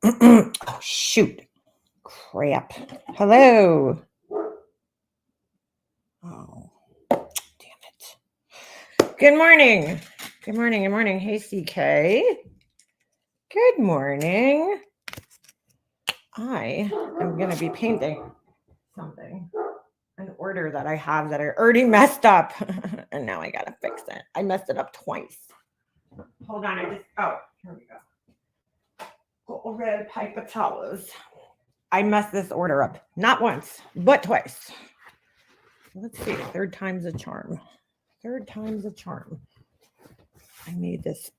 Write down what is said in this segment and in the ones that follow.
Oh, shoot. Crap. Hello. Oh, damn it. Good morning. Good morning. Good morning. Hey, CK. Good morning. I am going to be painting something, an order that I have that I already messed up. And now I got to fix it. I messed it up twice. Hold on. Here we go. Little red paper towels. I messed this order up. Not once, but twice. Let's see. Third time's a charm. Third time's a charm. I made this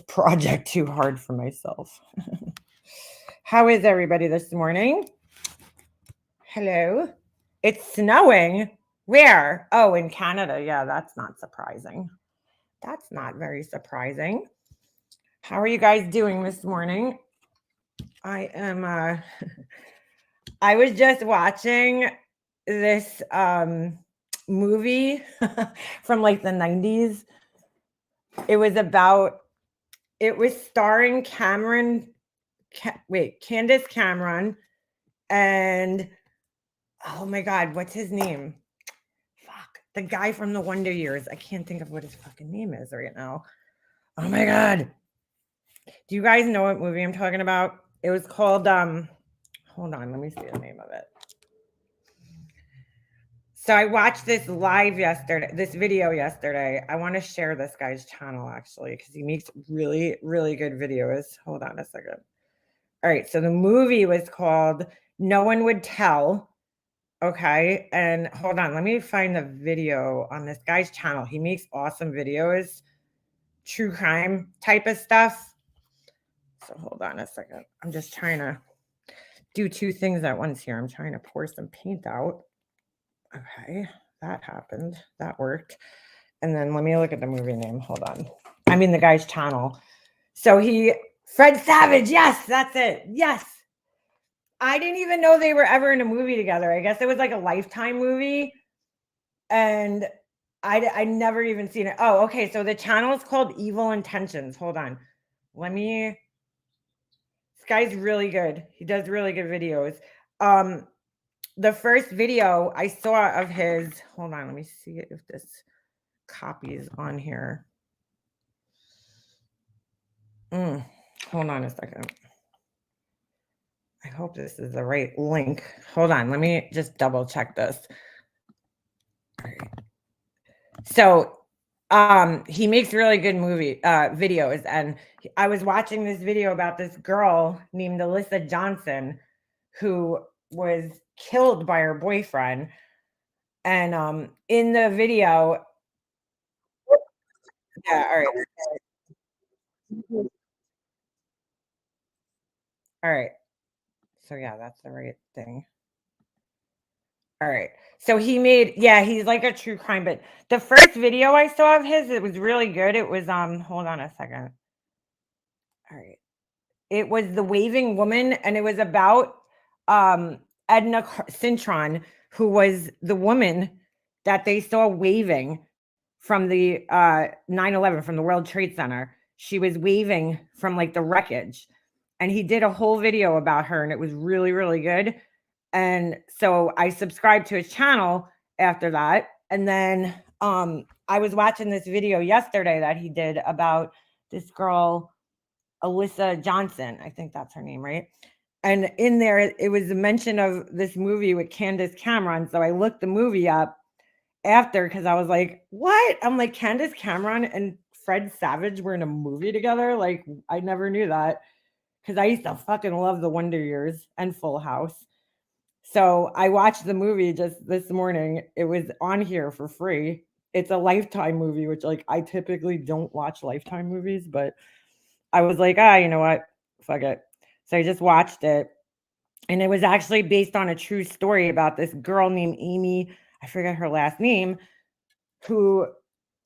project too hard for myself. How is everybody this morning? Hello. It's snowing. Where? Oh, in Canada. Yeah, that's not surprising. That's not very surprising. How are you guys doing this morning? I am I was just watching this movie from like the 90s. It was starring Candace Cameron and oh my god, what's his name? Fuck, the guy from the Wonder Years. I can't think of what his fucking name is right now. Oh my god. Do you guys know what movie I'm talking about? It was called hold on, let me see the name of it. So I watched this video yesterday. I want to share this guy's channel actually because he makes really, really good videos. Hold on a second. All right, so the movie was called No One Would Tell. Okay, and hold on, let me find the video on this guy's channel. He makes awesome videos, true crime type of stuff. So hold on a second. I'm just trying to do two things at once here. I'm trying to pour some paint out. Okay, that happened. That worked. And then let me look at the movie name. Hold on. I mean the guy's channel. So Fred Savage. Yes, that's it. Yes. I didn't even know they were ever in a movie together. I guess it was like a Lifetime movie. And I never even seen it. Oh, okay. So the channel is called Evil Intentions. Hold on. This guy's really good. He does really good videos. The first video I saw of his, hold on, let me see if this copy is on here. Hold on a second. I hope this is the right link. Hold on, let me just double check this. All right. So he makes really good videos, and I was watching this video about this girl named Alyssa Johnson who was killed by her boyfriend, and in the video, yeah, all right, all right, so yeah, that's the right thing. All right. So he's like a true crime, but the first video I saw of his, it was really good. It was hold on a second. All right. It was The Waving Woman, and it was about Edna Cintron, who was the woman that they saw waving from the 9/11 from the World Trade Center. She was waving from like the wreckage. And he did a whole video about her, and it was really, really good. And so I subscribed to his channel after that. And then I was watching this video yesterday that he did about this girl, Alyssa Johnson. I think that's her name, right? And in there, it was a mention of this movie with Candace Cameron. So I looked the movie up after because I was like, what? I'm like, Candace Cameron and Fred Savage were in a movie together? Like, I never knew that because I used to fucking love The Wonder Years and Full House. So I watched the movie just this morning. It was on here for free. It's a Lifetime movie, which like I typically don't watch Lifetime movies, but I was like, you know what? Fuck it. So I just watched it. And it was actually based on a true story about this girl named Amy, I forget her last name, who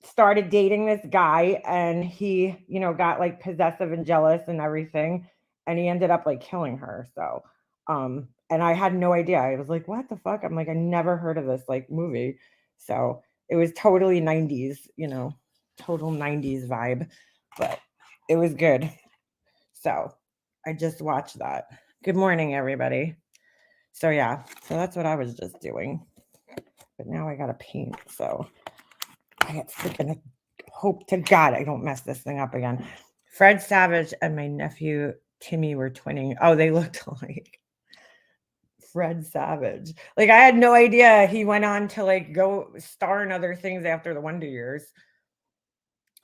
started dating this guy, and he, got like possessive and jealous and everything, and he ended up like killing her. So and I had no idea. I was like, what the fuck? I'm like, I never heard of this like movie. So it was totally 90s, total 90s vibe, but it was good. So I just watched that. Good morning, everybody. So yeah, so that's what I was just doing. But now I gotta paint, so I get freaking hope to God I don't mess this thing up again. Fred Savage and my nephew Timmy were twinning. Oh, they looked like Fred Savage. Like I had no idea he went on to like go star in other things after the Wonder Years.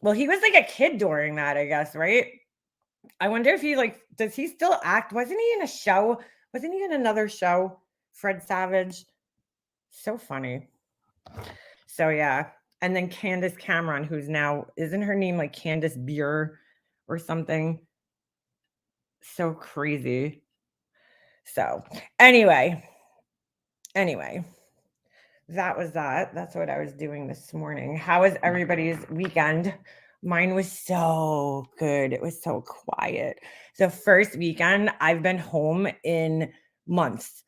Well, he was like a kid during that, I guess, right? I wonder if he like does he still act? Wasn't he in a show? Wasn't he in another show? Fred Savage. So funny. So yeah. And then Candace Cameron, who's now isn't her name like Candace Beer or something? So crazy. So anyway, that was that. That's what I was doing this morning. How was everybody's weekend? Mine was so good. It was so quiet. The first weekend I've been home in months.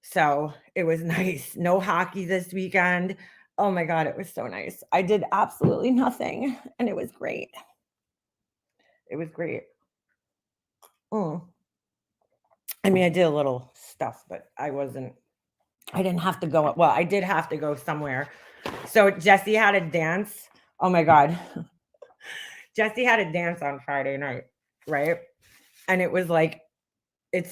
So it was nice. No hockey this weekend. Oh my God, it was so nice. I did absolutely nothing and it was great. It was great. Mm. I mean, I did a little stuff, but I didn't have to go. Well, I did have to go somewhere. So Jesse had a dance. Oh my God. Jesse had a dance on Friday night, right? And it was like, it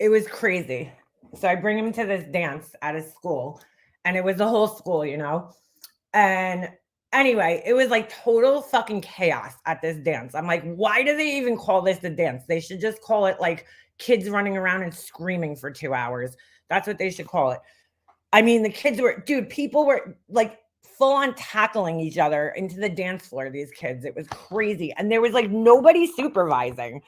was crazy. So I bring him to this dance at his school, and it was the whole school, you know? And anyway, it was like total fucking chaos at this dance. I'm like, why do they even call this a dance? They should just call it like kids running around and screaming for 2 hours. That's what they should call it. I mean, the kids were, dude, people were like full on tackling each other into the dance floor, these kids. It was crazy. And there was like nobody supervising.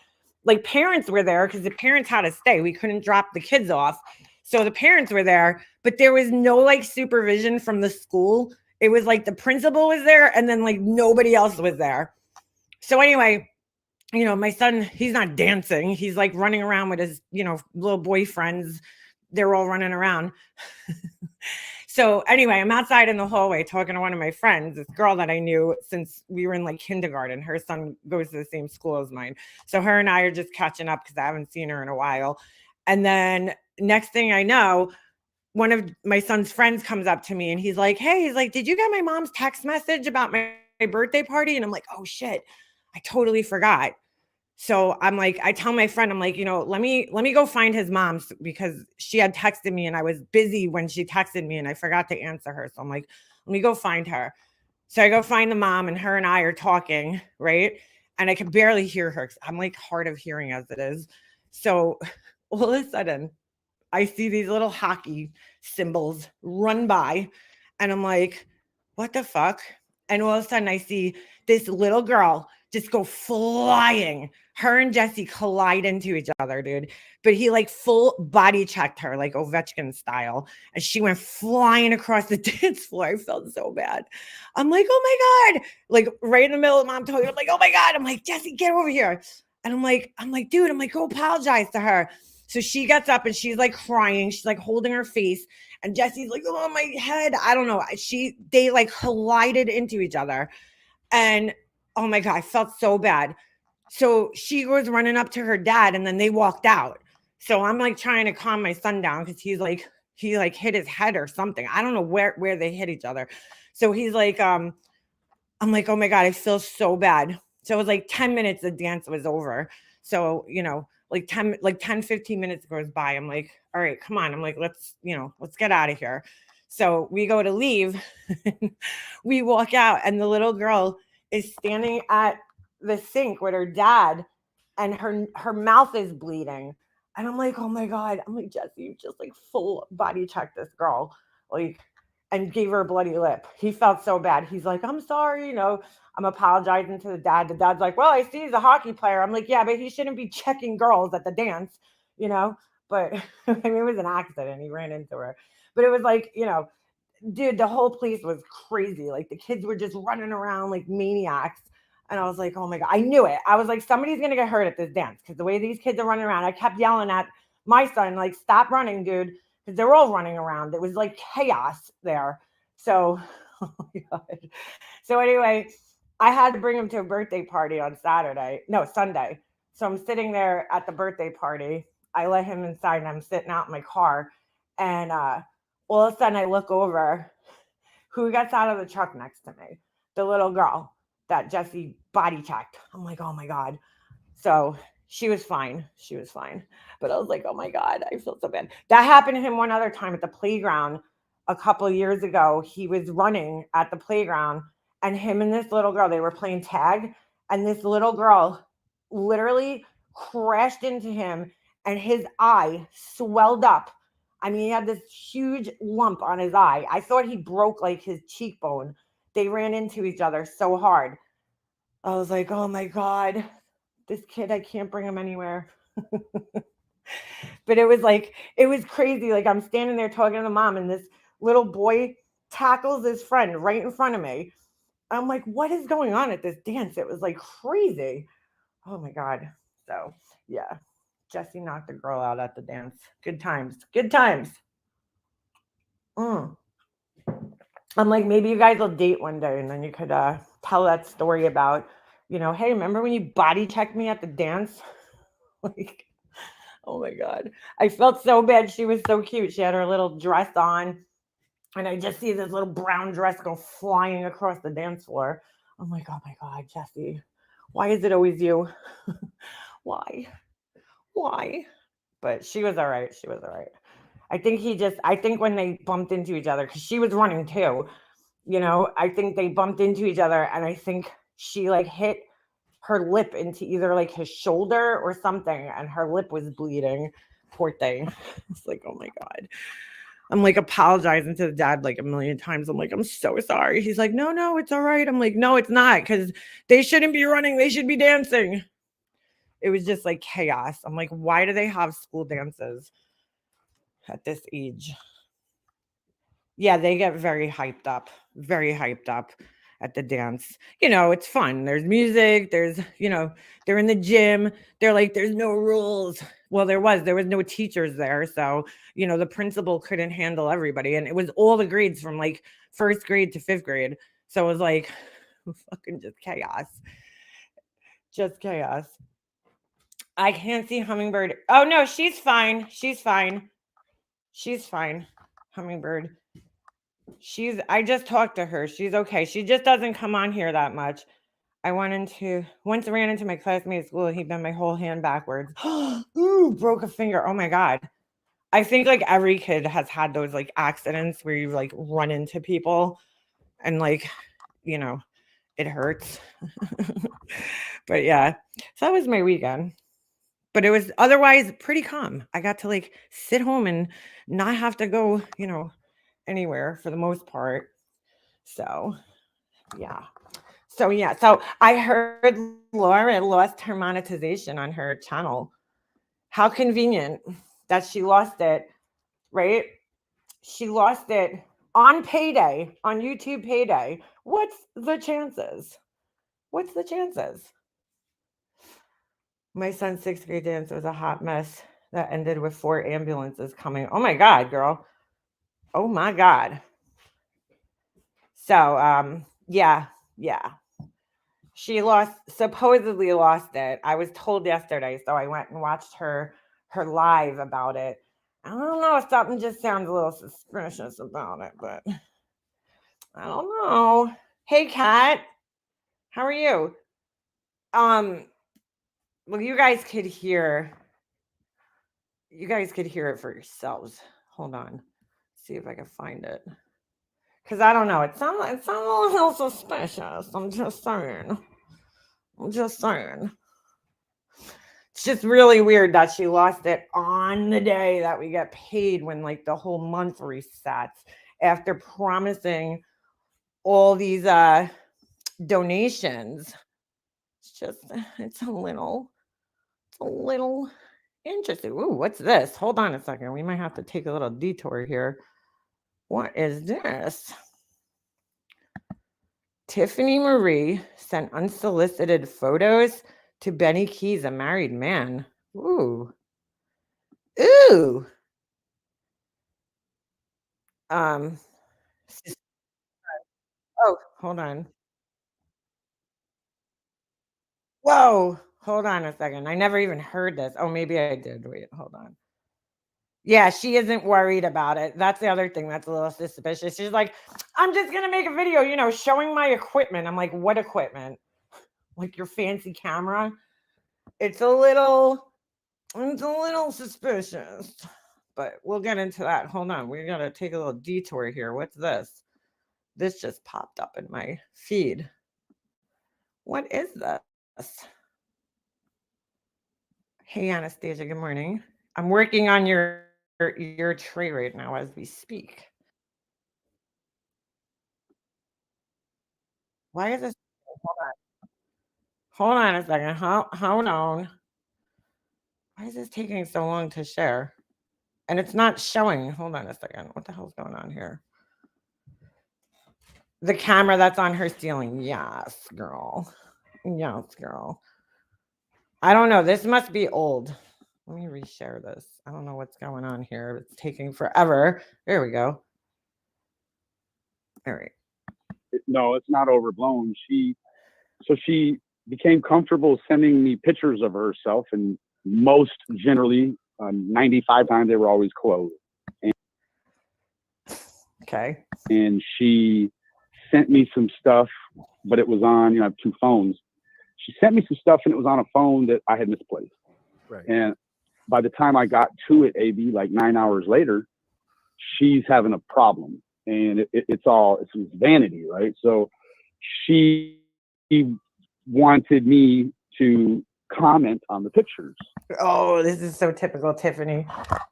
Like parents were there because the parents had to stay. We couldn't drop the kids off. So the parents were there, but there was no like supervision from the school. It was like the principal was there and then like nobody else was there. So anyway, you know, my son, he's not dancing. He's like running around with his, you know, little boyfriends. They're all running around. So anyway, I'm outside in the hallway talking to one of my friends, this girl that I knew since we were in like kindergarten. Her son goes to the same school as mine. So her and I are just catching up because I haven't seen her in a while. And then next thing I know, one of my son's friends comes up to me and he's like, hey, he's like, did you get my mom's text message about my birthday party? And I'm like, oh shit, I totally forgot. So I'm like, I tell my friend, I'm like, you know, let me go find his mom because she had texted me and I was busy when she texted me and I forgot to answer her. So I'm like, let me go find her. So I go find the mom and her and I are talking, right? And I can barely hear her. I'm like hard of hearing as it is. So all of a sudden, I see these little hockey symbols run by and I'm like, what the fuck? And all of a sudden I see this little girl just go flying. Her and Jesse collide into each other, dude. But he like full body checked her, like Ovechkin style. And she went flying across the dance floor. I felt so bad. I'm like, oh my God. Like right in the middle of mom talking, I'm like, oh my God. I'm like, Jesse, get over here. And I'm like, dude, I'm like, go apologize to her. So she gets up and she's like crying. She's like holding her face. And Jesse's like, oh, my head. I don't know. They like collided into each other. And oh my God, I felt so bad. So she was running up to her dad and then they walked out. So I'm like trying to calm my son down because he like hit his head or something. I don't know where they hit each other. So he's like, I'm like, oh my God, I feel so bad. So it was like 10 minutes, the dance was over. So, you know, like 10, 15 minutes goes by. I'm like, all right, come on. I'm like, let's get out of here. So we go to leave. We walk out and the little girl is standing at the sink with her dad and her mouth is bleeding. And I'm like, oh my God. I'm like, Jesse, you just like full body check this girl. Like, and gave her a bloody lip. He felt so bad. He's like, I'm sorry, you know, I'm apologizing to the dad. The dad's like, well, I see he's a hockey player. I'm like, yeah, but he shouldn't be checking girls at the dance, you know? But I mean, it was an accident. He ran into her. But it was like, you know, dude, the whole place was crazy. Like the kids were just running around like maniacs. And I was like, oh my God, I knew it. I was like, somebody's going to get hurt at this dance because the way these kids are running around, I kept yelling at my son, like, stop running, dude, because they're all running around. It was like chaos there. So, oh my God. So anyway, I had to bring him to a birthday party on Sunday. So I'm sitting there at the birthday party. I let him inside and I'm sitting out in my car. And all of a sudden I look over. Who gets out of the truck next to me? The little girl that Jesse body checked. I'm like, oh my God. So she was fine. She was fine. But I was like, oh my God, I feel so bad. That happened to him one other time at the playground a couple of years ago. He was running at the playground, and him and this little girl, they were playing tag, and this little girl literally crashed into him, and his eye swelled up. I mean, he had this huge lump on his eye. I thought he broke like his cheekbone. They ran into each other so hard. I was like, oh my God, this kid, I can't bring him anywhere. But it was like, it was crazy. Like I'm standing there talking to the mom, and this little boy tackles his friend right in front of me. I'm like, what is going on at this dance? It was like crazy. Oh my God. So yeah, Jesse knocked the girl out at the dance. Good times. Good times. Mm. I'm like, maybe you guys will date one day and then you could tell that story about, hey, remember when you body checked me at the dance? Like, oh my God. I felt so bad. She was so cute. She had her little dress on, and I just see this little brown dress go flying across the dance floor. I'm like, oh my God, Jesse, why is it always you? Why? Why? But she was all right. She was all right. I think when they bumped into each other, because she was running too, I think they bumped into each other, and I think she like hit her lip into either like his shoulder or something, and her lip was bleeding. Poor thing. It's like, oh my God. I'm like apologizing to the dad like a million times. I'm like, I'm so sorry. He's like, no, no, it's all right. I'm like, no, it's not, because they shouldn't be running. They should be dancing. It was just like chaos. I'm like, why do they have school dances at this age? Yeah, they get very hyped up at the dance. It's fun. There's music, they're in the gym. They're like, there's no rules. Well, there was no teachers there. So, the principal couldn't handle everybody. And it was all the grades from like first grade to fifth grade. So it was like fucking just chaos. Just chaos. I can't see Hummingbird. Oh no, she's fine. She's fine. She's fine. Hummingbird. I just talked to her. She's okay. She just doesn't come on here that much. I once ran into my classmate at school. He bent my whole hand backwards. Ooh, broke a finger. Oh my God. I think like every kid has had those like accidents where you like run into people and like, you know, it hurts. But yeah, so that was my weekend. But it was otherwise pretty calm. I got to like sit home and not have to go, anywhere for the most part. So yeah. So I heard Laura lost her monetization on her channel. How convenient that she lost it, right? She lost it on payday, on YouTube payday. What's the chances? What's the chances? My son's sixth grade dance was a hot mess that ended with 4 ambulances coming. Oh my God, girl. Oh my God. So yeah, yeah. She supposedly lost it. I was told yesterday, so I went and watched her live about it. I don't know, something just sounds a little suspicious about it, but I don't know. Hey Kat, how are you? Um, well, you guys could hear it for yourselves. Hold on. See if I can find it. Cause I don't know. It sounds a little suspicious. I'm just saying. I'm just saying. It's just really weird that she lost it on the day that we get paid when like the whole month resets after promising all these donations. It's just it's a little interesting. Ooh, what's this? Hold on a second. We might have to take a little detour here. What is this? Tiffany Marie sent unsolicited photos to Benny Keys, a married man. Ooh. Ooh. Um oh, hold on. Whoa. Hold on a second. I never even heard this. Oh, maybe I did. Wait, hold on. Yeah, she isn't worried about it. That's the other thing that's a little suspicious. She's like, I'm just going to make a video, you know, showing my equipment. I'm like, what equipment? Like your fancy camera? It's a little suspicious. But we'll get into that. Hold on. We're going to take a little detour here. What's this? This just popped up in my feed. What is this? Hey, Anastasia, good morning. I'm working on your tray right now as we speak. Why is this? Hold on a second. Hold on. Why is this taking so long to share? And it's not showing. Hold on a second. What the hell's going on here? The camera that's on her ceiling. Yes, girl. Yes, girl. I don't know. This must be old. Let me reshare this. I don't know what's going on here. It's taking forever. There we go. All right. No, it's not overblown. She became comfortable sending me pictures of herself, and most generally, 95 times they were always clothed. Okay. And she sent me some stuff, but it was on, you know, I have two phones. She sent me some stuff and it was on a phone that I had misplaced. Right. And by the time I got to it, AB, like 9 hours later, she's having a problem. And it's vanity, right? So she wanted me to comment on the pictures. Oh, this is so typical Tiffany.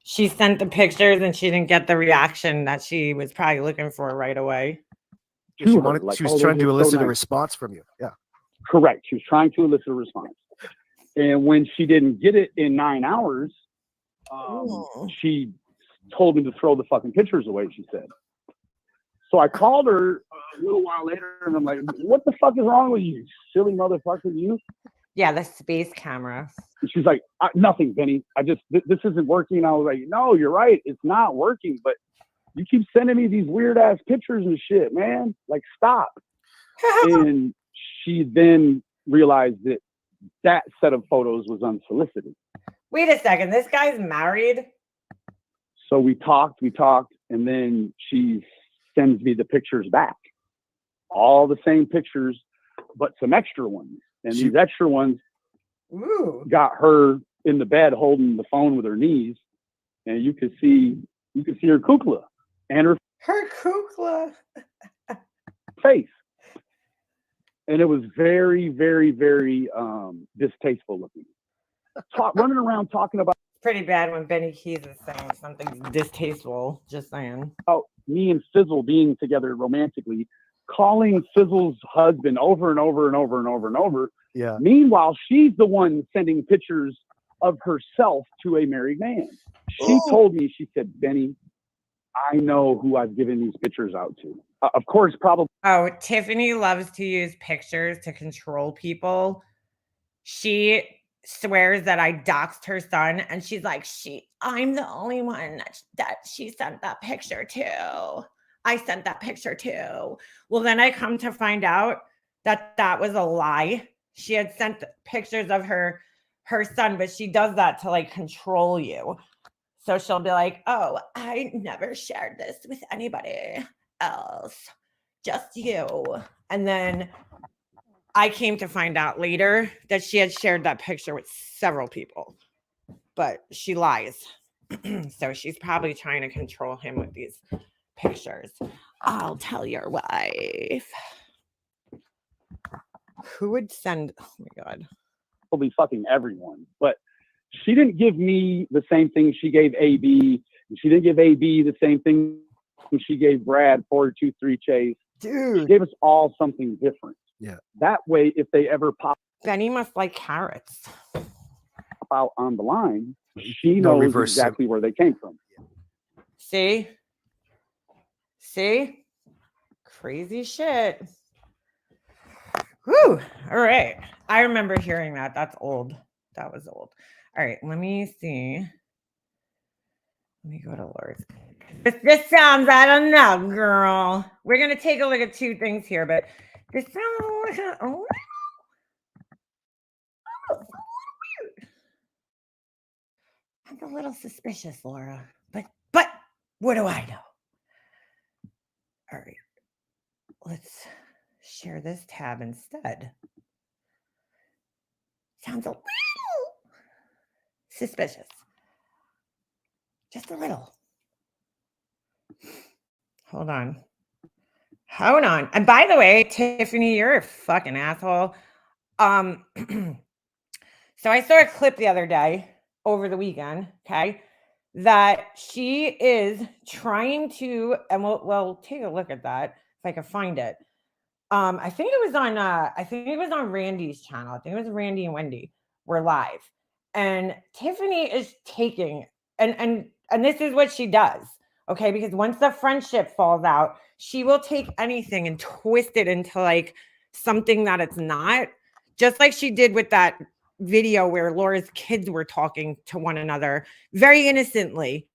She sent the pictures and she didn't get the reaction that she was probably looking for right away. She was trying to elicit a response from you. Yeah. Correct. She was trying to elicit a response. And when she didn't get it in 9 hours, she told me to throw the fucking pictures away, she said. So I called her a little while later and I'm like, what the fuck is wrong with you, silly motherfucker, you? Yeah, the space camera. And she's like, nothing, Benny. This isn't working. I was like, no, you're right. It's not working, but you keep sending me these weird ass pictures and shit, man. Like, stop. And she then realized that set of photos was unsolicited. Wait a second. This guy's married? So we talked, and then she sends me the pictures back. All the same pictures, but some extra ones. And these extra ones got her in the bed holding the phone with her knees. And you could see her kukla and her kukla face. And it was very, very, very distasteful looking. Running around talking about. Pretty bad when Benny Keys is saying something distasteful. Just saying. Oh, me and Fizzle being together romantically, calling Fizzle's husband over and over and over and over and over. Yeah. Meanwhile, she's the one sending pictures of herself to a married man. She told me, she said, Benny, I know who I've given these pictures out to. Of course, probably. Oh, Tiffany loves to use pictures to control people. She swears that I doxed her son, and she's like, I'm the only one that she sent that picture to. I sent that picture to. Well, then I come to find out that was a lie. She had sent pictures of her son, but she does that to like control you. So she'll be like, oh, I never shared this with anybody else, just you. And then I came to find out later that she had shared that picture with several people, but she lies. So she's probably trying to control him with these pictures. I'll tell your wife. Who would send? Oh my God. Probably fucking everyone. But she didn't give me the same thing she gave AB. She didn't give AB the same thing she gave Brad, 423 Chase. Dude. She gave us all something different. Yeah. That way, if they ever pop Benny must like carrots. out on the line, she knows exactly where they came from. See? Crazy shit. Whew. All right. I remember hearing that. That's old. That was old. All right. Let me see. Let me go to Lord's. This sounds, I don't know, girl. We're going to take a look at two things here, but this sounds Sounds a little suspicious, Laura. But what do I know? All right. Let's share this tab instead. Sounds a little suspicious. Just a little. Hold on. And by the way, Tiffany, you're a fucking asshole. So I saw a clip the other day over the weekend, okay, that she is trying to, and we'll take a look at that if I can find it. I think it was on Randy's channel. I think it was Randy and Wendy were live. And Tiffany is taking, and this is what she does. Okay, because once the friendship falls out, she will take anything and twist it into like something that it's not. Just like she did with that video where Laura's kids were talking to one another very innocently,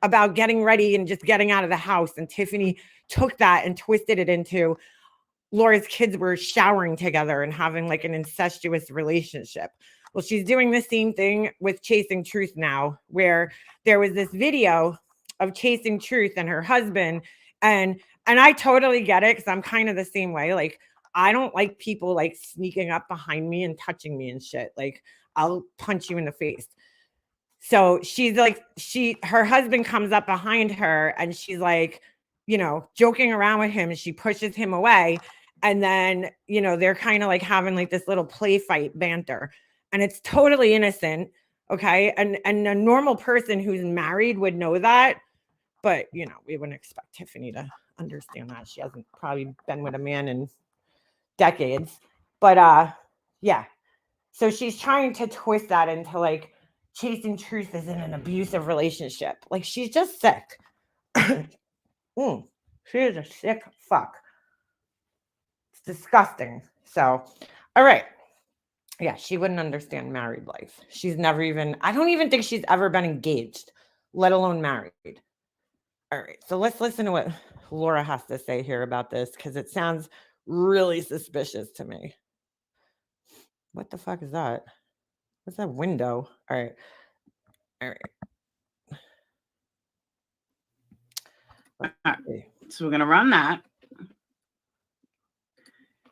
about getting ready and just getting out of the house. And Tiffany took that and twisted it into Laura's kids were showering together and having like an incestuous relationship. Well, she's doing the same thing with Chasing Truth now, where there was this video of Chasing Truth and her husband. And I totally get it because I'm kind of the same way. Like, I don't like people like sneaking up behind me and touching me and shit. Like, I'll punch you in the face. So she's like, her husband comes up behind her and she's like, joking around with him, and she pushes him away. And then, they're kind of like having like this little play fight banter. And it's totally innocent. Okay. And a normal person who's married would know that. But, we wouldn't expect Tiffany to understand that. She hasn't probably been with a man in decades. But yeah. So she's trying to twist that into like Chasing Truth is in an abusive relationship. Like, she's just sick. She is a sick fuck. It's disgusting. So, all right. Yeah, she wouldn't understand married life. She's never even, I don't even think she's ever been engaged, let alone married. All right, so let's listen to what Laura has to say here about this, because it sounds really suspicious to me. What the fuck is that? What's that window? All right. So we're going to run that.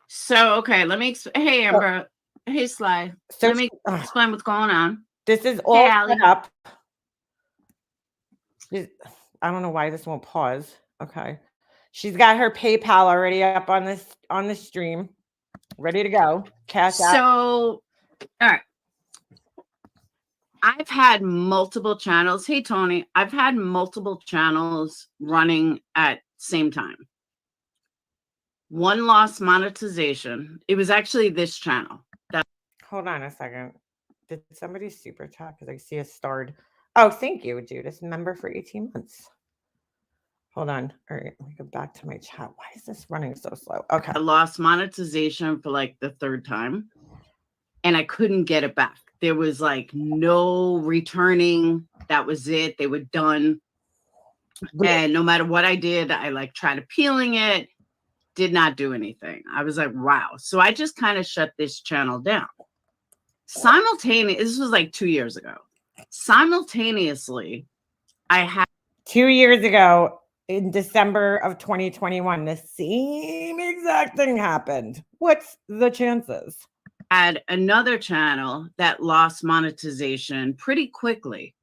So, okay, let me, hey, Amber. Hey, Sly. So let me explain what's going on. This is all set up. I don't know why this won't pause. Okay. She's got her PayPal already up on the stream. Ready to go. Cash out. So, all right. I've had multiple channels. Hey, Tony. I've had multiple channels running at same time. One lost monetization. It was actually this channel. Hold on a second. Did somebody super chat? Because I see a starred. Oh, thank you, Judas. Member for 18 months. Hold on. All right. Let me go back to my chat. Why is this running so slow? Okay. I lost monetization for like the third time, and I couldn't get it back. There was like no returning. That was it. They were done. And no matter what I did, I like tried appealing it. Did not do anything. I was like, wow. So I just kind of shut this channel down. Simultaneously, this was like 2 years ago. Simultaneously, I had 2 years ago in December of 2021, the same exact thing happened. What's the chances? Had another channel that lost monetization pretty quickly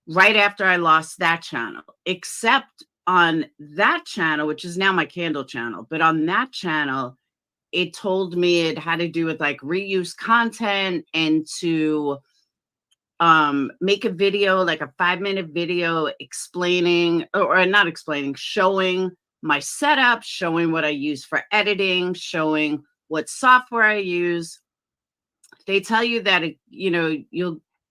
right after I lost that channel, except on that channel, which is now my Candle channel, but on that channel, it told me it had to do with like reuse content and to make a video, like a 5-minute video explaining, or not explaining, showing my setup, showing what I use for editing, showing what software I use. They tell you that,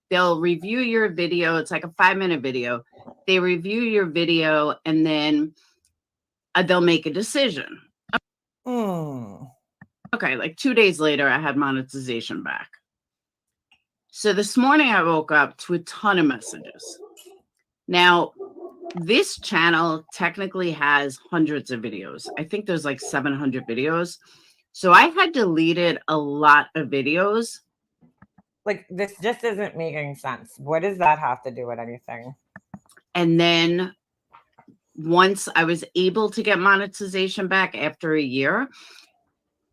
they'll review your video. It's like a 5-minute video. They review your video and then they'll make a decision. Okay, like 2 days later, I had monetization back. So this morning I woke up to a ton of messages. Now, this channel technically has hundreds of videos. I think there's like 700 videos. So I had deleted a lot of videos Like, this just isn't making sense. What does that have to do with anything? And then once I was able to get monetization back after a year,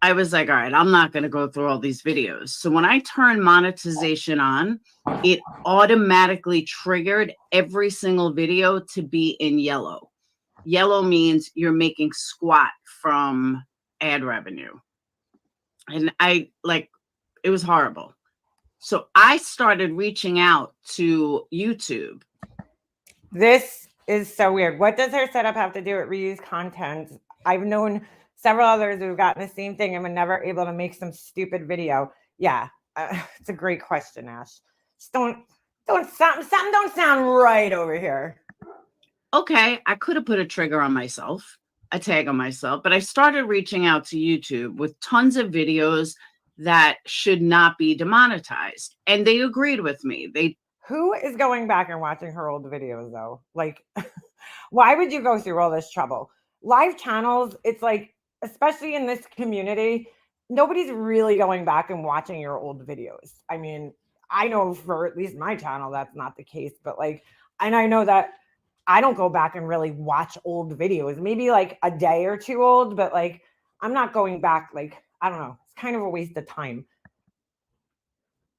I was like, all right, I'm not going to go through all these videos. So when I turned monetization on, it automatically triggered every single video to be in yellow. Yellow means you're making squat from ad revenue. And it was horrible. So I started reaching out to YouTube. This is so weird. What does her setup have to do with reused content? I've known several others who've gotten the same thing and were never able to make some stupid video. Yeah, it's a great question, Ash. Just something don't sound right over here. Okay, I could have put a trigger on myself, a tag on myself, but I started reaching out to YouTube with tons of videos that should not be demonetized. And they agreed with me. Who is going back and watching her old videos though? Like, why would you go through all this trouble? Live channels, it's like, especially in this community, nobody's really going back and watching your old videos. I mean, I know for at least my channel, that's not the case, but like, and I know that I don't go back and really watch old videos, maybe like a day or two old, but like, I'm not going back. Like, I don't know. It's kind of a waste of time.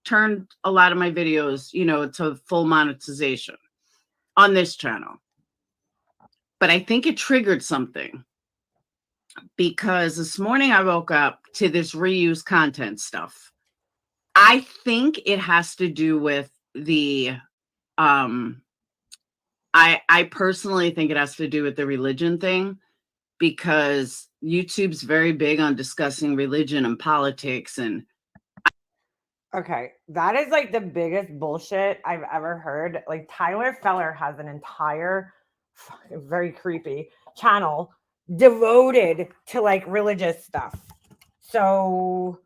Turned a lot of my videos, to full monetization on this channel. But I think it triggered something because this morning I woke up to this reuse content stuff. I think it has to do with the I personally think it has to do with the religion thing, because YouTube's very big on discussing religion and politics. And okay, that is like the biggest bullshit I've ever heard. Like, Tyler Feller has an entire very creepy channel devoted to like religious stuff. So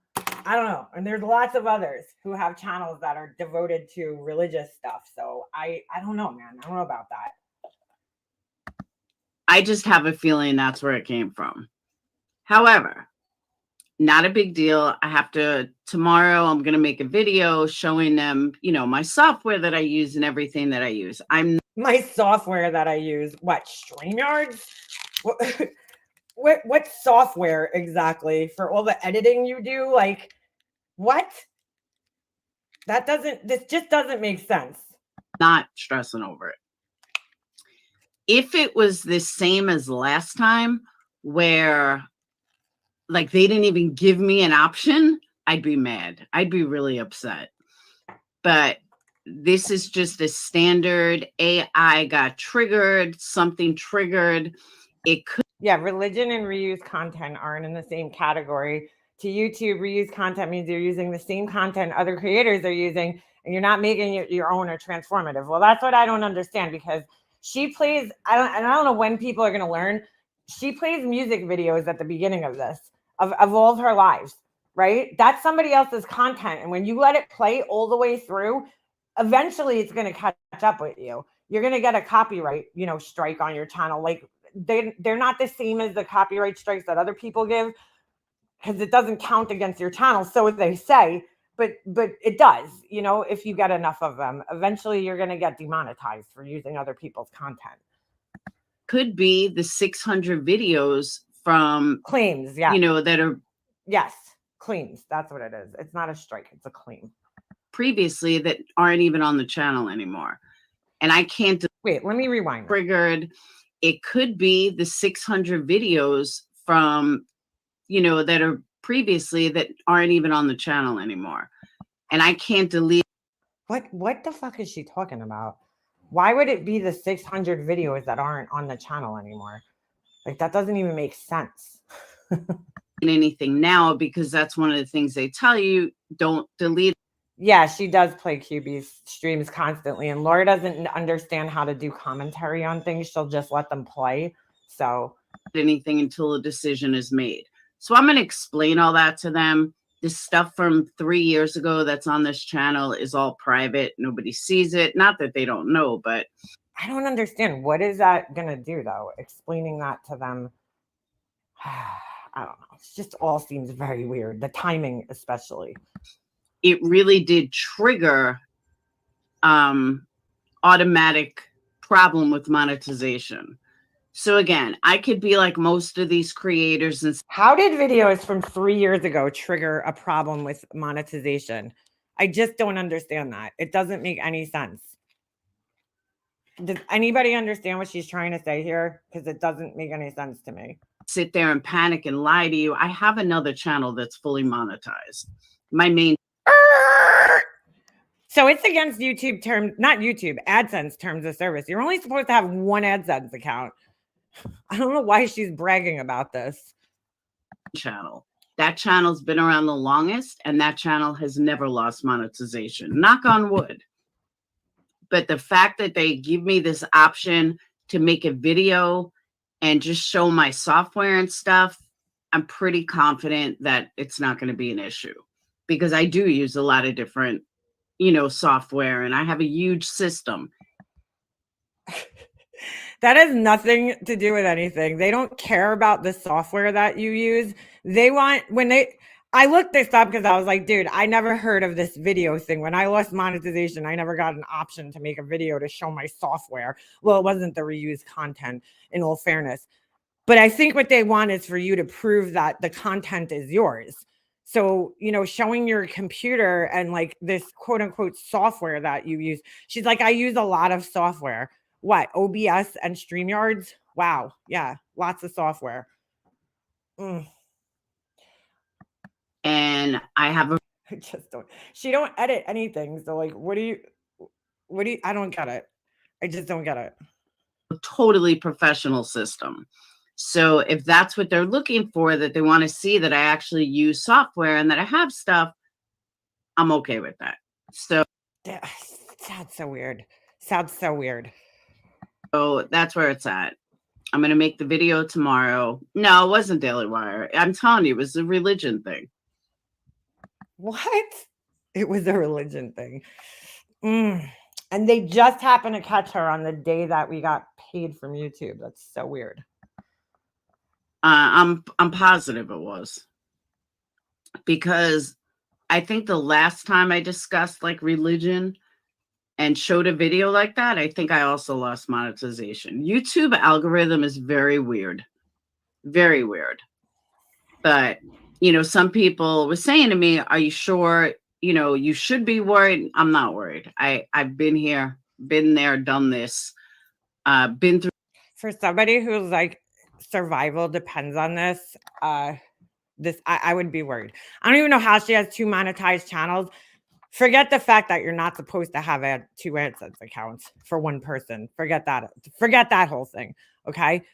I don't know. And there's lots of others who have channels that are devoted to religious stuff. So I don't know, man. I don't know about that. I just have a feeling that's where it came from. However, not a big deal. Tomorrow I'm going to make a video showing them, my software that I use and everything that I use. My software that I use, what, StreamYard? What software exactly for all the editing you do? Like, what? This just doesn't make sense. Not stressing over it. If it was the same as last time, where like they didn't even give me an option, I'd be mad. I'd be really upset. But this is just a standard AI got triggered, something triggered. It could. Yeah, religion and reused content aren't in the same category. To YouTube, reused content means you're using the same content other creators are using, and you're not making it your own or transformative. Well, that's what I don't understand, because she plays, I don't know when people are going to learn. She plays music videos at the beginning of this, of all of her lives, right? That's somebody else's content. And when you let it play all the way through, eventually it's going to catch up with you. You're going to get a copyright, strike on your channel. Like, they're not the same as the copyright strikes that other people give, because it doesn't count against your channel. So they say, but it does, if you get enough of them, eventually you're going to get demonetized for using other people's content. Could be the 600 videos from claims. Yeah. That are. Yes. Claims. That's what it is. It's not a strike. It's a claim. Previously that aren't even on the channel anymore. And I can't. Wait, let me rewind. Triggered. It could be the 600 videos from, that are previously that aren't even on the channel anymore. And I can't delete. What the fuck is she talking about? Why would it be the 600 videos that aren't on the channel anymore? Like, that doesn't even make sense. Anything now, because that's one of the things they tell you, don't delete. Yeah, she does play QB's streams constantly, and Laura doesn't understand how to do commentary on things. She'll just let them play. So anything until a decision is made. So I'm going to explain all that to them. This stuff from 3 years ago that's on this channel is all private. Nobody sees it. Not that they don't know, but I don't understand. What is that going to do, though? Explaining that to them. I don't know. It just all seems very weird. The timing, especially. it really did trigger automatic problem with monetization. So again, I could be like most of these creators and How did videos from 3 years ago trigger a problem with monetization? I just don't understand that. It doesn't make any sense. Does anybody understand what she's trying to say here? Because it doesn't make any sense to me. sit there and panic and lie to you. I have another channel that's fully monetized. My main. So it's against YouTube terms, not YouTube, AdSense terms of service. You're only supposed to have one AdSense account. I don't know why she's bragging about this. Channel. That channel's been around the longest, and that channel has never lost monetization. Knock on wood. But the fact that they give me this option to make a video and just show my software and stuff, I'm pretty confident that it's not going to be an issue, because I do use a lot of different, software, and I have a huge system. That has nothing to do with anything. They don't care about the software that you use. They want, I looked this up because I was like, dude, I never heard of this video thing. When I lost monetization, I never got an option to make a video to show my software. Well, it wasn't the reused content, in all fairness. But I think what they want is for you to prove that the content is yours. So, showing your computer and like this quote unquote software that you use. She's like, I use a lot of software. What? OBS and StreamYards? Wow. Yeah. Lots of software. And I have a. I just don't. She don't edit anything. So like, what do you? I don't get it. I just don't get it. Totally professional system. So if that's what they're looking for, that they want to see that I actually use software and that I have stuff, I'm okay with that. So sounds so weird. Sounds so weird. So that's where it's at. I'm going to make the video tomorrow. No, it wasn't Daily Wire. I'm telling you, it was a religion thing. What? It was a religion thing. And they just happened to catch her on the day that we got paid from YouTube. That's so weird. I'm positive it was, because I think the last time I discussed like religion and showed a video like that, I think I also lost monetization. YouTube algorithm is very weird. Very weird. But, some people were saying to me, are you sure, you should be worried? I'm not worried. I've been here, been there, done this, been through. For somebody who's like survival depends on this, I would be worried. I don't even know how she has 2 monetized channels. Forget the fact that you're not supposed to have 2 AdSense accounts for one person. Forget that whole thing. Okay.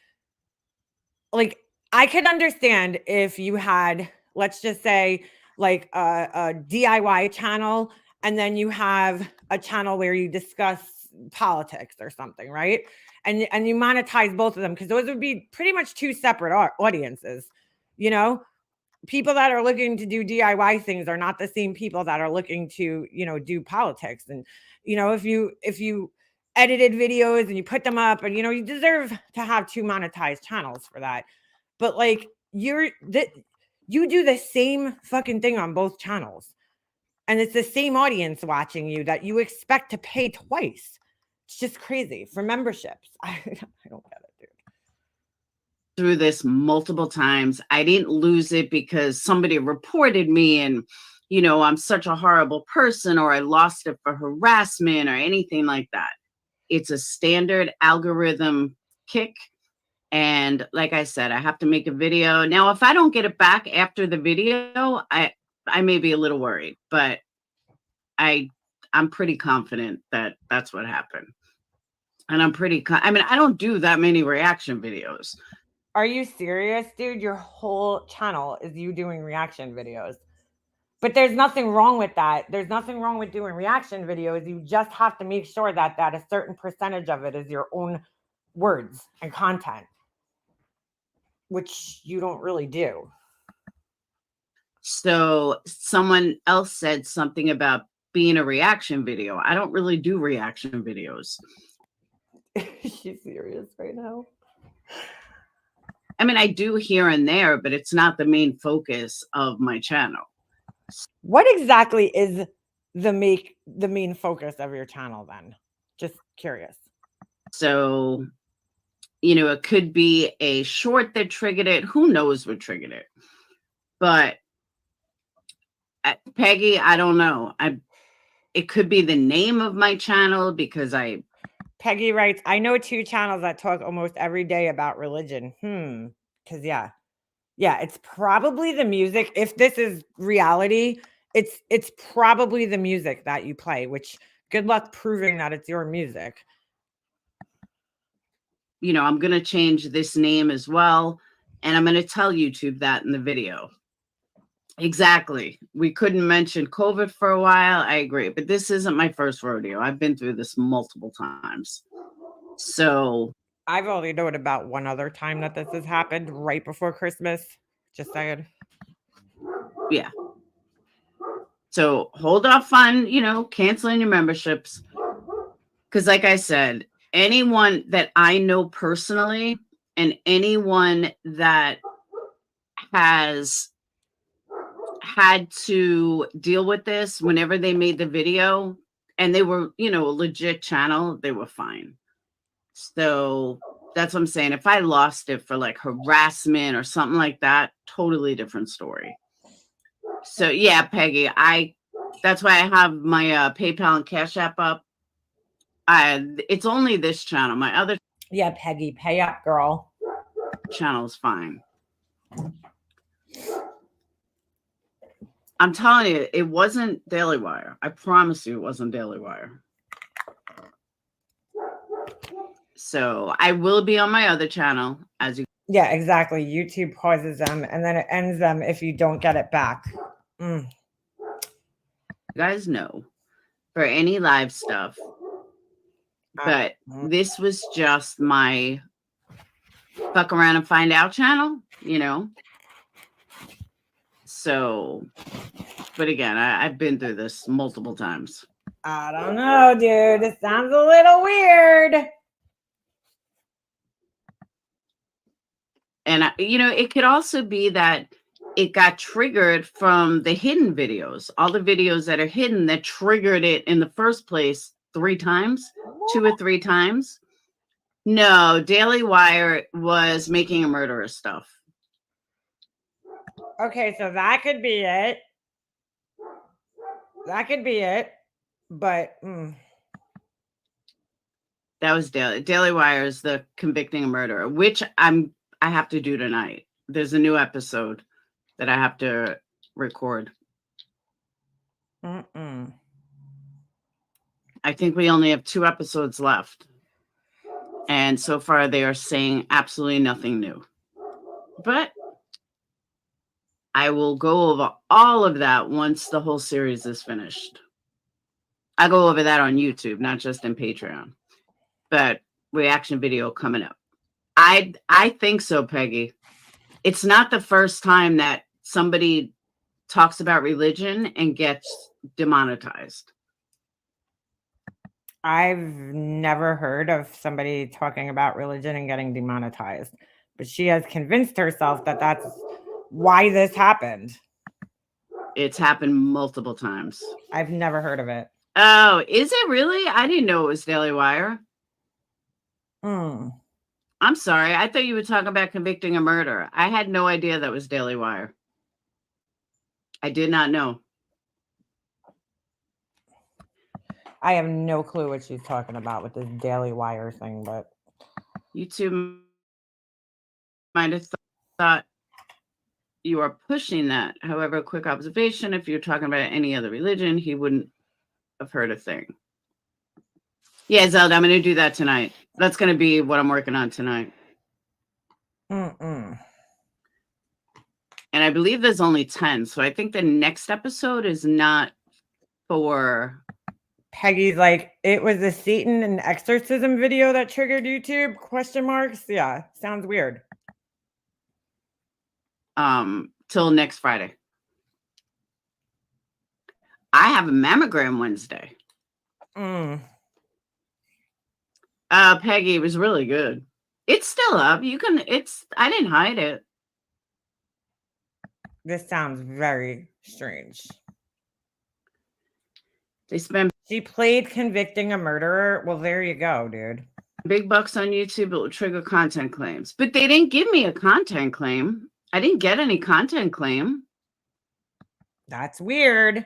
Like, I could understand if you had, let's just say, like a DIY channel, and then you have a channel where you discuss politics or something, right? And you monetize both of them, because those would be pretty much 2 separate audiences. People that are looking to do DIY things are not the same people that are looking to, do politics. And, if you edited videos and you put them up, and, you deserve to have 2 monetized channels for that. But like, you do the same fucking thing on both channels, and it's the same audience watching you that you expect to pay twice. It's just crazy for memberships. I don't get it, dude. Through this multiple times. I didn't lose it because somebody reported me and, I'm such a horrible person, or I lost it for harassment or anything like that. It's a standard algorithm kick. And like I said, I have to make a video. Now, if I don't get it back after the video, I may be a little worried, but I'm pretty confident that that's what happened. And I don't do that many reaction videos. Are you serious, dude? Your whole channel is you doing reaction videos. But there's nothing wrong with that. There's nothing wrong with doing reaction videos. You just have to make sure that a certain percentage of it is your own words and content, which you don't really do. So someone else said something about being a reaction video. I don't really do reaction videos. Is she serious right now? I mean, I do here and there, but it's not the main focus of my channel. What exactly is the main focus of your channel then? Just curious. So, you know, it could be a short that triggered it. Who knows what triggered it? But Peggy, I don't know. It could be the name of my channel because Peggy writes, I know 2 channels that talk almost every day about religion. Because yeah, it's probably the music. If this is reality, it's probably the music that you play, which good luck proving that it's your music. you know, I'm going to change this name as well. And I'm going to tell YouTube that in the video. Exactly. We couldn't mention COVID for a while. I agree. But this isn't my first rodeo. I've been through this multiple times. So I've only known about one other time that this has happened right before Christmas. Just saying. yeah. So hold off on, you know, canceling your memberships. Because like I said, anyone that I know personally and anyone that has had to deal with this whenever they made the video and they were, you know, a legit channel, they were fine. So that's what I'm saying. If I lost it for like harassment or something like that, totally different story. So yeah, Peggy, that's why I have my PayPal and Cash App up. It's only this channel. My other Peggy, pay up, girl. channel is fine. I'm telling you, it wasn't Daily Wire. I promise you it wasn't Daily Wire. So I will be on my other channel as you Yeah, exactly. YouTube pauses them and then it ends them if you don't get it back. guys know for any live stuff. But this was just my fuck around and find out channel, you know? So, but again, I've been through this multiple times. I don't know, dude. It sounds a little weird. And, you know, it could also be that it got triggered from the hidden videos, all the videos that are hidden that triggered it in the first place 3 times, 2 or 3 times. No, Daily Wire was making a murderer stuff. Okay, so that could be it. That could be it. But that was Daily Wire is the convicting a murderer, which I have to do tonight. There's a new episode that I have to record. I think we only have 2 episodes left. And so far they are saying absolutely nothing new. But I will go over all of that once the whole series is finished. I go over that on YouTube, not just in Patreon. But reaction video coming up. I think so, Peggy. It's not the first time that somebody talks about religion and gets demonetized. I've never heard of somebody talking about religion and getting demonetized, but she has convinced herself that that's why this happened. It's happened multiple times. I've never heard of it. Oh, is it really? I didn't know it was Daily Wire. I'm sorry. I thought you were talking about convicting a murderer. I had no idea that was Daily Wire. I did not know. I have no clue what she's talking about with this Daily Wire thing, but YouTube might have thought you are pushing that. However, quick observation, if you're talking about any other religion, he wouldn't have heard a thing. Yeah, Zelda, I'm going to do that tonight. That's going to be what I'm working on tonight. And I believe there's only 10, so I think the next episode is not for... Peggy's like, it was a Satan and exorcism video that triggered YouTube? Question marks? Yeah, sounds weird. Till next Friday. I have a mammogram Wednesday. Peggy, it was really good. It's still up. I didn't hide it. This sounds very strange. They spend She played convicting a murderer. Well, there you go, dude. big bucks on YouTube. It will trigger content claims. But they didn't give me a content claim. I didn't get any content claim. That's weird.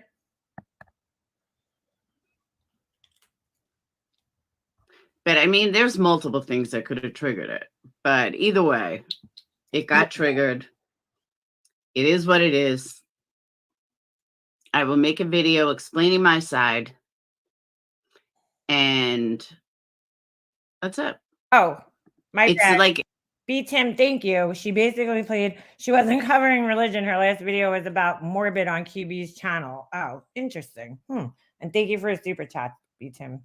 But I mean, there's multiple things that could have triggered it. But either way, it got triggered. It is what it is. I will make a video explaining my side. And that's it. Oh, my It's bad. like, B Tim, thank you. She basically played, she wasn't covering religion. Her last video was about morbid on QB's channel. Oh, interesting. And thank you for a super chat, B Tim.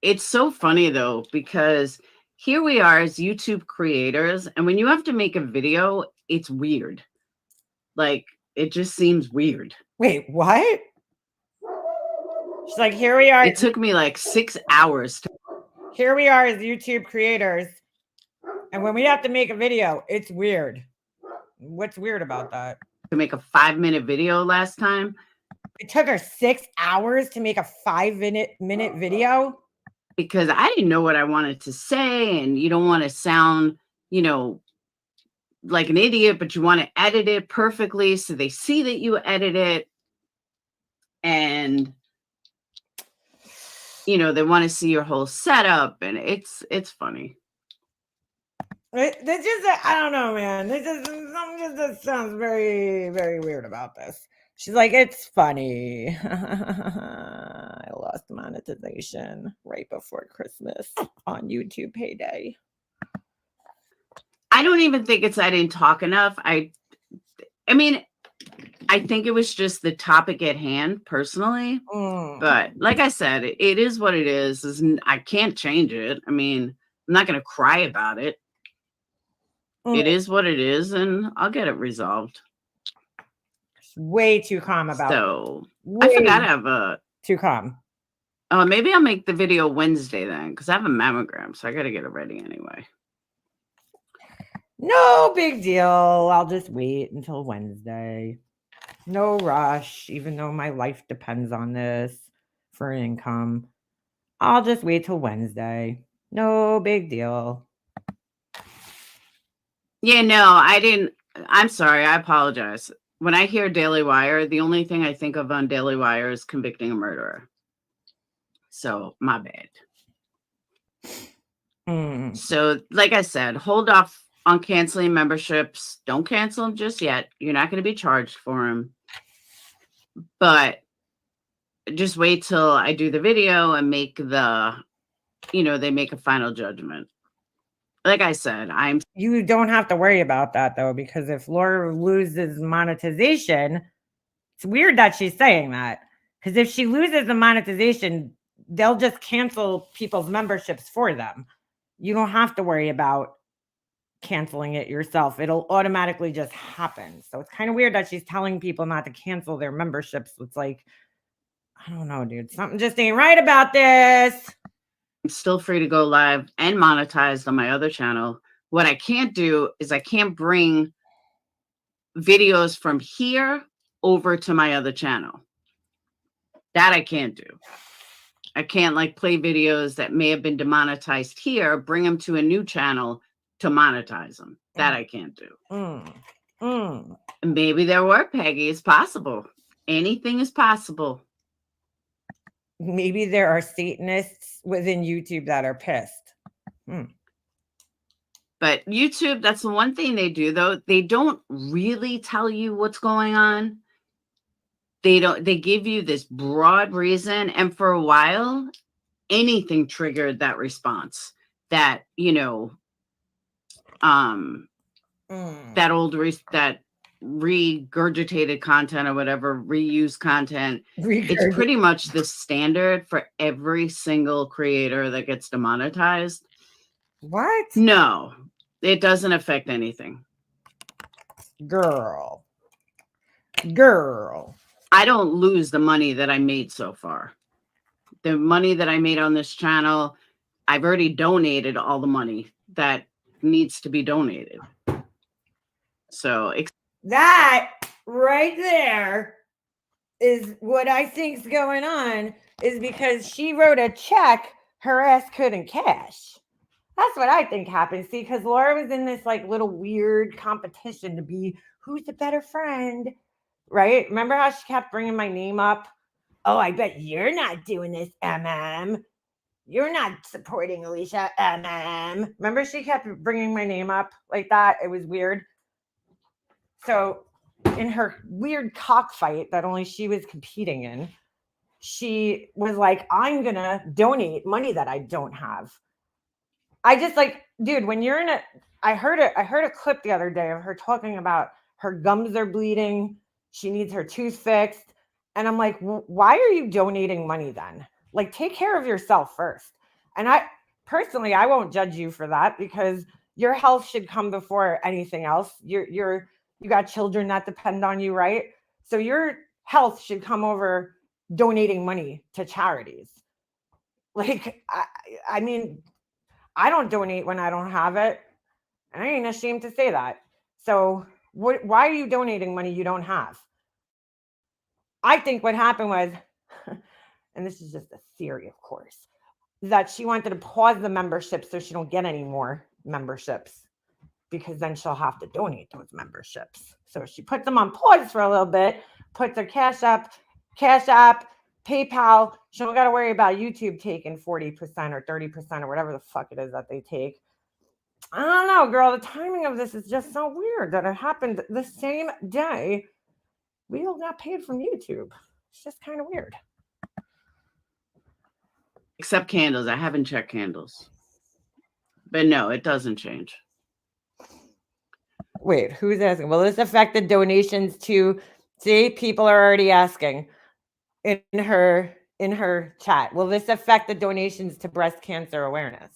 it's so funny though, because here we are as YouTube creators, and when you have to make a video, it's weird. Like, it just seems weird. Wait, what? She's like, here we are. It took me like 6 hours to Here we are as YouTube creators. And when we have to make a video, it's weird. What's weird about that? make a 5-minute video last time. It took her 6 hours to make a 5-minute video. Because I didn't know what I wanted to say, and you don't want to sound, you know, like an idiot, but you want to edit it perfectly so they see that you edit it. And you know, they want to see your whole setup, and it's funny. This just, I don't know, man. This is something just sounds very, very weird about this. She's like, it's funny. I lost monetization right before Christmas on YouTube payday. I don't even think it's I didn't talk enough. I mean, I think it was just the topic at hand personally. But like I said, it is what it is. I can't change it. I mean, I'm not going to cry about it. It is what it is, and I'll get it resolved. Way too calm about it. So I forgot I have a too calm. Maybe I'll make the video Wednesday then, because I have a mammogram, so I got to get it ready anyway. No big deal. I'll just wait until Wednesday. No rush, even though my life depends on this for income. I'll just wait till Wednesday. No big deal. Yeah, no, I didn't. I'm sorry. I apologize. When I hear Daily Wire, the only thing I think of on Daily Wire is convicting a murderer. So my bad. So like I said, hold off on canceling memberships. Don't cancel them just yet. You're not going to be charged for them. But just wait till I do the video and make they make a final judgment. Like I said, you don't have to worry about that though, because if Laura loses monetization, it's weird that she's saying that. Because if she loses the monetization, they'll just cancel people's memberships for them. You don't have to worry about canceling it yourself. It'll automatically just happen. So it's kind of weird that she's telling people not to cancel their memberships. It's like, I don't know, dude. Something just ain't right about this. I'm still free to go live and monetized on my other channel. What I can't do is I can't bring videos from here over to my other channel. That I can't do. I can't like play videos that may have been demonetized here, bring them to a new channel to monetize them. That I can't do. Maybe there were, Peggy. It's possible. Anything is possible. Maybe there are Satanists within YouTube that are pissed. But YouTube, that's the one thing they do, though. They don't really tell you what's going on. They give you this broad reason. And for a while, anything triggered that response. That, that that regurgitated content or whatever, reused content. It's pretty much the standard for every single creator that gets demonetized. What? No, it doesn't affect anything. Girl. I don't lose the money that I made so far. The money that I made on this channel, I've already donated all the money that needs to be donated. So that right there is what I think's going on, is because she wrote a check her ass couldn't cash. That's what I think happened. See, because Laura was in this like little weird competition to be who's the better friend, right? Remember how she kept bringing my name up? Oh, I bet you're not doing this, MM. You're not supporting Alicia, MM. Remember she kept bringing my name up like that? It was weird. So in her weird cockfight that only she was competing in, she was like, I'm going to donate money that I don't have. I just like, dude, when you're in I heard a clip the other day of her talking about her gums are bleeding. She needs her tooth fixed. And I'm like, why are you donating money then? Like, take care of yourself first. And I personally, I won't judge you for that, because your health should come before anything else. You got children that depend on you, right? So your health should come over donating money to charities. Like, I mean, I don't donate when I don't have it. And I ain't ashamed to say that. So why are you donating money you don't have? I think what happened was, and this is just a theory, of course, that she wanted to pause the membership so she don't get any more memberships, because then she'll have to donate those memberships. So she puts them on pause for a little bit, puts her Cash App, PayPal. She don't got to worry about YouTube taking 40% or 30% or whatever the fuck it is that they take. I don't know, girl. The timing of this is just so weird that it happened the same day we all got paid from YouTube. It's just kind of weird. except candles. I haven't checked candles. But no, it doesn't change. Wait, who's asking? Will this affect the donations to, see, people are already asking in her chat. Will this affect the donations to breast cancer awareness?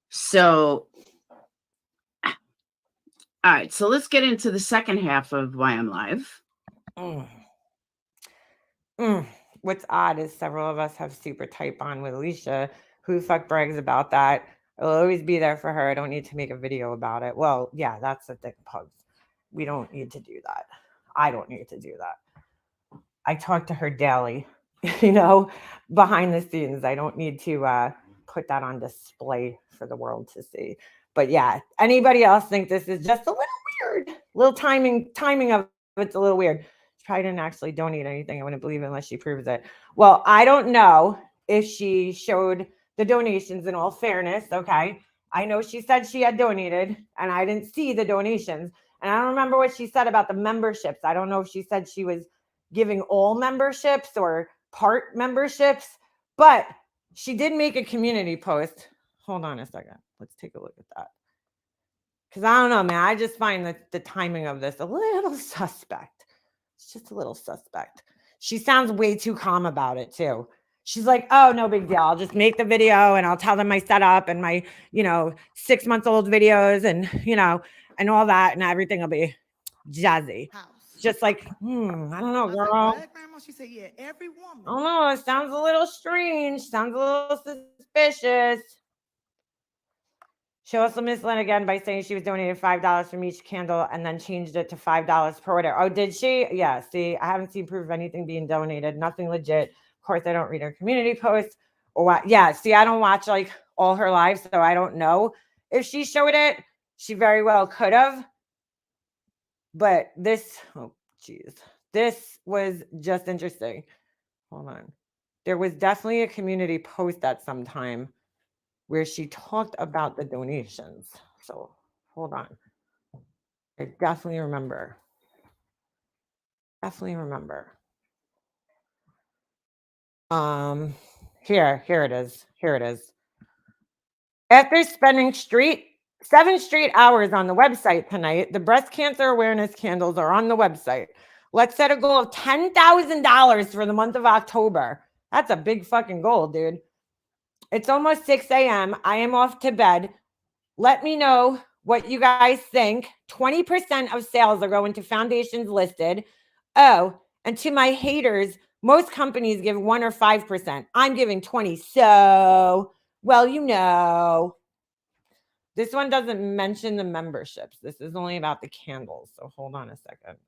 So, all right. So let's get into the second half of why I'm live. What's odd is several of us have super type on with Alicia. Who the fuck brags about that? I'll always be there for her. I don't need to make a video about it. Well, yeah, that's the thing, Pugs. We don't need to do that. I don't need to do that. I talk to her daily, behind the scenes. I don't need to put that on display for the world to see. But yeah, anybody else think this is just a little weird? Little timing of it's a little weird. She probably didn't actually donate anything. I wouldn't believe it unless she proves it. Well, I don't know if she showed the donations, in all fairness. Okay. I know she said she had donated and I didn't see the donations. And I don't remember what she said about the memberships. I don't know if she said she was giving all memberships or part memberships, but she did make a community post. Hold on a second. Let's take a look at that. Because I don't know, man. I just find the timing of this a little suspect. It's just a little suspect. She sounds way too calm about it too. She's like, oh, no big deal. I'll just make the video and I'll tell them my setup and my, 6-month-old videos and, and all that, and everything will be jazzy. Just like, I don't know, girl. She said, yeah, every woman. I don't know. It sounds a little strange. Sounds a little suspicious. She also misled again by saying she was donating $5 from each candle and then changed it to $5 per order. Oh, did she? Yeah. See, I haven't seen proof of anything being donated. Nothing legit. Of course, I don't read her community posts or what. Yeah. See, I don't watch like all her lives, so I don't know if she showed it. She very well could have. But this, oh, geez, this was just interesting. Hold on. There was definitely a community post at some time where she talked about the donations. So hold on. I definitely remember. Here it is. After spending 7 straight hours on the website tonight, the breast cancer awareness candles are on the website. Let's set a goal of $10,000 for the month of October. That's a big fucking goal, dude. It's almost 6 a.m. I am off to bed. Let me know what you guys think. 20% of sales are going to foundations listed. Oh, and to my haters, most companies give 1 or 5%. I'm giving 20. So, well, This one doesn't mention the memberships. This is only about the candles. So hold on a second.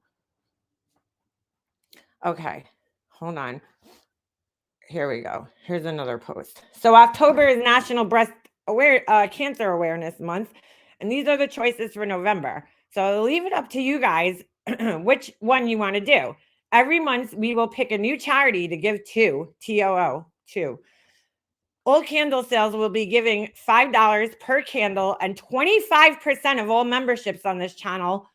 Okay, hold on. Here we go. Here's another post. So October is National Breast Cancer Awareness Month, and these are the choices for November. So I'll leave it up to you guys which one you want to do. Every month we will pick a new charity to give to, TOO, to. All candle sales will be giving $5 per candle, and 25% of all memberships on this channel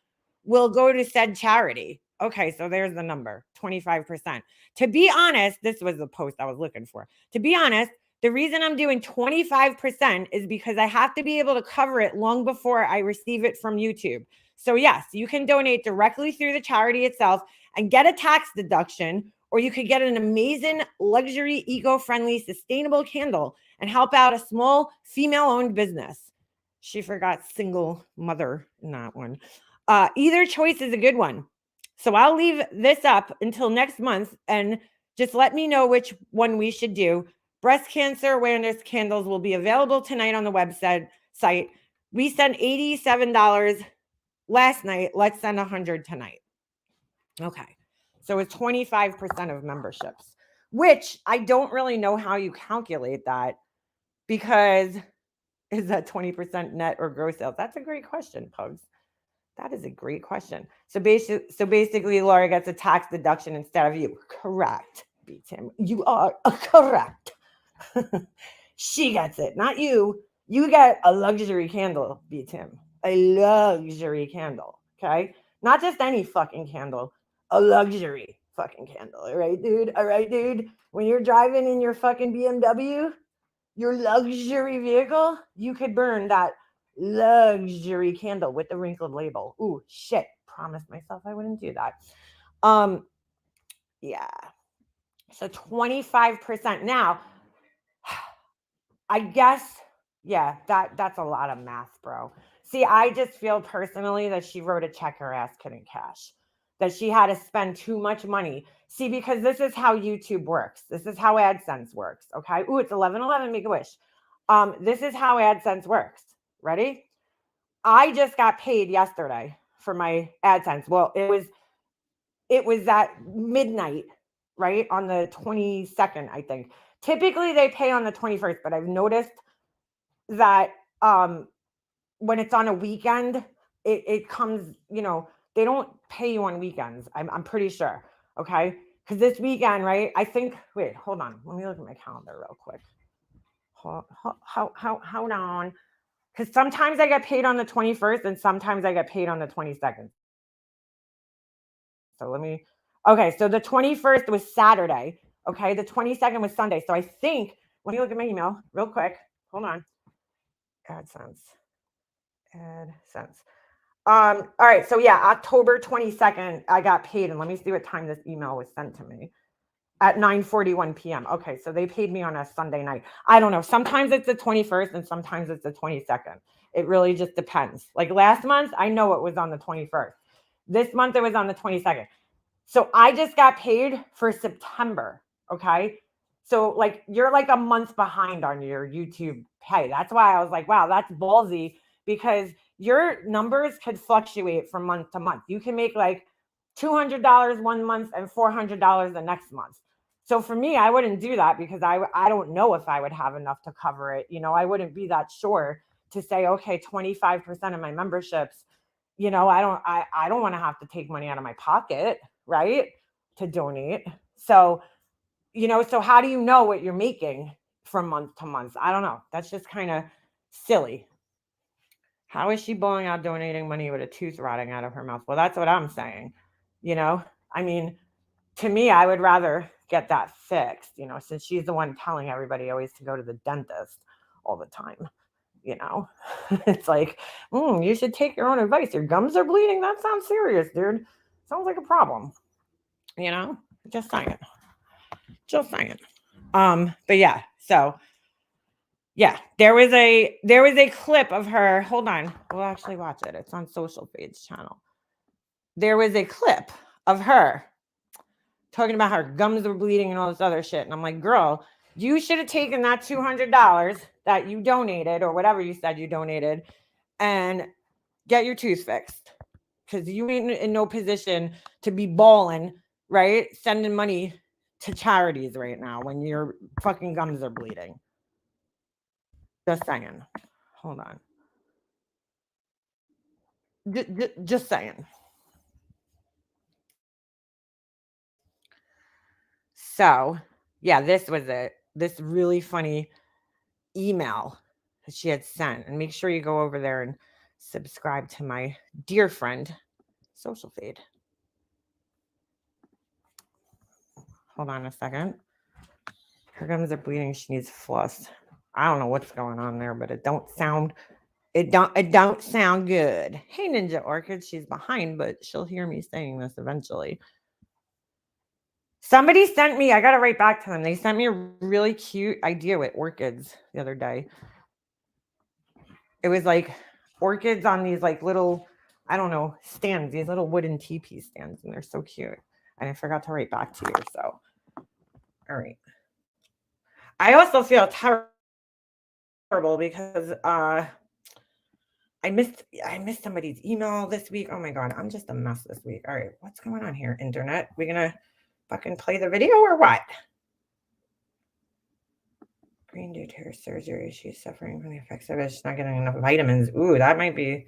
will go to said charity. Okay, so there's the number, 25%. To be honest, this was the post I was looking for. To be honest, the reason I'm doing 25% is because I have to be able to cover it long before I receive it from YouTube. So yes, you can donate directly through the charity itself and get a tax deduction, or you could get an amazing luxury, eco-friendly, sustainable candle and help out a small female-owned business. She forgot single mother in that one. Either choice is a good one. So I'll leave this up until next month and just let me know which one we should do. Breast cancer awareness candles will be available tonight on the website. We sent $87 last night. Let's send 100 tonight. Okay. So it's 25% of memberships, which I don't really know how you calculate that, because is that 20% net or gross sales? That's a great question, Pugs. That is a great question. So basically, Laura gets a tax deduction instead of you. Correct, B. Tim. You are correct. She gets it, not you. You get a luxury candle, B. Tim. A luxury candle, okay? Not just any fucking candle. A luxury fucking candle. All right, dude? All right, dude? When you're driving in your fucking BMW, your luxury vehicle, you could burn that luxury candle with the wrinkled label. Ooh, shit. Promised myself I wouldn't do that. Yeah. So 25%. Now, I guess, yeah, that's a lot of math, bro. See, I just feel personally that she wrote a check her ass couldn't cash, that she had to spend too much money. See, because this is how YouTube works. This is how AdSense works, okay? Ooh, it's 11:11, make a wish. This is how AdSense works. Ready? I just got paid yesterday for my AdSense. Well, it was at midnight, right? On the 22nd, I think. Typically they pay on the 21st, but I've noticed that when it's on a weekend, it comes, you know, they don't pay you on weekends. I'm pretty sure. Okay. Because this weekend, right? I think, wait, hold on. Let me look at my calendar real quick. Hold on. Because sometimes I get paid on the 21st and sometimes I get paid on the 22nd. So okay. So the 21st was Saturday. Okay. The 22nd was Sunday. So I think, let me look at my email real quick. Hold on. AdSense. All right. So yeah, October 22nd, I got paid. And let me see what time this email was sent to me. At 9:41 p.m. Okay, so they paid me on a Sunday night. I don't know. Sometimes it's the 21st and sometimes it's the 22nd. It really just depends. Like last month, I know it was on the 21st. This month, it was on the 22nd. So I just got paid for September. Okay. So like you're like a month behind on your YouTube pay. That's why I was like, wow, that's ballsy, because your numbers could fluctuate from month to month. You can make like $200 one month and $400 the next month. So for me, I wouldn't do that because I don't know if I would have enough to cover it. You know, I wouldn't be that sure to say, okay, 25% of my memberships, you know, I don't want to have to take money out of my pocket, right, to donate. So, you know, so how do you know what you're making from month to month? I don't know. That's just kind of silly. How is she blowing out donating money with a tooth rotting out of her mouth? Well, that's what I'm saying. You know, I mean, to me, I would rather get that fixed, you know, since she's the one telling everybody always to go to the dentist all the time. You know, it's like, you should take your own advice. Your gums are bleeding. That sounds serious, dude. Sounds like a problem. You know, just saying. But yeah, so yeah, there was a clip of her. Hold on. We'll actually watch it. It's on Social Page channel. There was a clip of her talking about her gums were bleeding and all this other shit. And I'm like, girl, you should have taken that $200 that you donated or whatever you said you donated and get your tooth fixed. Because you ain't in no position to be balling, right? Sending money to charities right now when your fucking gums are bleeding. Just saying. Hold on. Just saying. So, yeah, this was it. This really funny email that she had sent. And make sure you go over there and subscribe to my dear friend, Social Fade. Hold on a second. Her gums are bleeding. She needs floss. I don't know what's going on there, but it don't sound good. Hey, Ninja Orchid, she's behind, but she'll hear me saying this eventually. Somebody sent me, I got to write back to them. They sent me a really cute idea with orchids the other day. It was like orchids on these like little, I don't know, stands, these little wooden teepee stands, and they're so cute. And I forgot to write back to you, so. All right. I also feel terrible because I missed somebody's email this week. Oh my God, I'm just a mess this week. All right, what's going on here, internet? We gonna fucking play the video or what? Brain due to her surgery. She's suffering from the effects of it. She's not getting enough vitamins. Ooh, that might be,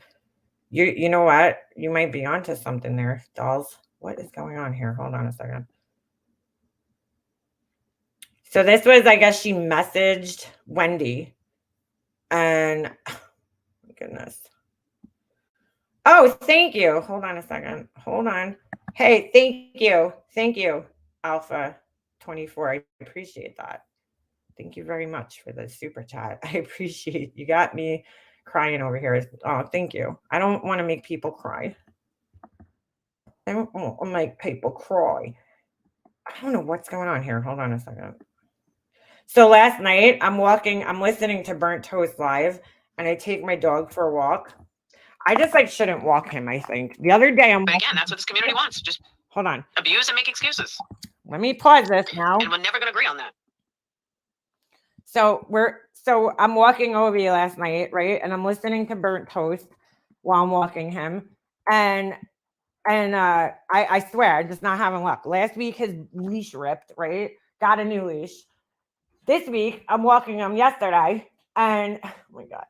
you know what? You might be onto something there, dolls. What is going on here? Hold on a second. So this was, I guess she messaged Wendy. And, oh my goodness. Oh, thank you. Hold on a second. Hold on. Hey, thank you. Thank you, Alpha 24. I appreciate that. Thank you very much for the super chat. I appreciate you got me crying over here. Oh, thank you. I don't want to make people cry. I don't want to make people cry. I don't know what's going on here. Hold on a second. So last night I'm listening to Burnt Toast Live, and I take my dog for a walk. I just like shouldn't walk him, I think. The other day But again, that's what this community wants. Just hold on. abuse and make excuses. Let me pause this now. And we're never gonna agree on that. So I'm walking Ovi last night, right? And I'm listening to Burnt Toast while I'm walking him. And I swear, I'm just not having luck. Last week his leash ripped, right? Got a new leash. This week, I'm walking him yesterday, and oh my God.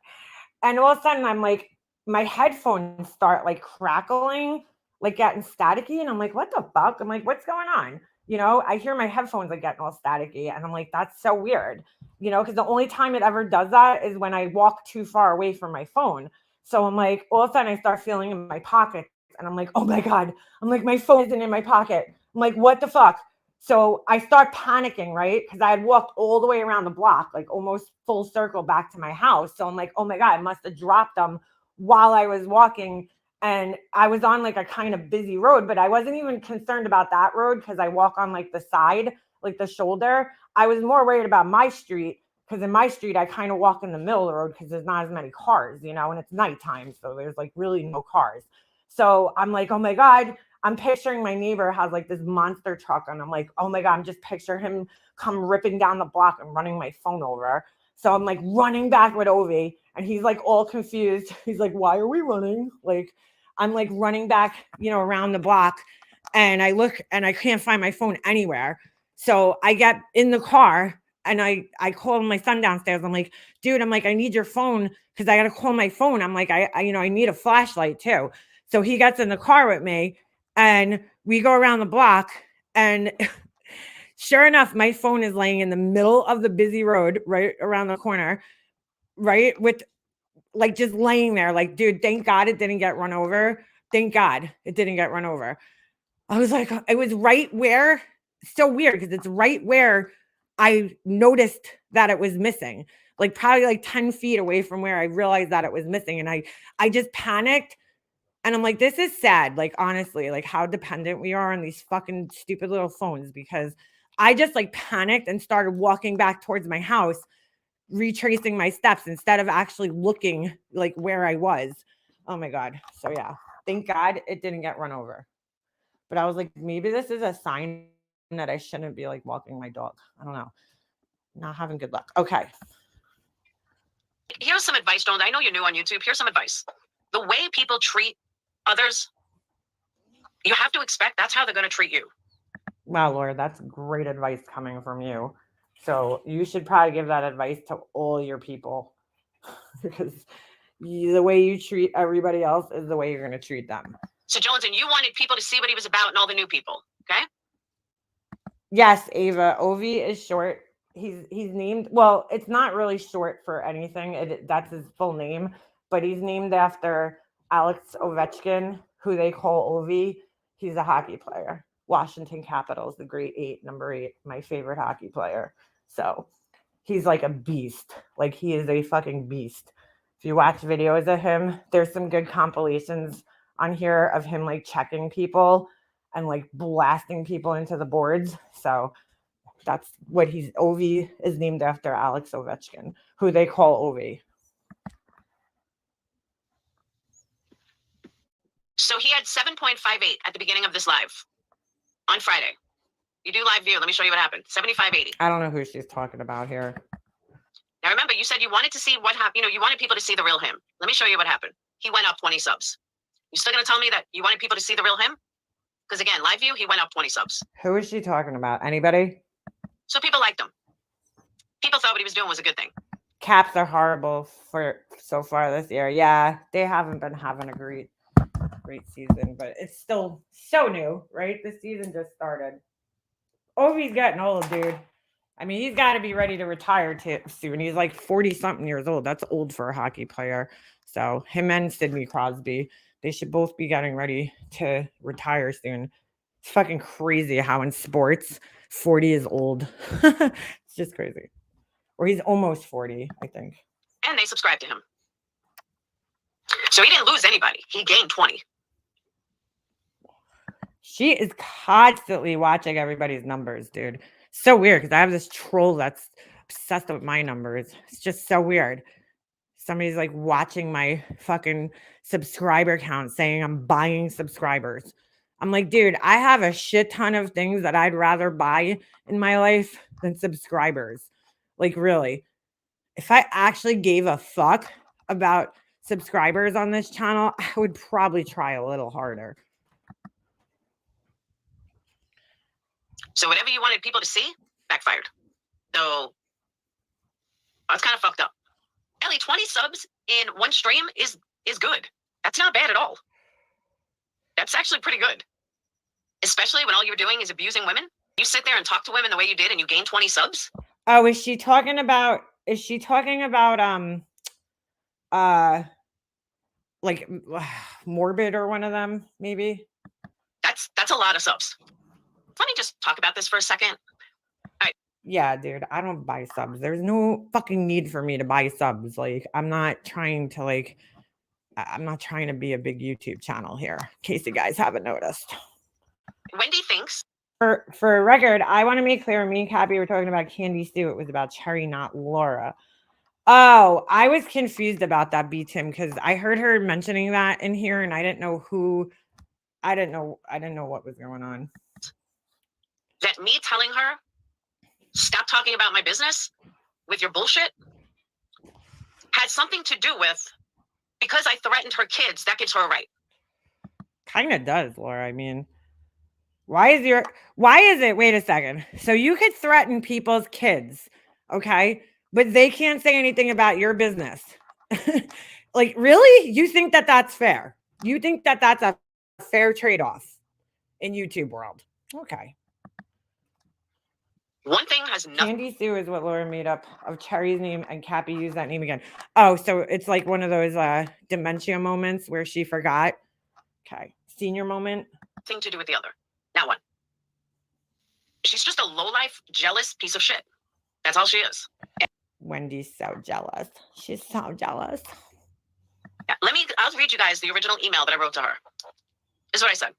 And all of a sudden I'm like, my headphones start like crackling, like getting staticky. And I'm like, what the fuck? I'm like, what's going on? You know, I hear my headphones like getting all staticky, and I'm like, that's so weird, you know, because the only time it ever does that is when I walk too far away from my phone. So I'm like, all of a sudden I start feeling in my pockets, and I'm like, oh my God. I'm like, my phone isn't in my pocket. I'm like, what the fuck? So I start panicking, right? Because I had walked all the way around the block, like almost full circle back to my house. So I'm like, oh my God, I must have dropped them while I was walking. And I was on like a kind of busy road, but I wasn't even concerned about that road because I walk on like the side, like the shoulder. I was more worried about my street because in my street, I kind of walk in the middle of the road because there's not as many cars, you know, and it's nighttime. So there's like really no cars. So I'm like, oh my God. I'm picturing my neighbor has like this monster truck, and I'm like, oh my God, I'm just picturing him come ripping down the block and running my phone over. So I'm like running back with Ovi, and he's like all confused. He's like, why are we running? Like, I'm like running back, you know, around the block, and I look and I can't find my phone anywhere. So I get in the car and I call my son downstairs. I'm like, dude, I'm like, I need your phone because I got to call my phone. I'm like, I you know, I need a flashlight too. So he gets in the car with me. And we go around the block, and sure enough, my phone is laying in the middle of the busy road, right around the corner, right? With like just laying there, like, dude, thank God it didn't get run over. Thank God it didn't get run over. I was like, it was right where, so weird because it's right where I noticed that it was missing, like probably like 10 feet away from where I realized that it was missing. And I just panicked. And I'm like, this is sad. Like, honestly, like how dependent we are on these fucking stupid little phones, because I just like panicked and started walking back towards my house, retracing my steps instead of actually looking like where I was. Oh my God. So yeah, thank God it didn't get run over. But I was like, maybe this is a sign that I shouldn't be like walking my dog. I don't know. Not having good luck. Okay. Here's some advice, Jones. I know you're new on YouTube. Here's some advice. The way people treat others, you have to expect that's how they're going to treat you. Wow, Laura, that's great advice coming from you. So you should probably give that advice to all your people because the way you treat everybody else is the way you're going to treat them. So, Jones, and you wanted people to see what he was about and all the new people, okay? Yes, Ava. Ovi is short. He's named. Well, it's not really short for anything. That's his full name, but he's named after Alex Ovechkin, who they call Ovi. He's a hockey player. Washington Capitals, the great 8, number 8, my favorite hockey player. So he's like a beast. Like he is a fucking beast. If you watch videos of him, there's some good compilations on here of him like checking people and like blasting people into the boards. So that's what Ovi is named after Alex Ovechkin, who they call Ovi. So he had 7.58 at the beginning of this live on Friday. You do live view. Let me show you what happened. 7580. I don't know who she's talking about here. Now remember, you said you wanted to see what happened. You know, you wanted people to see the real him. Let me show you what happened. He went up 20 subs. You still gonna tell me that you wanted people to see the real him? Because again, live view, he went up 20 subs. Who is she talking about? Anybody? So people liked him. People thought what he was doing was a good thing. Caps are horrible for so far this year. Yeah, they haven't been having a great season, but it's still so new, right? The season just started. Ovi's getting old, dude. I mean, he's got to be ready to retire soon. He's like 40-something years old. That's old for a hockey player. So him and Sidney Crosby, they should both be getting ready to retire soon. It's fucking crazy how in sports 40 is old. It's just crazy. Or he's almost 40, I think. And they subscribed to him. So he didn't lose anybody. He gained 20. She is constantly watching everybody's numbers, dude. So weird because I have this troll that's obsessed with my numbers. It's just so weird. Somebody's like watching my fucking subscriber count saying I'm buying subscribers. I'm like, dude, I have a shit ton of things that I'd rather buy in my life than subscribers. Like, really. If I actually gave a fuck about subscribers on this channel, I would probably try a little harder. So whatever you wanted people to see, backfired. So that's kind of fucked up. Ellie, 20 subs in one stream is good. That's not bad at all. That's actually pretty good. Especially when all you're doing is abusing women. You sit there and talk to women the way you did and you gain 20 subs. Oh, is she talking about like Morbid or one of them, maybe? That's a lot of subs. Let me just talk about this for a second. Yeah, dude, I don't buy subs. There's no fucking need for me to buy subs. Like, I'm not trying to be a big YouTube channel here, in case you guys haven't noticed. Wendy thinks. For a record, I want to make clear, me and Cappy were talking about Candy Sue. It was about Cherry, not Laura. Oh, I was confused about that, B-Tim, because I heard her mentioning that in here, and I didn't know what was going on. That me telling her, stop talking about my business with your bullshit, had something to do with, because I threatened her kids, that gives her a right. Kind of does, Laura. I mean, why is it, wait a second. So you could threaten people's kids, okay? But they can't say anything about your business. Like, really? You think that that's fair? You think that that's a fair trade-off in YouTube world? Okay. One thing has nothing. Candy Sue is what Laura made up of Cherry's name, and Cappy used that name again. Oh, so it's like one of those dementia moments where she forgot. Okay. Senior moment. Thing to do with the other. Now what? She's just a lowlife, jealous piece of shit. That's all she is. Wendy's so jealous. She's so jealous. Yeah, I'll read you guys the original email that I wrote to her. This is what I said.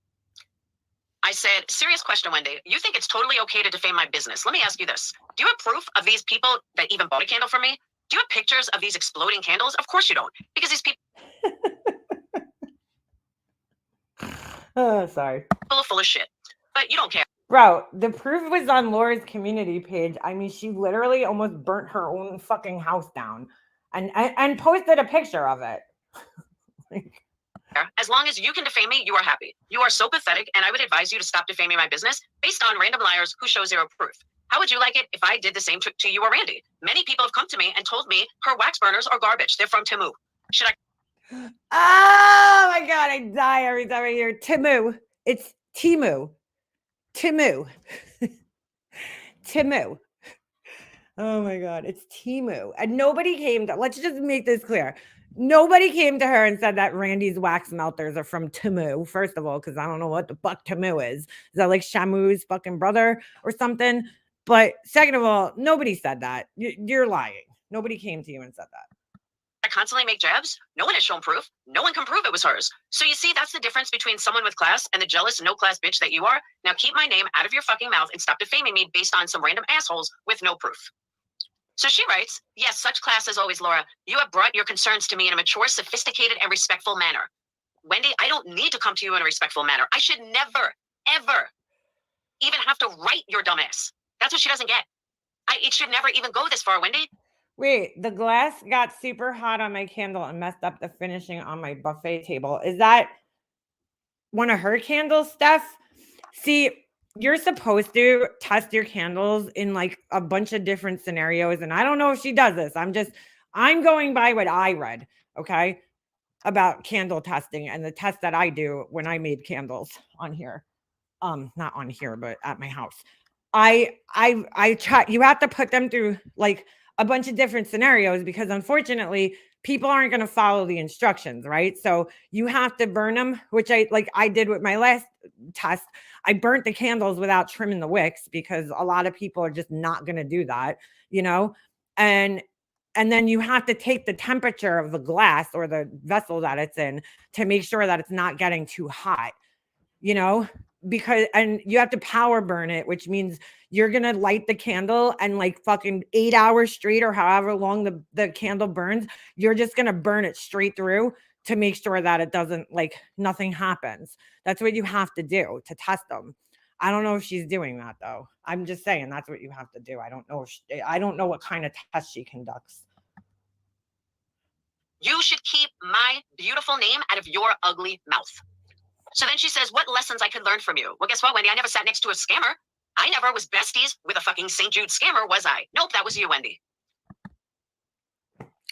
I said, serious question, Wendy. You think it's totally okay to defame my business? Let me ask you this. Do you have proof of these people that even bought a candle from me? Do you have pictures of these exploding candles? Of course you don't. Because these people Oh, sorry. are full of shit. But you don't care. Bro, the proof was on Laura's community page. I mean, she literally almost burnt her own fucking house down. and posted a picture of it. Like, As long as you can defame me, you are happy. You are so pathetic, and I would advise you to stop defaming my business based on random liars who show zero proof. How would you like it if I did the same to you or Randy? Many people have come to me and told me her wax burners are garbage. They're from Temu. Should I? oh my god, I die every time I hear Temu. It's Temu. Temu. Temu. Oh my god, it's Temu. And nobody came to, let's just make this clear. Nobody came to her and said that Randy's wax melters are from Temu, first of all, because I don't know what the fuck Temu is. Is that like Shamu's fucking brother or something? But second of all, nobody said that. You're lying. Nobody came to you and said that. I constantly make jabs. No one has shown proof. No one can prove it was hers. So you see, that's the difference between someone with class and the jealous, no-class bitch that you are. Now keep my name out of your fucking mouth and stop defaming me based on some random assholes with no proof. So she writes, yes, such class as always, Laura. You have brought your concerns to me in a mature, sophisticated, and respectful manner. Wendy, I don't need to come to you in a respectful manner. I should never, ever even have to write your dumb ass. That's what she doesn't get. It should never even go this far, Wendy. Wait, the glass got super hot on my candle and messed up the finishing on my buffet table. Is that one of her candles, Steph? See, you're supposed to test your candles in like a bunch of different scenarios. And I don't know if she does this. I'm going by what I read, okay, about candle testing and the test that I do when I made candles on here. Not on here, but at my house. I try, you have to put them through like a bunch of different scenarios because unfortunately people aren't going to follow the instructions, right? So you have to burn them, which I did with my last test. I burnt the candles without trimming the wicks because a lot of people are just not going to do that, you know? And then you have to take the temperature of the glass or the vessel that it's in to make sure that it's not getting too hot, you know? And you have to power burn it, which means you're going to light the candle and like fucking 8 hours straight or however long the candle burns, you're just going to burn it straight through to make sure that it doesn't, like, nothing happens. That's what you have to do to test them. I don't know if she's doing that though. I'm just saying that's what you have to do. I don't know I don't know what kind of test she conducts. You should keep my beautiful name out of your ugly mouth. So then she says, what lessons I could learn from you? Well, guess what, Wendy? I never sat next to a scammer. I never was besties with a fucking St. Jude scammer, was I? Nope, that was you, Wendy.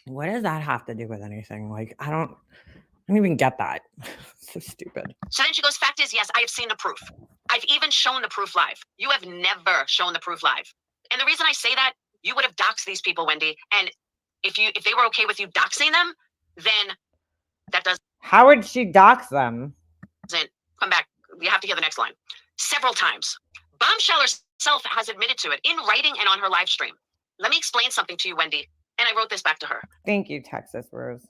What does that have to do with anything? Like, I don't even get that. So stupid. So then she goes, fact is, yes, I have seen the proof. I've even shown the proof live. You have never shown the proof live. And the reason I say that, you would have doxed these people, Wendy. And if they were okay with you doxing them, then that doesn't. How would she dox them? Come back. You have to hear the next line. Several times. Bombshell herself has admitted to it in writing and on her live stream. Let me explain something to you, Wendy. And I wrote this back to her. Thank you, Texas Rose.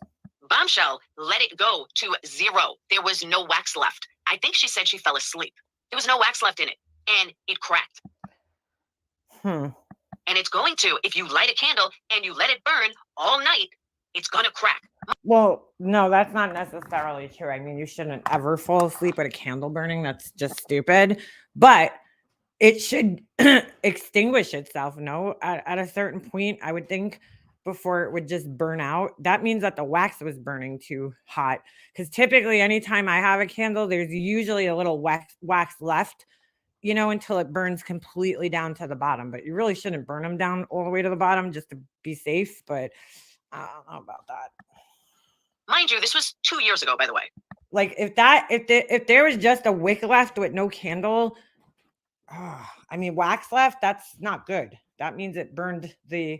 Bombshell let it go to 0. There was no wax left. I think she said she fell asleep. There was no wax left in it. And it cracked. And it's going to, if you light a candle and you let it burn all night, it's going to crack. Well, no, that's not necessarily true. I mean, you shouldn't ever fall asleep with a candle burning. That's just stupid. But it should extinguish itself, no? At a certain point, I would think, before it would just burn out. That means that the wax was burning too hot. Because typically, anytime I have a candle, there's usually a little wax left, you know, until it burns completely down to the bottom. But you really shouldn't burn them down all the way to the bottom just to be safe. But I don't know about that. Mind you, this was 2 years ago, by the way. Like if there was just a wick left with no candle, I mean, wax left, that's not good. That means it burned the.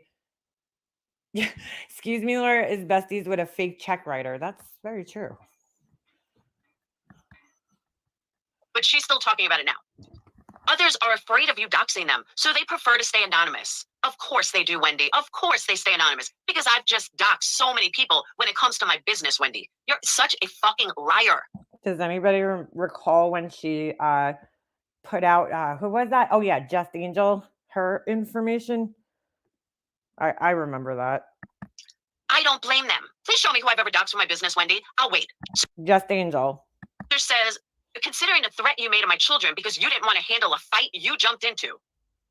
Yeah, excuse me, Laura, is besties with a fake check writer. That's very true. But she's still talking about it now. Others are afraid of you doxing them, so they prefer to stay anonymous. Of course they do, Wendy. Of course they stay anonymous, because I've just doxed so many people when it comes to my business, Wendy. You're such a fucking liar. Does anybody recall when she put out, who was that? Oh yeah, Just Angel, her information? I remember that. I don't blame them. Please show me who I've ever doxed for my business, Wendy. I'll wait. Just Angel. Says, considering the threat you made to my children because you didn't want to handle a fight you jumped into.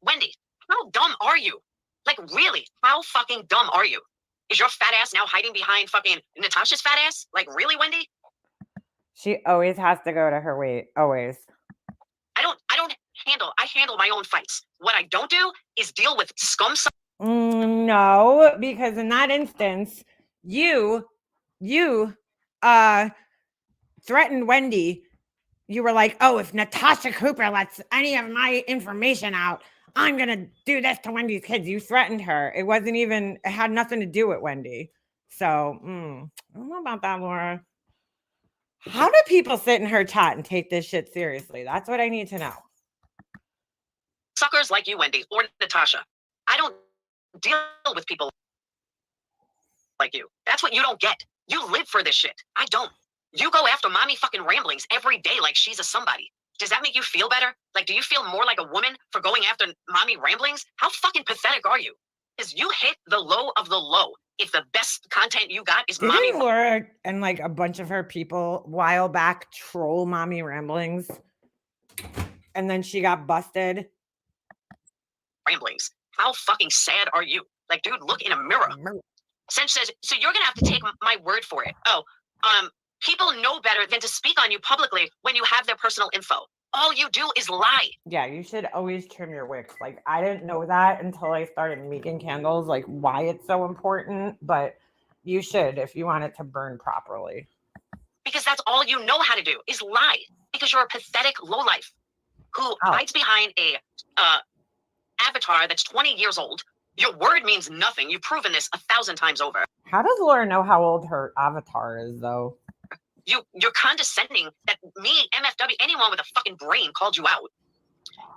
Wendy, how dumb are you? Like, really, how fucking dumb are you? Is your fat ass now hiding behind fucking Natasha's fat ass? Like, really, Wendy? She always has to go to her weight. Always. I handle my own fights. What I don't do is deal with scum. No, because in that instance, you threatened Wendy. You were like, oh, if Natasha Cooper lets any of my information out, I'm gonna do this to Wendy's kids. You threatened her. It had nothing to do with Wendy. So I don't know about that, Laura. How do people sit in her chat and take this shit seriously? That's what I need to know. Suckers like you, Wendy, or Natasha. I don't deal with people like you. That's what you don't get. You live for this shit. I don't. You go after mommy fucking ramblings every day like she's a somebody. Does that make you feel better? Like, do you feel more like a woman for going after mommy ramblings? How fucking pathetic are you? Because you hit the low of the low. If the best content you got is mommy Didn't Laura and like a bunch of her people a while back troll mommy ramblings? And then she got busted. ramblings, how fucking sad are you? Like, dude, look in a mirror. Sench says, so you're gonna have to take my word for it. Oh, people know better than to speak on you publicly when you have their personal info. All you do is lie. Yeah, you should always trim your wicks. Like, I didn't know that until I started making candles, like why it's so important, but you should if you want it to burn properly. Because that's all you know how to do is lie. Because you're a pathetic lowlife who hides behind a avatar that's 20 years old. Your word means nothing. You've proven this 1,000 times over. How does Laura know how old her avatar is, though? You're condescending that me, MFW, anyone with a fucking brain called you out.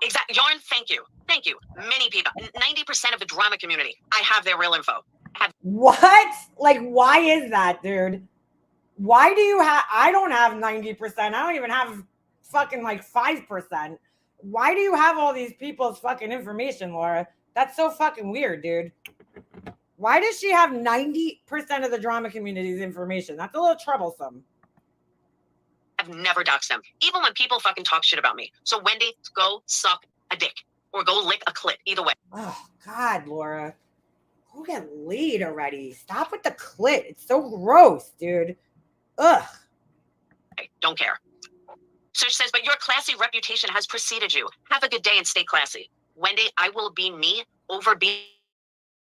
Exactly. Yarn, thank you. Thank you. Many people, 90% of the drama community, I have their real info. What? Like, why is that, dude? Why do you have, I don't have 90%. I don't even have fucking like 5%. Why do you have all these people's fucking information, Laura? That's so fucking weird, dude. Why does she have 90% of the drama community's information? That's a little troublesome. I've never doxed them, even when people fucking talk shit about me. So Wendy, go suck a dick or go lick a clit. Either way. Oh God, Laura, go get laid already. Stop with the clit. It's so gross, dude. Ugh. I don't care. So she says, but your classy reputation has preceded you. Have a good day and stay classy. Wendy, I will be me over being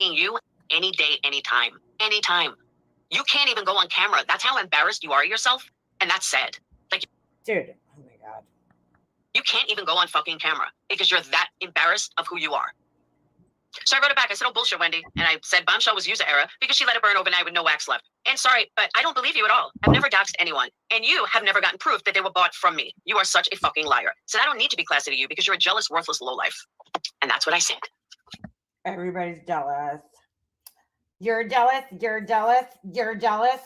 you any day, anytime. Anytime. You can't even go on camera. That's how embarrassed you are of yourself. And that's sad. Like, dude, oh my God. You can't even go on fucking camera because you're that embarrassed of who you are. So I wrote it back. I said, oh, bullshit, Wendy. And I said, Bombshell was user error because she let it burn overnight with no wax left. And sorry, but I don't believe you at all. I've never doxed anyone. And you have never gotten proof that they were bought from me. You are such a fucking liar. So I don't need to be classy to you because you're a jealous, worthless lowlife. And that's what I said. Everybody's jealous. You're jealous. You're jealous. You're jealous.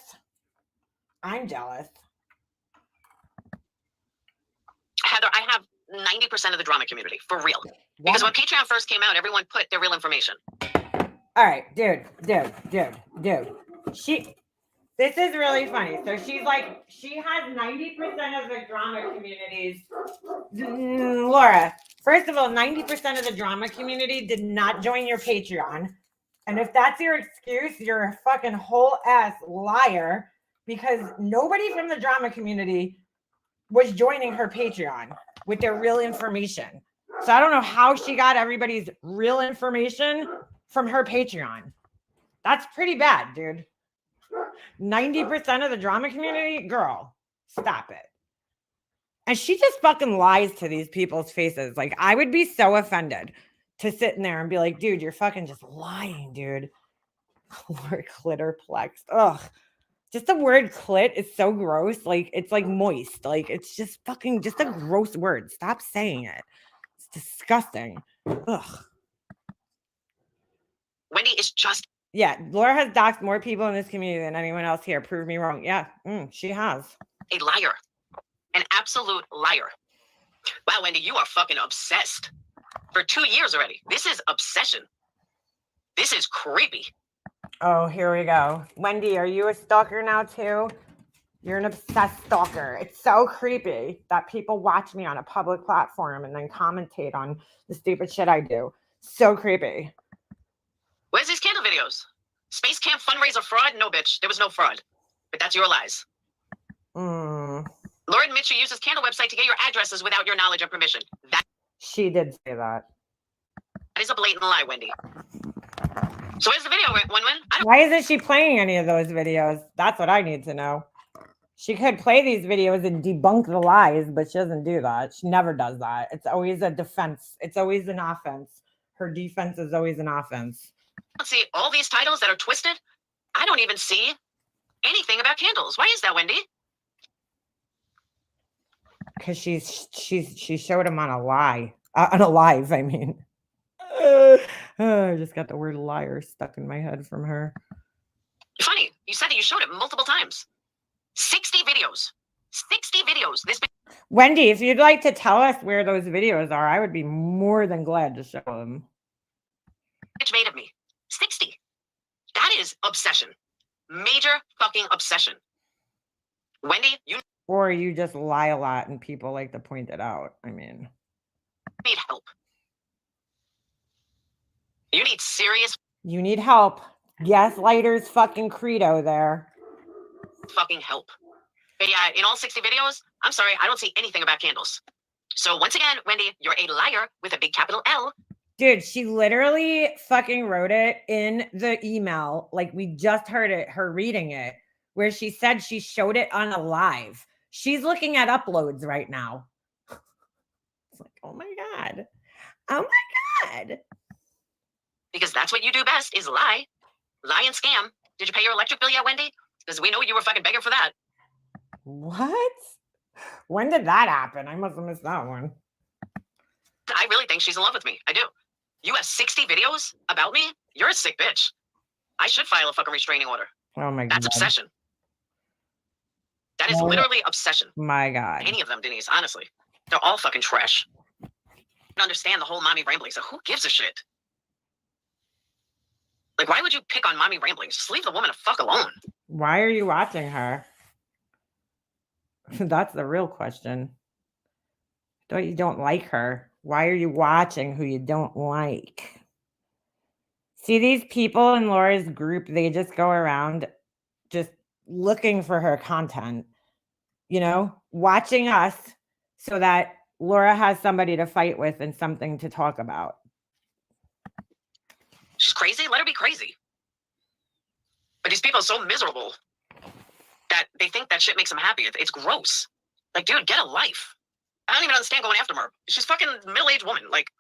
I'm jealous. Heather, I have 90% of the drama community, for real. Because when Patreon first came out, everyone put their real information. All right, dude. This is really funny. So she's like, she has 90% of the drama communities. Laura, first of all, 90% of the drama community did not join your Patreon. And if that's your excuse, you're a fucking whole ass liar because nobody from the drama community was joining her Patreon with their real information. So I don't know how she got everybody's real information from her Patreon. That's pretty bad, dude. 90% of the drama community? Girl, stop it. And she just fucking lies to these people's faces. Like, I would be so offended to sit in there and be like, dude, you're fucking just lying, dude. Lord, clitterplex. Ugh. Just the word clit is so gross. Like, it's like moist. Like, it's just fucking just a gross word. Stop saying it. It's disgusting. Ugh. Wendy is just... Yeah, Laura has doxed more people in this community than anyone else here. Prove me wrong. Yeah, she has. a liar. An absolute liar. Wow, Wendy, you are fucking obsessed. For 2 years already. This is obsession. This is creepy. Oh, here we go. Wendy, are you a stalker now too? You're an obsessed stalker. It's so creepy that people watch me on a public platform and then commentate on the stupid shit I do. So creepy. Where's these candle videos? Space Camp fundraiser fraud? No, bitch. There was no fraud. But that's your lies. Mm, Lauren Mitchell uses Candle website to get your addresses without your knowledge or permission. That she did say that. is a blatant lie, Wendy. So where's the video, Win-Win? I don't Why isn't she playing any of those videos? That's what I need to know. She could play these videos and debunk the lies, but she doesn't do that. She never does that. It's always a defense. It's always an offense. Her defense is always an offense. see all these titles that are twisted. I don't even see anything about candles. Why is that, Wendy? Because she showed him on a lie. On a live, I mean. I just got the word liar stuck in my head from her. Funny. You said that you showed it multiple times. 60 videos. 60 videos. This Wendy, if you'd like to tell us where those videos are, I would be more than glad to show them. bitch made of me. 60. That is obsession. Major fucking obsession. Wendy, you Or you just lie a lot and people like to point it out. I mean, need help. You need serious you need help. Gaslighter's fucking credo there. fucking help. But yeah, in all 60 videos, I'm sorry, I don't see anything about candles. So once again, Wendy, you're a liar with a big capital L. Dude, she literally fucking wrote it in the email. Like we just heard it, her reading it, where she said she showed it on a live. She's looking at uploads right now. It's like, oh my God. Oh my God. Because that's what you do best is lie. Lie and scam. Did you pay your electric bill yet, Wendy? Because we know you were fucking begging for that. What? When did that happen? I must have missed that one. I really think she's in love with me. I do. You have 60 videos about me? You're a sick bitch. I should file a fucking restraining order. Oh my God. That's obsession. That is Oh. literally obsession. My God. Any of them, Denise, honestly. They're all fucking trash. I don't understand the whole mommy rambling. So who gives a shit? Like, why would you pick on mommy rambling? Just leave the woman the fuck alone. Why are you watching her? That's the real question. You don't like her. Why are you watching who you don't like? See, these people in Laura's group, they just go around just looking for her content, watching us so that Laura has somebody to fight with and something to talk about. She's crazy. Let her be crazy. But these people are so miserable that they think that shit makes them happy. It's gross. Like, dude, get a life. I don't even understand going after her. She's fucking middle-aged woman. Like,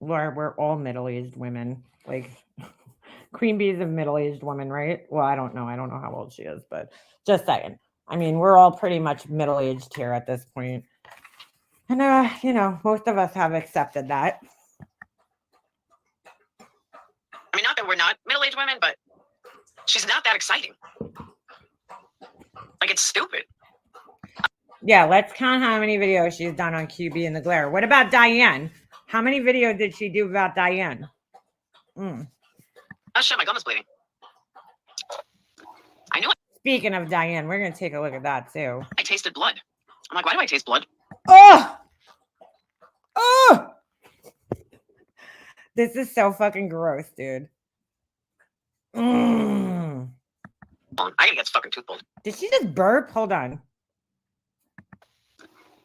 Laura, we're all middle-aged women. Like, Queen Bee's a middle-aged woman, right? Well, I don't know. I don't know how old she is, but just saying. I mean, we're all pretty much middle-aged here at this point. And, most of us have accepted that. I mean, not that we're not middle-aged women, but she's not that exciting. Like, it's stupid. Yeah, let's count how many videos she's done on QB and the Glare. What about Diane? How many videos did she do about Diane? Oh, shit, my gum is bleeding. I knew Speaking of Diane, we're going to take a look at that too. I tasted blood. I'm like, why do I taste blood? Oh! Oh! This is so fucking gross, dude. Mm. I gotta get this fucking tooth pulled. Did she just burp? Hold on.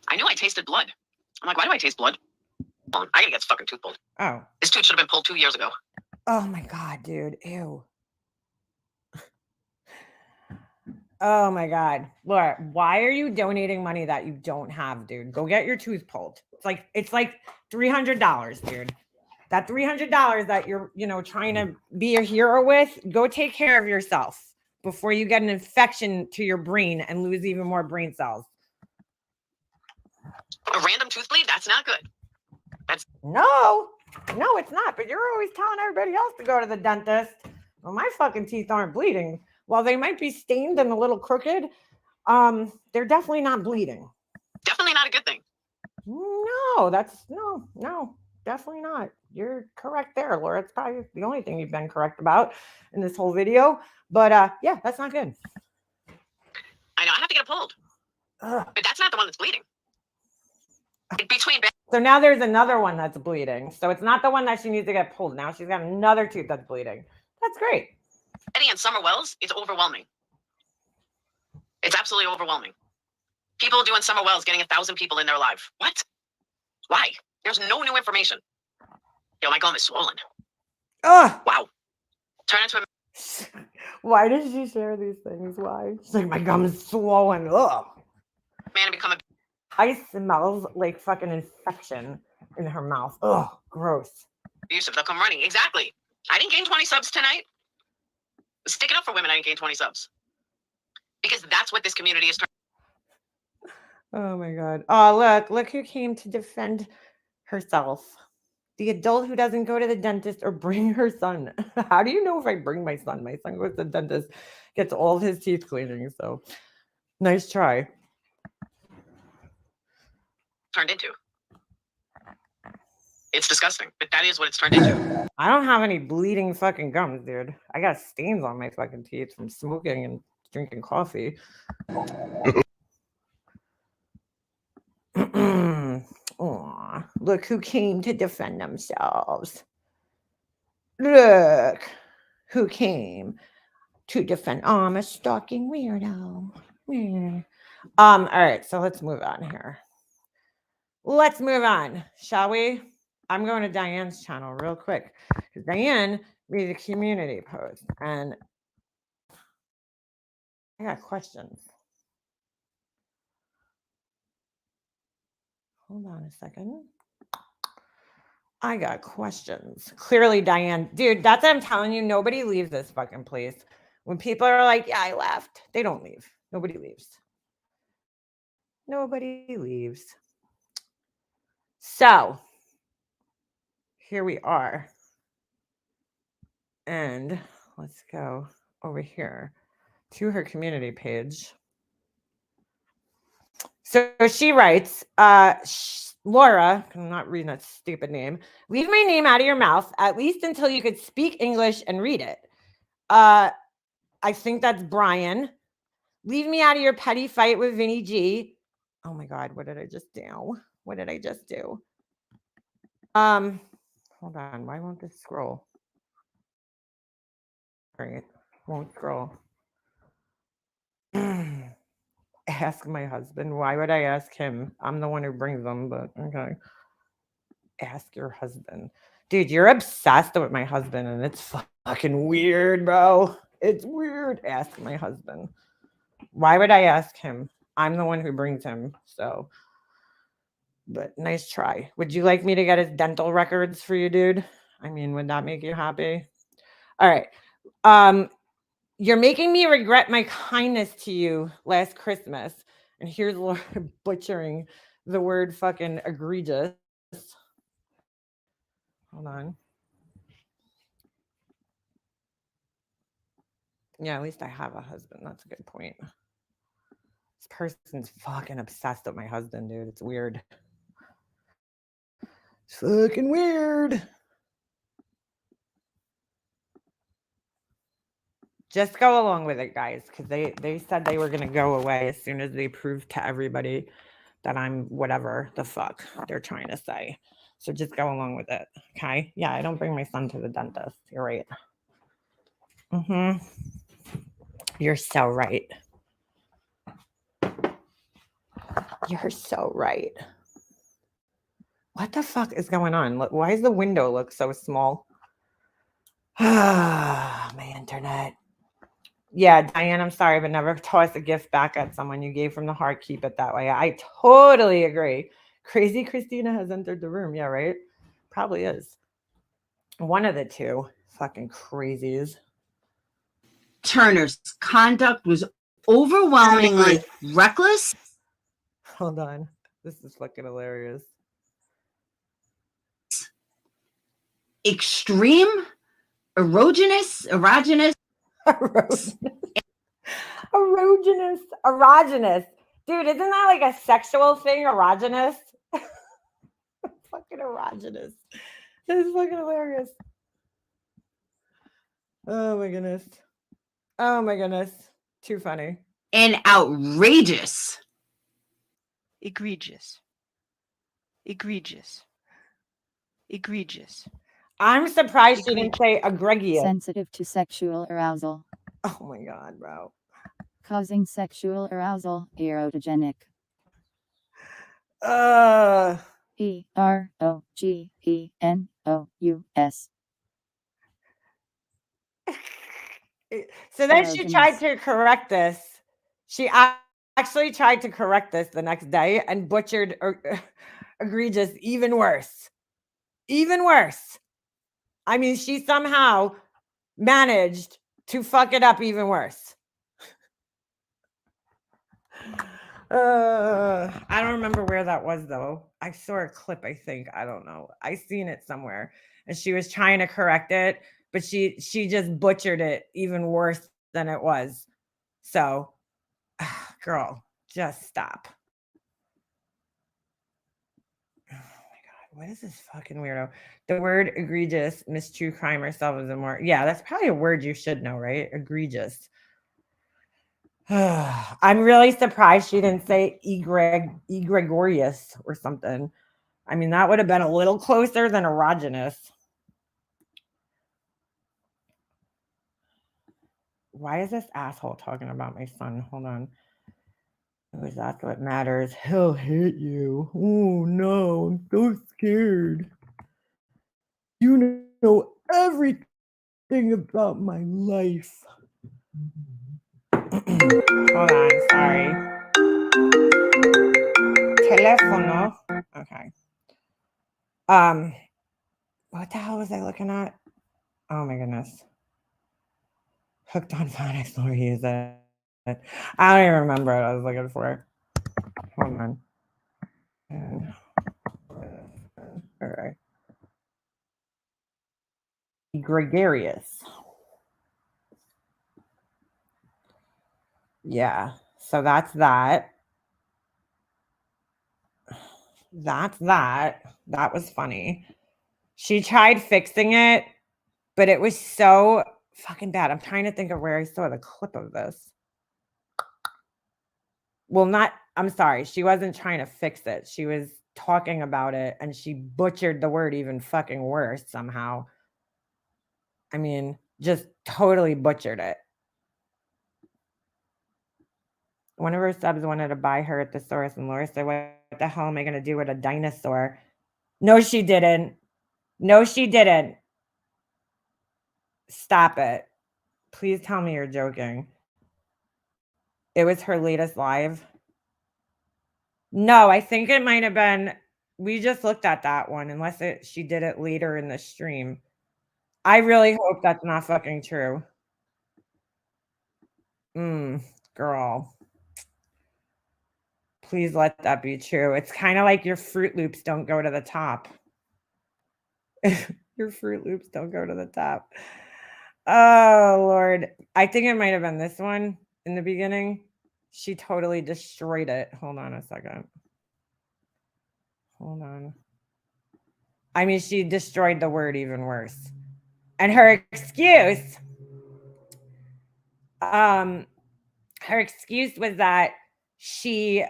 I knew I tasted blood. I'm like, why do I taste blood? I gotta get this fucking tooth pulled. Oh. This tooth should have been pulled 2 years ago. Oh my God, dude. Ew. Oh my God. Laura, why are you donating money that you don't have, dude? Go get your tooth pulled. It's like $300, dude. That $300 that you're, trying to be a hero with, go take care of yourself before you get an infection to your brain and lose even more brain cells. A random tooth bleed? That's not good. No, it's not. But you're always telling everybody else to go to the dentist. Well, my fucking teeth aren't bleeding. While they might be stained and a little crooked, they're definitely not bleeding. Definitely not a good thing. No, no, definitely not. You're correct there, Laura. It's probably the only thing you've been correct about in this whole video. But yeah, that's not good. I know, I have to get it pulled. Ugh. But that's not the one that's bleeding. Between So now there's another one that's bleeding. So it's not the one that she needs to get pulled. Now she's got another tooth that's bleeding. That's great. Eddie and Summer Wells, it's overwhelming. It's absolutely overwhelming. People doing Summer Wells getting 1,000 people in their live. What? Why? There's no new information. Yo, my gum is swollen. Oh, Wow. Turn into a why does she share these things? Why? She's like, my gum is swollen. Ugh. man and become I smells like fucking infection in her mouth. Ugh, gross. abusive. They'll come running. Exactly. I didn't gain 20 subs tonight. Stick it up for women. I didn't gain 20 subs. Because that's what this community is trying. Oh my god. Oh, look who came to defend herself. The adult who doesn't go to the dentist or bring her son. How do you know if I bring my son? My son goes to the dentist, gets all of his teeth cleaning. So nice try. Turned into. It's disgusting, but that is what it's turned into. I don't have any bleeding fucking gums, dude. I got stains on my fucking teeth from smoking and drinking coffee. Aw, look who came to defend themselves. Look who came to defend. Oh, I'm a stalking weirdo. All right, so let's move on here. Let's move on, shall we? I'm going to Diane's channel real quick because Diane made a community post and I got questions. Hold on a second. I got questions. Clearly, Diane, dude, that's what I'm telling you. Nobody leaves this fucking place. When people are like, yeah, I left, they don't leave. Nobody leaves. Nobody leaves. So here we are. And let's go over here to her community page. So she writes, Laura, I'm not reading that stupid name. Leave my name out of your mouth, at least until you could speak English and read it. I think that's Brian. Leave me out of your petty fight with Vinny G. Oh my God, what did I just do? What did I just do? Hold on, why won't this scroll? All right, won't scroll. Ask my husband. Why would I ask him? I'm the one who brings them, but okay. Ask your husband. Dude, you're obsessed with my husband and it's fucking weird, bro. It's weird. Ask my husband. Why would I ask him? I'm the one who brings him, so. But nice try. Would you like me to get his dental records for you, dude? I mean, would that make you happy? All right. You're making me regret my kindness to you last Christmas. And here's Laura butchering the word fucking egregious. Hold on. Yeah, at least I have a husband. That's a good point. This person's fucking obsessed with my husband, dude. It's weird. It's fucking weird. Just go along with it, guys, because they said they were going to go away as soon as they proved to everybody that I'm whatever the fuck they're trying to say. So just go along with it, okay? Yeah, I don't bring my son to the dentist. You're right. Mm-hmm. You're so right. You're so right. What the fuck is going on? Why does the window look so small? Ah, my internet. Yeah, Diane, I'm sorry, but never toss a gift back at someone you gave from the heart. Keep it that way. I totally agree. Crazy Christina has entered the room. Yeah, right? Probably is. One of the two. Fucking crazies. Turner's conduct was overwhelmingly reckless. Hold on. This is fucking hilarious. Extreme, erogenous. Erogenous. Dude, isn't that like a sexual thing? Erogenous? Fucking erogenous. This is fucking hilarious. Oh my goodness. Oh my goodness. Too funny. And outrageous. Egregious. Egregious. Egregious. I'm surprised she didn't say egregious. Sensitive to sexual arousal. Oh my God, bro. Causing sexual arousal. Erotogenic. EROGENOUS. So then she tried Erogenous. to correct this. She actually tried to correct this the next day and butchered egregious even worse. Even worse. I mean, she somehow managed to fuck it up even worse. I don't remember where that was though. I saw a clip, I think. I don't know. I seen it somewhere. And she was trying to correct it, but she just butchered it even worse than it was. So, girl, just stop. Oh my God, what is this fucking weirdo? The word egregious, Miss True Crime herself is a more, yeah, that's probably a word you should know, right? Egregious. I'm really surprised she didn't say egregious or something. I mean, that would have been a little closer than erogenous. Why is this asshole talking about my son? Hold on. Because that's what matters. He'll hit you. Oh no, I'm so scared. You know everything about my life. Hold on, sorry. Telefono. Okay. What the hell was I looking at? Oh my goodness. Hooked on phonics, Lord, use it. I don't even remember what I was looking for. Hold on. All right. Gregarious. Yeah. So that's that. That's that. That was funny. She tried fixing it, but it was so fucking bad. I'm trying to think of where I saw the clip of this. Well, I'm sorry. She wasn't trying to fix it. She was talking about it and she butchered the word even fucking worse somehow. I mean, just totally butchered it. One of her subs wanted to buy her at the source, and Laura said, what the hell am I going to do with a dinosaur? No, she didn't. No, she didn't. Stop it. Please tell me you're joking. It was her latest live. No, I think it might have been. We just looked at that one, unless she did it later in the stream. I really hope that's not fucking true. Girl. Please let that be true. It's kind of like your Fruit Loops don't go to the top. Your Fruit Loops don't go to the top. Oh, Lord. I think it might have been this one in the beginning. She totally destroyed it. Hold on a second. Hold on. I mean, she destroyed the word even worse. And her excuse was that she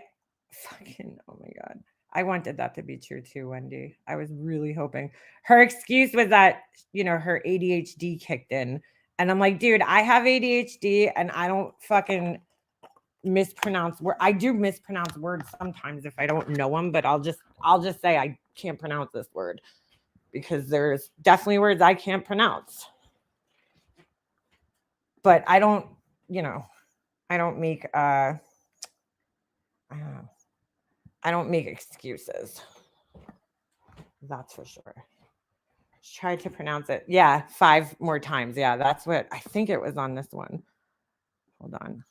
fucking, oh my God. I wanted that to be true too, Wendy. I was really hoping. Her excuse was that, her ADHD kicked in. And I'm like, dude, I have ADHD and I don't fucking mispronounce words. I do mispronounce words sometimes if I don't know them, but I'll just say I can't pronounce this word because there's definitely words I can't pronounce. But I don't make I don't make excuses. That's for sure. Try to pronounce it. Yeah, 5 more times. Yeah, that's what I think it was on this one. Hold on.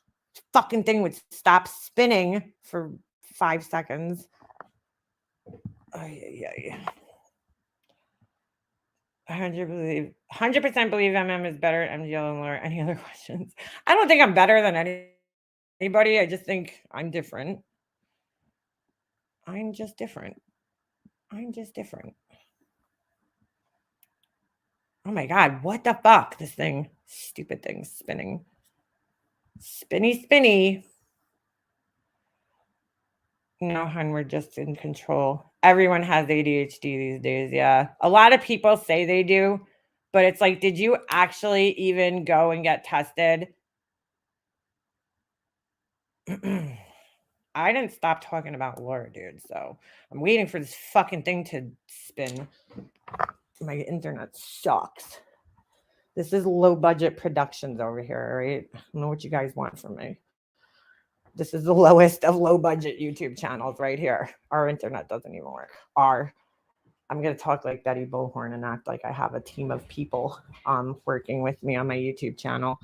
Fucking thing would stop spinning for 5 seconds. Oh, yeah. 100% believe MM is better at MGL and Laura. Any other questions? I don't think I'm better than anybody. I just think I'm different. I'm just different. Oh my God, what the fuck? This thing, stupid thing spinning. Spinny. No, hon, we're just in control. Everyone has ADHD these days. Yeah. A lot of people say they do, but it's like, did you actually even go and get tested? I didn't stop talking about Laura, dude. So I'm waiting for this fucking thing to spin. My internet sucks. This is low budget productions over here, all right? I don't know what you guys want from me. This is the lowest of low budget YouTube channels right here. Our internet doesn't even work. I'm going to talk like Betty Bullhorn and act like I have a team of people working with me on my YouTube channel.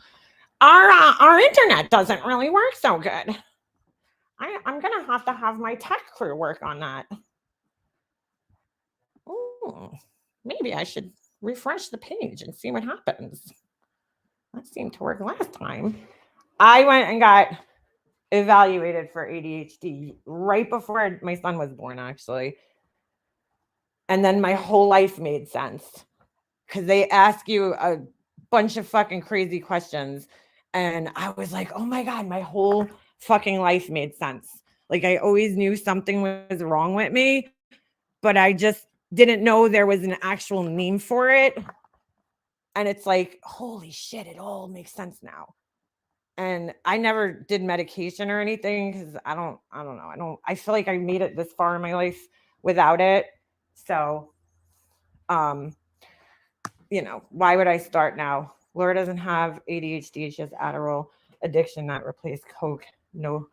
Our internet doesn't really work so good. I'm going to have my tech crew work on that. Ooh, maybe I should refresh the page and see what happens. That seemed to work last time. I went and got evaluated for ADHD right before my son was born, actually. And then my whole life made sense because they ask you a bunch of fucking crazy questions. And I was like, oh my God, my whole fucking life made sense. Like I always knew something was wrong with me, but I just didn't know there was an actual name for it. And it's like, holy shit, it all makes sense now. And I never did medication or anything because I don't know. I feel like I made it this far in my life without it. So, why would I start now? Laura doesn't have ADHD. She has Adderall addiction that replaced Coke. No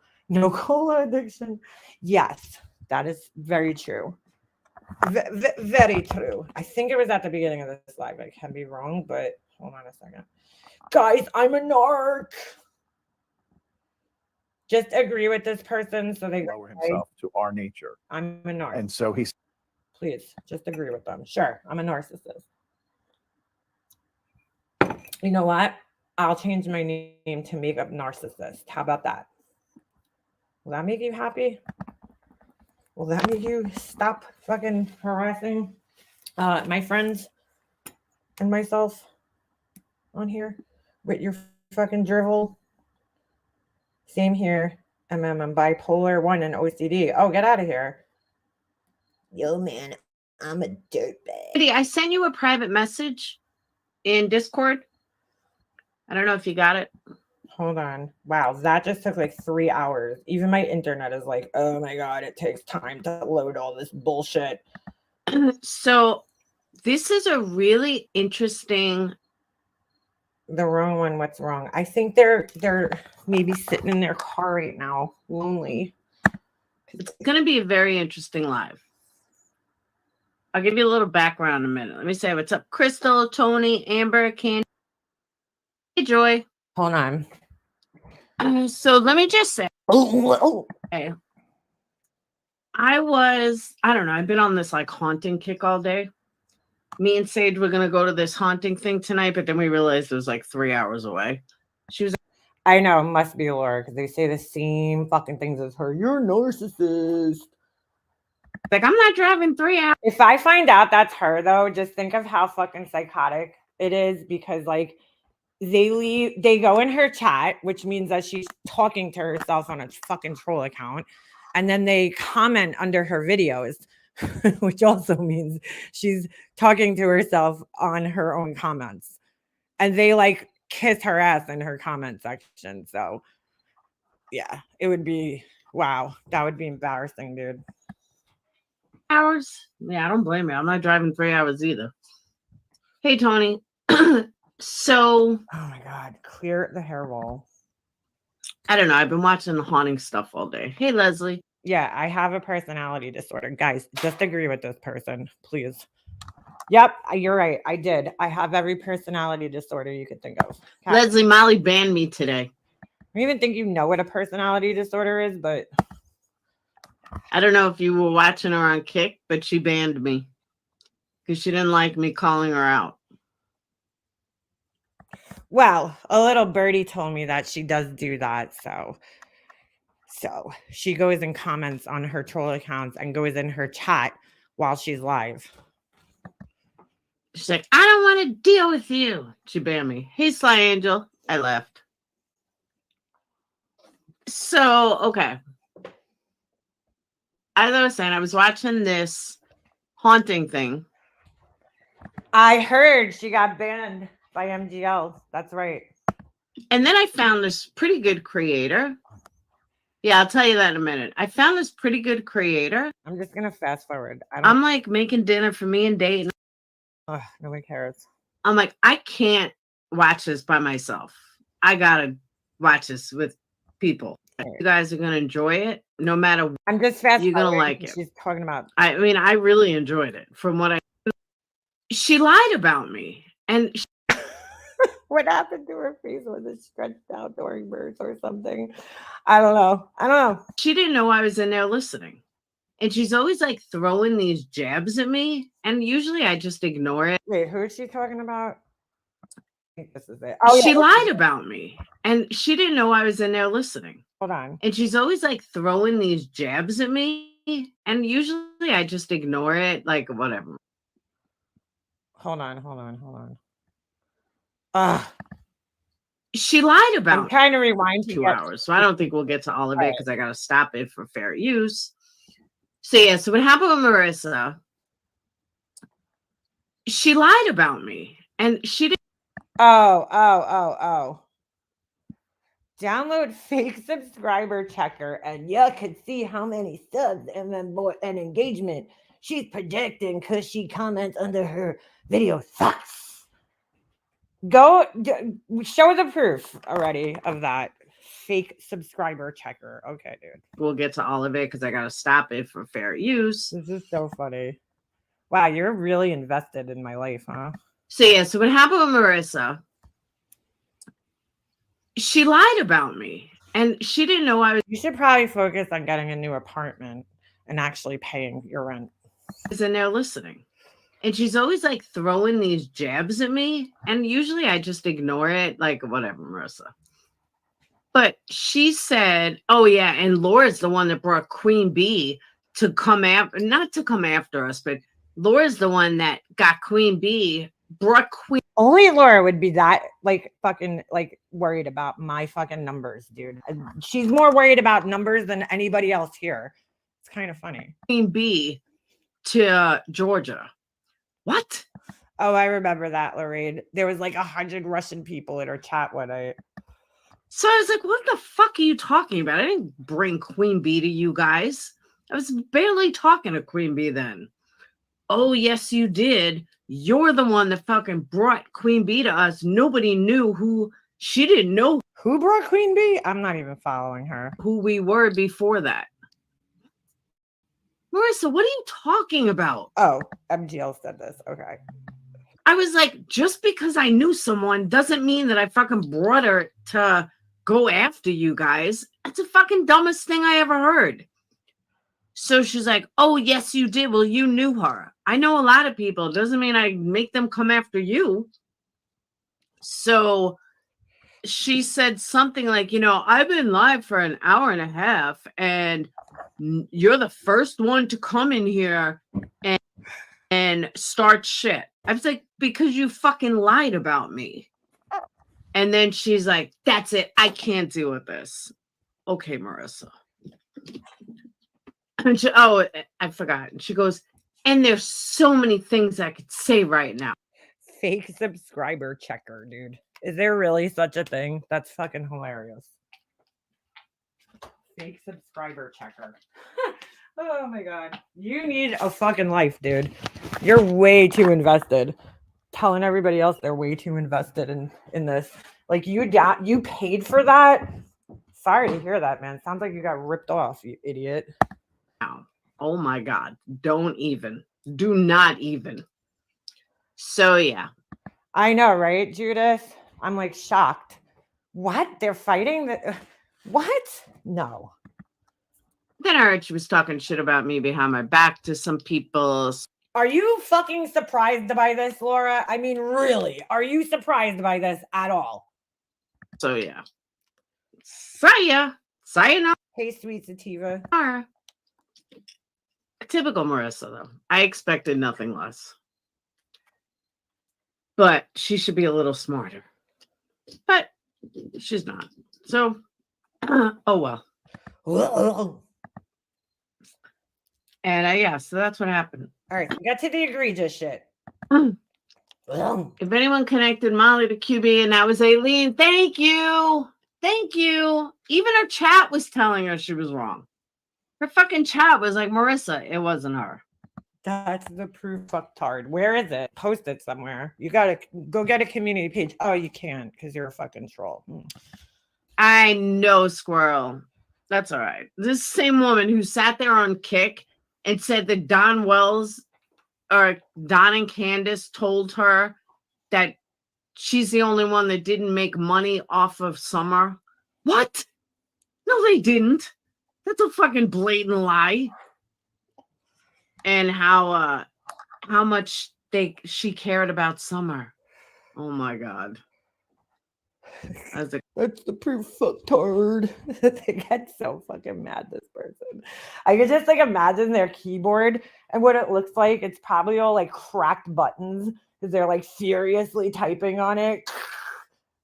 cola addiction. Yes, that is very true. Very true. I think it was at the beginning of this live. I can be wrong, but hold on a second. Guys, I'm a narc. Just agree with this person so they lower himself to our nature. I'm a narc. And so he's Please just agree with them. Sure, I'm a narcissist. You know what? I'll change my name to Makeup Narcissist. How about that? Will that make you happy? Will that make you stop fucking harassing my friends and myself on here with your fucking drivel? Same here. I'm bipolar 1 and OCD. Oh, get out of here. Yo, man, I'm a dirtbag. I sent you a private message in Discord. I don't know if you got it. Hold on. Wow, that just took like 3 hours. Even my internet is like, oh my God, it takes time to load all this bullshit. So this is a really interesting. The wrong one. What's wrong? I think they're maybe sitting in their car right now, lonely. It's going to be a very interesting live. I'll give you a little background in a minute. Let me say what's up, Crystal, Tony, Amber, Candy, hey, Joy. Hold on. So let me just say, okay, I don't know, I've been on this like haunting kick all day. Me and Sage were going to go to this haunting thing tonight, but then we realized it was like 3 hours away. She was I know, it must be Laura because they say the same fucking things as her. You're a narcissist. like, I'm not driving 3 hours. If I find out that's her, though, just think of how fucking psychotic it is because, like, they go in her chat, which means that she's talking to herself on a fucking troll account, and then they comment under her videos, which also means she's talking to herself on her own comments, and they like kiss her ass in her comment section. So yeah, it would be wow, that would be embarrassing, dude. Hours? Yeah, I don't blame you. I'm not driving 3 hours either. Hey, Tony. So, Oh my God, clear the hair wall. I don't know. I've been watching the haunting stuff all day. Hey, Leslie. Yeah, I have a personality disorder. Guys, just agree with this person, please. Yep, you're right. I did. I have every personality disorder you could think of. Okay. Leslie, Molly banned me today. I don't even think you know what a personality disorder is, but I don't know if you were watching her on Kick, but she banned me because she didn't like me calling her out. well, a little birdie told me that she does do that. So she goes and comments on her troll accounts and goes in her chat while she's live. She's like, I don't want to deal with you. She banned me. Hey, Sly Angel. I left. So, okay. as I was saying, I was watching this haunting thing. I heard she got banned by MGL. That's right. And then I found this pretty good creator. Yeah, I'll tell you that in a minute. I found this pretty good creator. I'm just gonna fast forward. I don't. I'm like making dinner for me and Dayton. Ugh, nobody cares. I'm like, I can't watch this by myself. I gotta watch this with people. You guys are gonna enjoy it, no matter what. I'm just fast. You're gonna forwarding like because it. She's talking about. I mean, I really enjoyed it. From what she lied about me, and What happened to her face? Was it stretched out during birth or something? I don't know. she didn't know I was in there listening. And she's always like throwing these jabs at me, and usually I just ignore it. Wait, who is she talking about? I think this is it. She lied about me, and she didn't know I was in there listening. Hold on. And she's always like throwing these jabs at me, and usually I just ignore it, like whatever. Hold on. She lied I'm about trying to rewind to 2 get- hours, so I don't think we'll get to all of it because I gotta stop it for fair use. So yeah, so what happened with Marissa? She lied about me, and she didn't. Oh. Download fake subscriber checker and you can see how many subs and then more and engagement she's predicting because she comments under her video sucks. Go show the proof already of that fake subscriber checker. Okay, dude. We'll get to all of it because I gotta stop it for fair use. This is so funny. Wow, you're really invested in my life, huh? So yeah, so what happened with Marissa? She lied about me, and she didn't know I You should probably focus on getting a new apartment and actually paying your rent. was in there listening. And she's always like throwing these jabs at me, and usually I just ignore it, like whatever, Marissa. But she said, "Oh yeah," and Laura's the one that brought Queen Bee to come after, not to come after us, but Laura's the one that got Queen Bee, brought Queen. Only Laura would be that like fucking like worried about my fucking numbers, dude. She's more worried about numbers than anybody else here. It's kind of funny. Queen Bee to Georgia. What? Oh, I remember that, Lorraine. There was like 100 Russian people in her chat one night. So I was like, what the fuck are you talking about? I didn't bring Queen Bee to you guys. I was barely talking to Queen Bee then. Oh, yes, you did. You're the one that fucking brought Queen Bee to us. Nobody knew who, she didn't know Who brought Queen Bee? I'm not even following her. who we were before that. Marissa, what are you talking about? Oh, MGL said this. Okay. I was like, just because I knew someone doesn't mean that I fucking brought her to go after you guys. That's the fucking dumbest thing I ever heard. So she's like, oh, yes, you did. Well, you knew her. I know a lot of people. It doesn't mean I make them come after you. So she said something like, I've been live for an hour and a half, and you're the first one to come in here and start shit. I was like, because you fucking lied about me. And then she's like, that's it. I can't deal with this. Okay, Marissa. And she, oh, I forgot. And she goes, and there's so many things I could say right now. Fake subscriber checker, dude. Is there really such a thing? That's fucking hilarious. Fake subscriber checker. Oh my god. You need a fucking life, dude. You're way too invested. Telling everybody else they're way too invested in this. Like you paid for that? Sorry to hear that, man. Sounds like you got ripped off, you idiot. Oh my god. Don't even. Do not even. So yeah. I know, right, Judith? I'm like shocked. What? They're fighting? What? No. Then I heard she was talking shit about me behind my back to some people. Are you fucking surprised by this, Laura? I mean, really? Are you surprised by this at all? So yeah. Sayonara. Hey, sweet sativa. Typical Marissa, though. I expected nothing less. But she should be a little smarter. But she's not. So, oh well. And yeah, so that's what happened. All right, so we got to the egregious shit. Ugh. If anyone connected Molly to QB and that was Aileen, thank you. Thank you. Even her chat was telling her she was wrong. Her fucking chat was like, Marissa, it wasn't her. That's the proof, fucktard. Where is it? Post it somewhere. You gotta go get a community page. Oh, you can't because you're a fucking troll. I know, Squirrel. That's all right. This same woman who sat there on Kick and said that Don Wells or Don and Candace told her that she's the only one that didn't make money off of Summer. What? No, they didn't. That's a fucking blatant lie. And how much she cared about Summer. Oh my God. That's the proof, fucktard. They get so fucking mad, this person. I could just like imagine their keyboard and what it looks like. It's probably all like cracked buttons because they're like furiously typing on it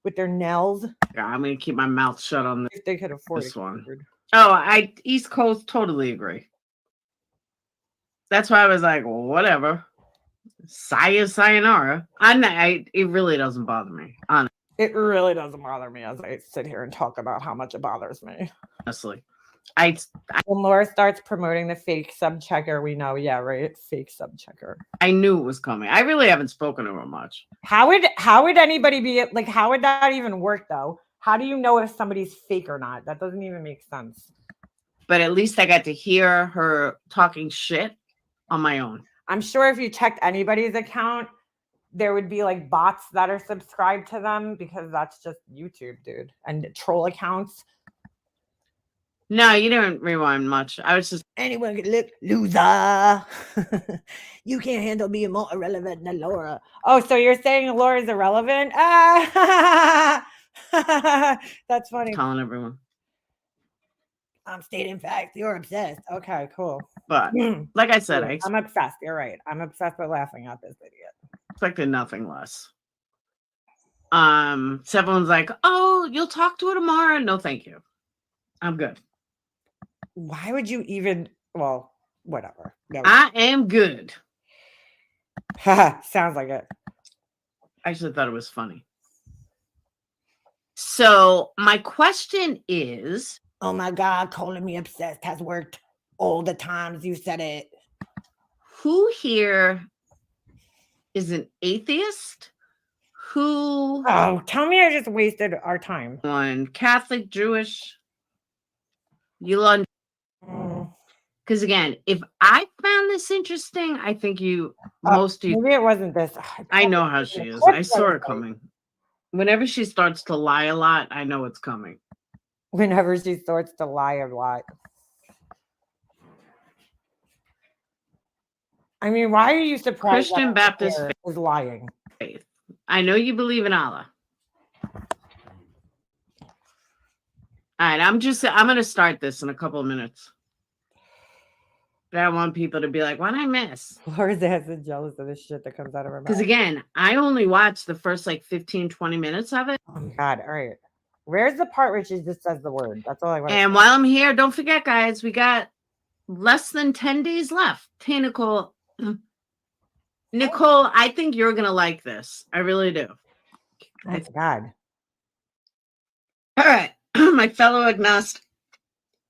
with their nails. Yeah, I'm gonna keep my mouth shut on this. If they could afford This a one. keyboard. Oh, East Coast totally agree. That's why I was like, well, whatever. Sayonara. It really doesn't bother me, It really doesn't bother me as I sit here and talk about how much it bothers me. honestly. When Laura starts promoting the fake sub checker, we know, yeah, right? Fake sub checker. I knew it was coming. I really haven't spoken to her much. How would anybody be like, how would that even work though? How do you know if somebody's fake or not? That doesn't even make sense. But at least I got to hear her talking shit on my own. I'm sure if you checked anybody's account, there would be like bots that are subscribed to them because that's just YouTube, dude. And troll accounts. No, you didn't rewind much. I was just Anyone can look loser. You can't handle being more irrelevant than Laura. Oh, so you're saying Laura's irrelevant? Ah, that's funny. telling everyone. I'm stating facts. You're obsessed. Okay, cool. But like I said, I I'm obsessed. You're right. I'm obsessed with laughing at this idiot. expected nothing less. So everyone's like, oh, you'll talk to her tomorrow. No, thank you. I'm good. Why would you even? Well, whatever. No. I am good. Sounds like it. I actually thought it was funny. So my question is, Oh my God, calling me obsessed has worked all the times you said it. who here is an atheist? Who Oh, tell me I just wasted our time. on Catholic, Jewish? You learn. Mm. Because again, if I found this interesting, I think most of you, Maybe it wasn't this. I know how she is. I saw it coming. Whenever she starts to lie a lot, I know it's coming. Whenever she starts to lie a lot. I mean, why are you surprised? Christian that Baptist Claire is lying? faith. I know you believe in Allah. All right, I'm going to start this in a couple of minutes. But I want people to be like, what did I miss? Laura's ass is jealous of the shit that comes out of her mouth. Because again, I only watched the first like 15, 20 minutes of it. Oh my God. All right. Where's the part where she just says the word? That's all I want. And while I'm here, don't forget, guys, we got less than 10 days left. Hey, Nicole. Nicole, I think you're going to like this. I really do. Oh my God. All right. My fellow agnostic.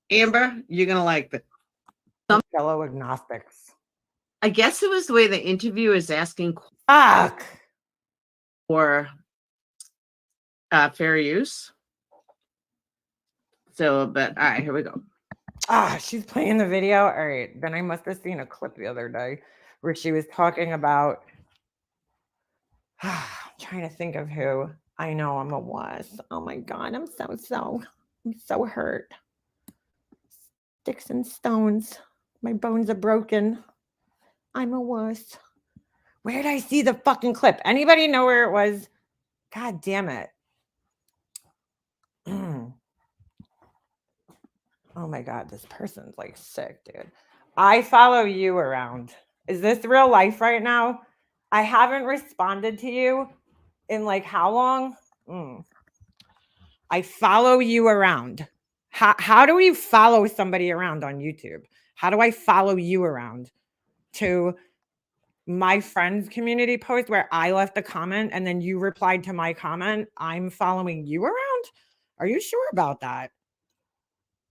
Amber, you're going to like this. Fellow agnostics. I guess it was the way the interview is asking Fuck. for fair use. So, but all right, here we go. She's playing the video. All right. Then I must have seen a clip the other day where she was talking about. I'm trying to think of who. I know I'm a wuss. Oh my God. I'm so hurt. Sticks and stones. My bones are broken. I'm a wuss. Where did I see the fucking clip? Anybody know where it was? God damn it. Oh my God, this person's like sick, dude. I follow you around. Is this real life right now? I haven't responded to you in like how long? I follow you around. How do we follow somebody around on YouTube? How do I follow you around? To my friend's community post where I left a comment and then you replied to my comment, I'm following you around? Are you sure about that?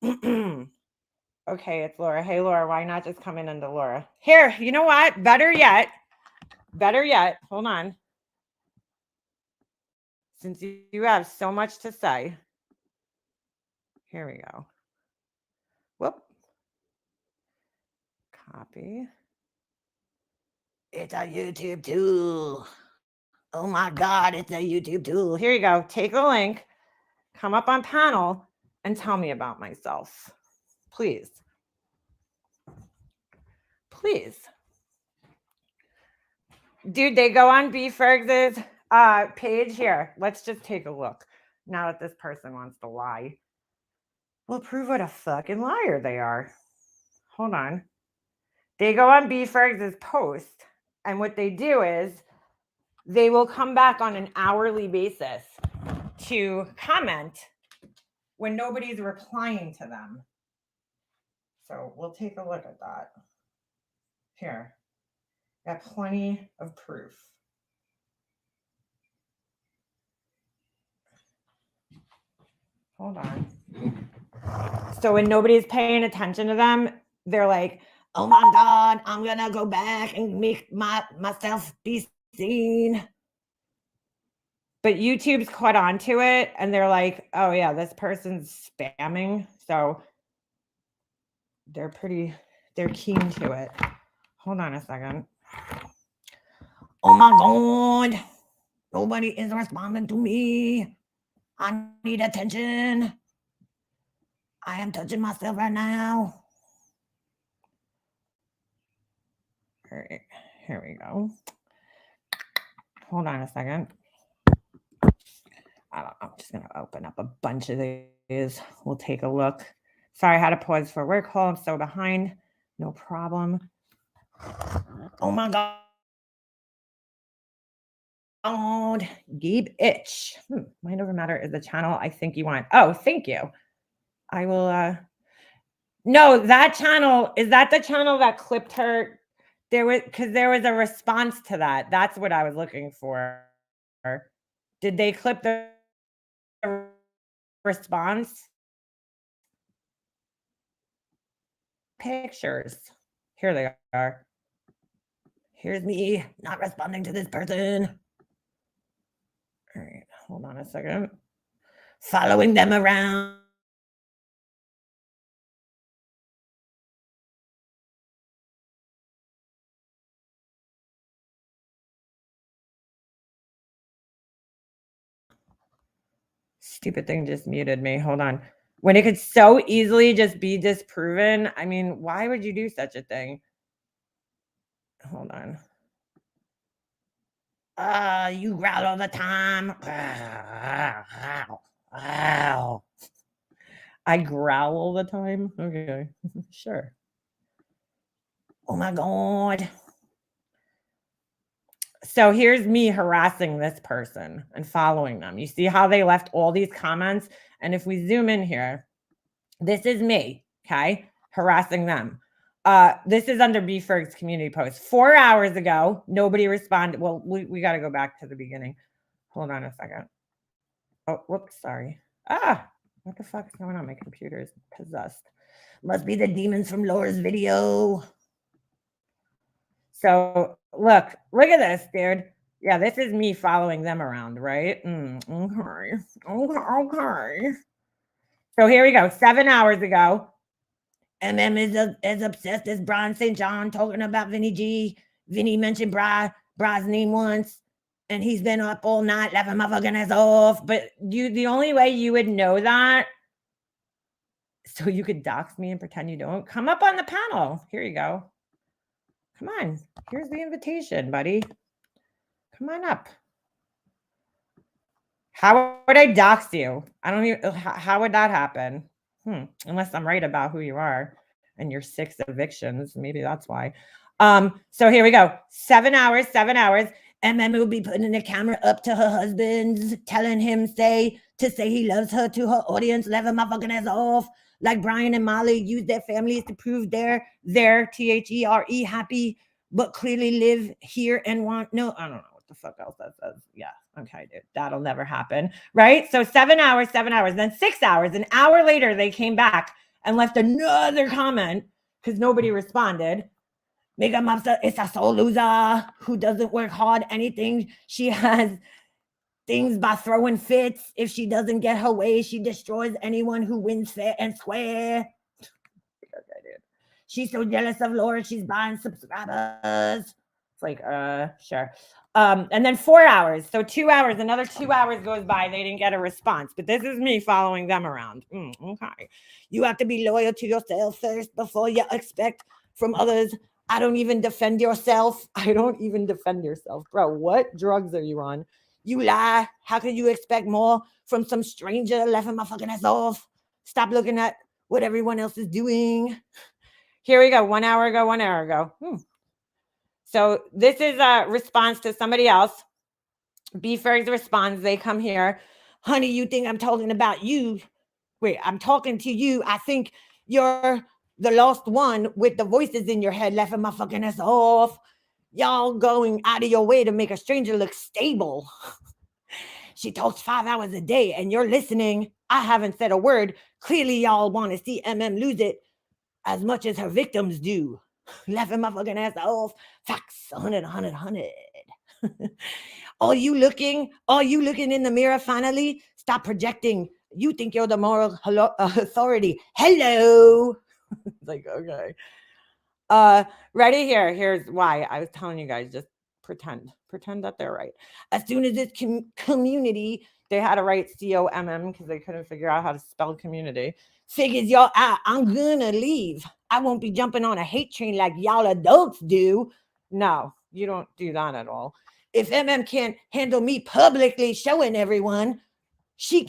Okay, it's Laura. Hey, Laura, why not just come in under Laura? Here, you know what? Better yet, hold on. Since you have so much to say, here we go. Whoop. Copy. It's a YouTube tool. Oh my God, it's a YouTube tool. Here you go. Take a link, come up on panel, and tell me about myself. Please. Please. Dude, they go on B. Fergs's page here. Let's just take a look. Now that this person wants to lie. We'll prove what a fucking liar they are. Hold on. They go on B. Fergs's post, and what they do is they will come back on an hourly basis to comment when nobody's replying to them. So we'll take a look at that. Here. Got plenty of proof. Hold on. So when nobody's paying attention to them, they're like, oh my God, I'm gonna go back and make myself be seen. But YouTube's caught on to it and they're like, oh yeah, this person's spamming. So they're keen to it. Hold on a second. Oh my God. Nobody is responding to me. I need attention. I am touching myself right now. All right, here we go. Hold on a second. I don't know. I'm just going to open up a bunch of these. We'll take a look. Sorry, I had to pause for a work call. I'm so behind. No problem. Oh my God. Gabe Itch. Mind over matter is the channel I think you want. Oh, thank you. I will. No, that channel, is that the channel that clipped her? There was a response to that. That's what I was looking for. Did they clip the response? Pictures. Here they are. Here's me not responding to this person. All right, hold on a second. Following them around. Stupid thing just muted me. Hold on. When it could so easily just be disproven, I mean, why would you do such a thing? Hold on. You growl all the time. I growl all the time? Okay, sure. Oh my God. So here's me harassing this person and following them. You see how they left all these comments? And if we zoom in here, this is me, okay, harassing them. This is under B. Ferg's community post. 4 hours ago, nobody responded. Well, we got to go back to the beginning. Hold on a second. Oh, whoops, sorry. What the fuck is going on? My computer is possessed. Must be the demons from Laura's video. So look at this, dude. Yeah, this is me following them around, right? Okay. So here we go. 7 hours ago. MM is as obsessed as Brian St. John talking about Vinny G. Vinny mentioned Bri's name once, and he's been up all night laughing motherfucking ass off. But the only way you would know that, so you could dox me and pretend you don't, come up on the panel. Here you go. Come on. Here's the invitation, buddy. Come on up. How would I dox you? I don't even, how would that happen? Unless I'm right about who you are and your 6 evictions. Maybe that's why. So here we go. 7 hours. MM will be putting the camera up to her husband, telling him to say he loves her to her audience, laughing my fucking ass off. like Brian and Molly use their families to prove they're THERE happy, but clearly live here and want no, I don't know what the fuck else that says. Yeah, okay, dude, that'll never happen, right? So 7 hours, then 6 hours, an hour later, they came back and left another comment because nobody responded. Mega Mobster is a soul loser who doesn't work hard anything. She has things by throwing fits. If she doesn't get her way, she destroys anyone who wins fair and square. Okay, dude. She's so jealous of Laura, she's buying subscribers. It's like, sure. And then 4 hours. So 2 hours, another 2 hours goes by. They didn't get a response. But this is me following them around. Okay. You have to be loyal to yourself first before you expect from others. I don't even defend yourself. I don't even defend yourself. Bro, what drugs are you on? You lie. How can you expect more from some stranger laughing my fucking ass off? Stop looking at what everyone else is doing. Here we go. 1 hour ago. So this is a response to somebody else. B-Fergs responds. They come here. Honey, you think I'm talking about you? Wait, I'm talking to you. I think you're the lost one with the voices in your head laughing my fucking ass off. Y'all going out of your way to make a stranger look stable. She talks 5 hours a day and you're listening. I haven't said a word. Clearly y'all want to see lose it as much as her victims do. Laughing my fucking ass off. Facts, 100. Are you looking in the mirror finally? Stop projecting. You think you're the moral authority. Hello. Like, okay. Ready? Here's why. I was telling you guys, just pretend that they're right. As soon as this community, they had to write COMM because they couldn't figure out how to spell community, figures y'all out, I'm gonna leave. I won't be jumping on a hate train like y'all adults do. No, you don't do that at all. If can't handle me publicly showing everyone, she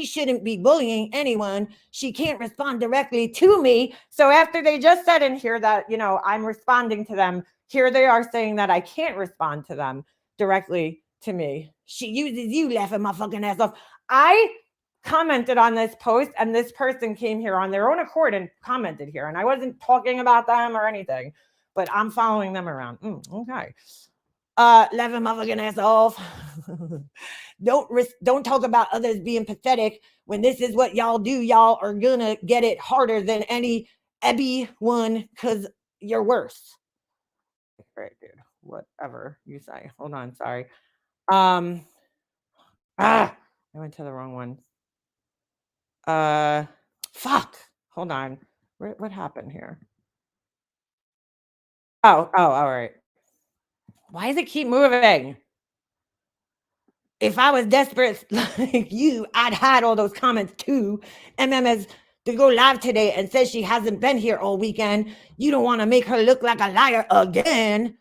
shouldn't be bullying anyone. She can't respond directly to me. So after they just said in here that, I'm responding to them, here they are saying that I can't respond to them directly to me. She uses you laughing my fucking ass off. I commented on this post and this person came here on their own accord and commented here. And I wasn't talking about them or anything, but I'm following them around. Okay. Laughing my fucking ass off. Don't talk about others being pathetic when this is what y'all do. Y'all are gonna get it harder than any Ebby one because you're worse. Right, dude. Whatever you say. Hold on, sorry. I went to the wrong one. Fuck. Hold on. What happened here? Oh, all right. Why does it keep moving? If I was desperate like you, I'd hide all those comments too. has to go live today and says she hasn't been here all weekend. You don't want to make her look like a liar again.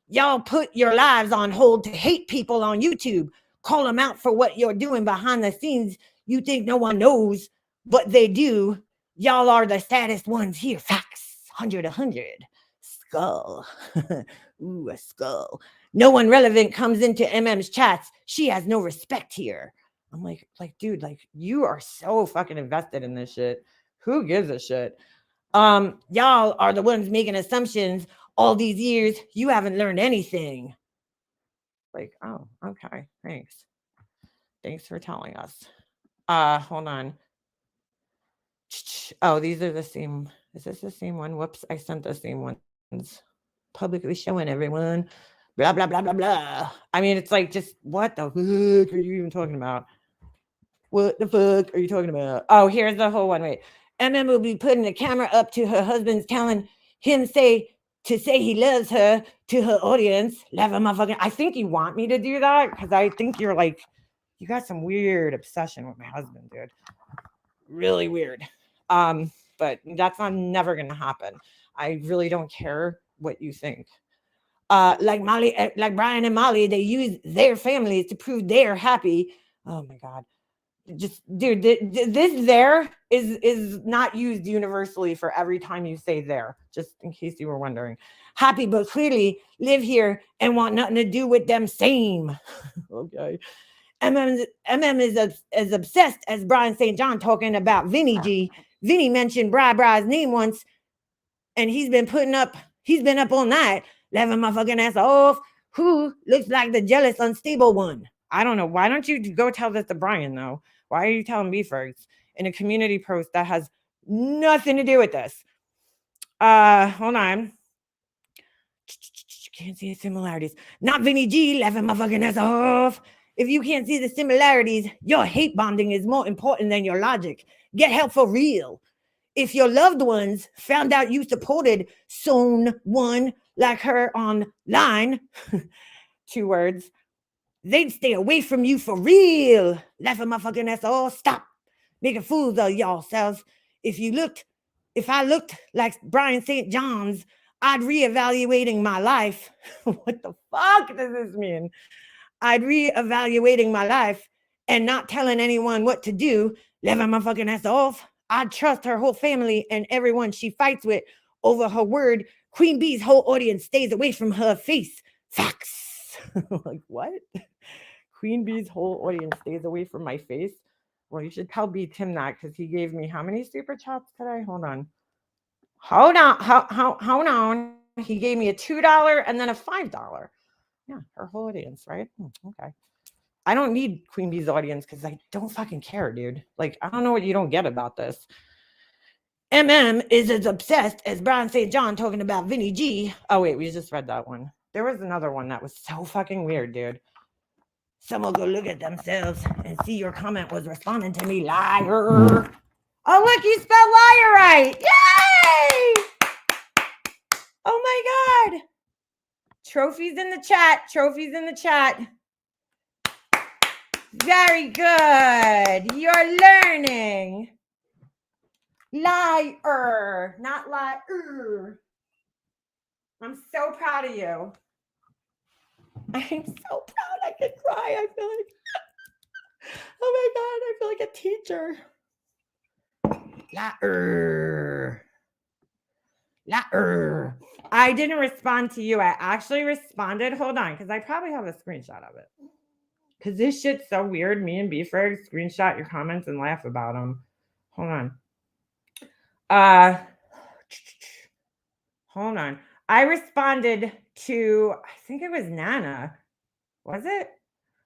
Y'all put your lives on hold to hate people on YouTube. Call them out for what you're doing behind the scenes. You think no one knows, but they do. Y'all are the saddest ones here. Facts. 100. Skull. Ooh, a skull. No one relevant comes into MM's chats. She has no respect here. I'm like, dude, you are so fucking invested in this shit. Who gives a shit? Y'all are the ones making assumptions all these years. You haven't learned anything. Like, oh, okay. Thanks for telling us. Hold on. Oh, these are the same. Is this the same one? Whoops, I sent the same ones. Publicly showing everyone. Blah, blah, blah, blah, blah. I mean, it's like, just what the fuck are you even talking about? What the fuck are you talking about? Oh, here's the whole one. Wait. will be putting the camera up to her husband's telling him say he loves her to her audience. I think you want me to do that because I think you're like, you got some weird obsession with my husband, dude. Really weird. But that's never going to happen. I really don't care what you think. Like Brian and Molly, they use their families to prove they're happy. Oh my God. Just, dude, this there is not used universally for every time you say there, just in case you were wondering. Happy, but clearly live here and want nothing to do with them same. Okay. is as obsessed as Brian St. John talking about Vinny G. Vinny mentioned Bra's name once, and he's been up all night, laughing my fucking ass off. Who looks like the jealous, unstable one? I don't know. Why don't you go tell this to Brian, though? Why are you telling me first in a community post that has nothing to do with this? Hold on. Can't see the similarities. Not Vinny G laughing my fucking ass off. If you can't see the similarities, your hate bonding is more important than your logic. Get help for real. If your loved ones found out you supported someone like her online, 2 words, they'd stay away from you for real. Laughing my fucking ass off. Stop making fools of yourselves. If I looked like Brian St. John's, I'd reevaluating my life. What the fuck does this mean? I'd reevaluating my life and not telling anyone what to do, laughing my fucking ass off. I'd trust her whole family and everyone she fights with over her word. Queen Bee's whole audience stays away from her face. Facts. Like, what? Queen Bee's whole audience stays away from my face? Well, you should tell B Tim that, because he gave me how many super chats today? Hold on. Hold on. He gave me a $2 and then a $5. Yeah, her whole audience, right? Okay. I don't need Queen Bee's audience because I don't fucking care, dude. Like, I don't know what you don't get about this. is as obsessed as Brian St. John talking about Vinny G. Oh, wait, we just read that one. There was another one that was so fucking weird, dude. Someone go look at themselves and see your comment was responding to me, liar. Oh, look, you spelled liar right. Yay! Oh my God. Trophies in the chat. Trophies in the chat. Very good. You're learning. Liar, not liar. I'm so proud of you. I'm so proud I could cry. I feel like, oh my God, I feel like a teacher. Liar. Liar. I didn't respond to you. I actually responded. Hold on, because I probably have a screenshot of it. Because this shit's so weird. Me and Beefrog screenshot your comments and laugh about them. Hold on. Hold on. I responded to, I think it was Nana. Was it?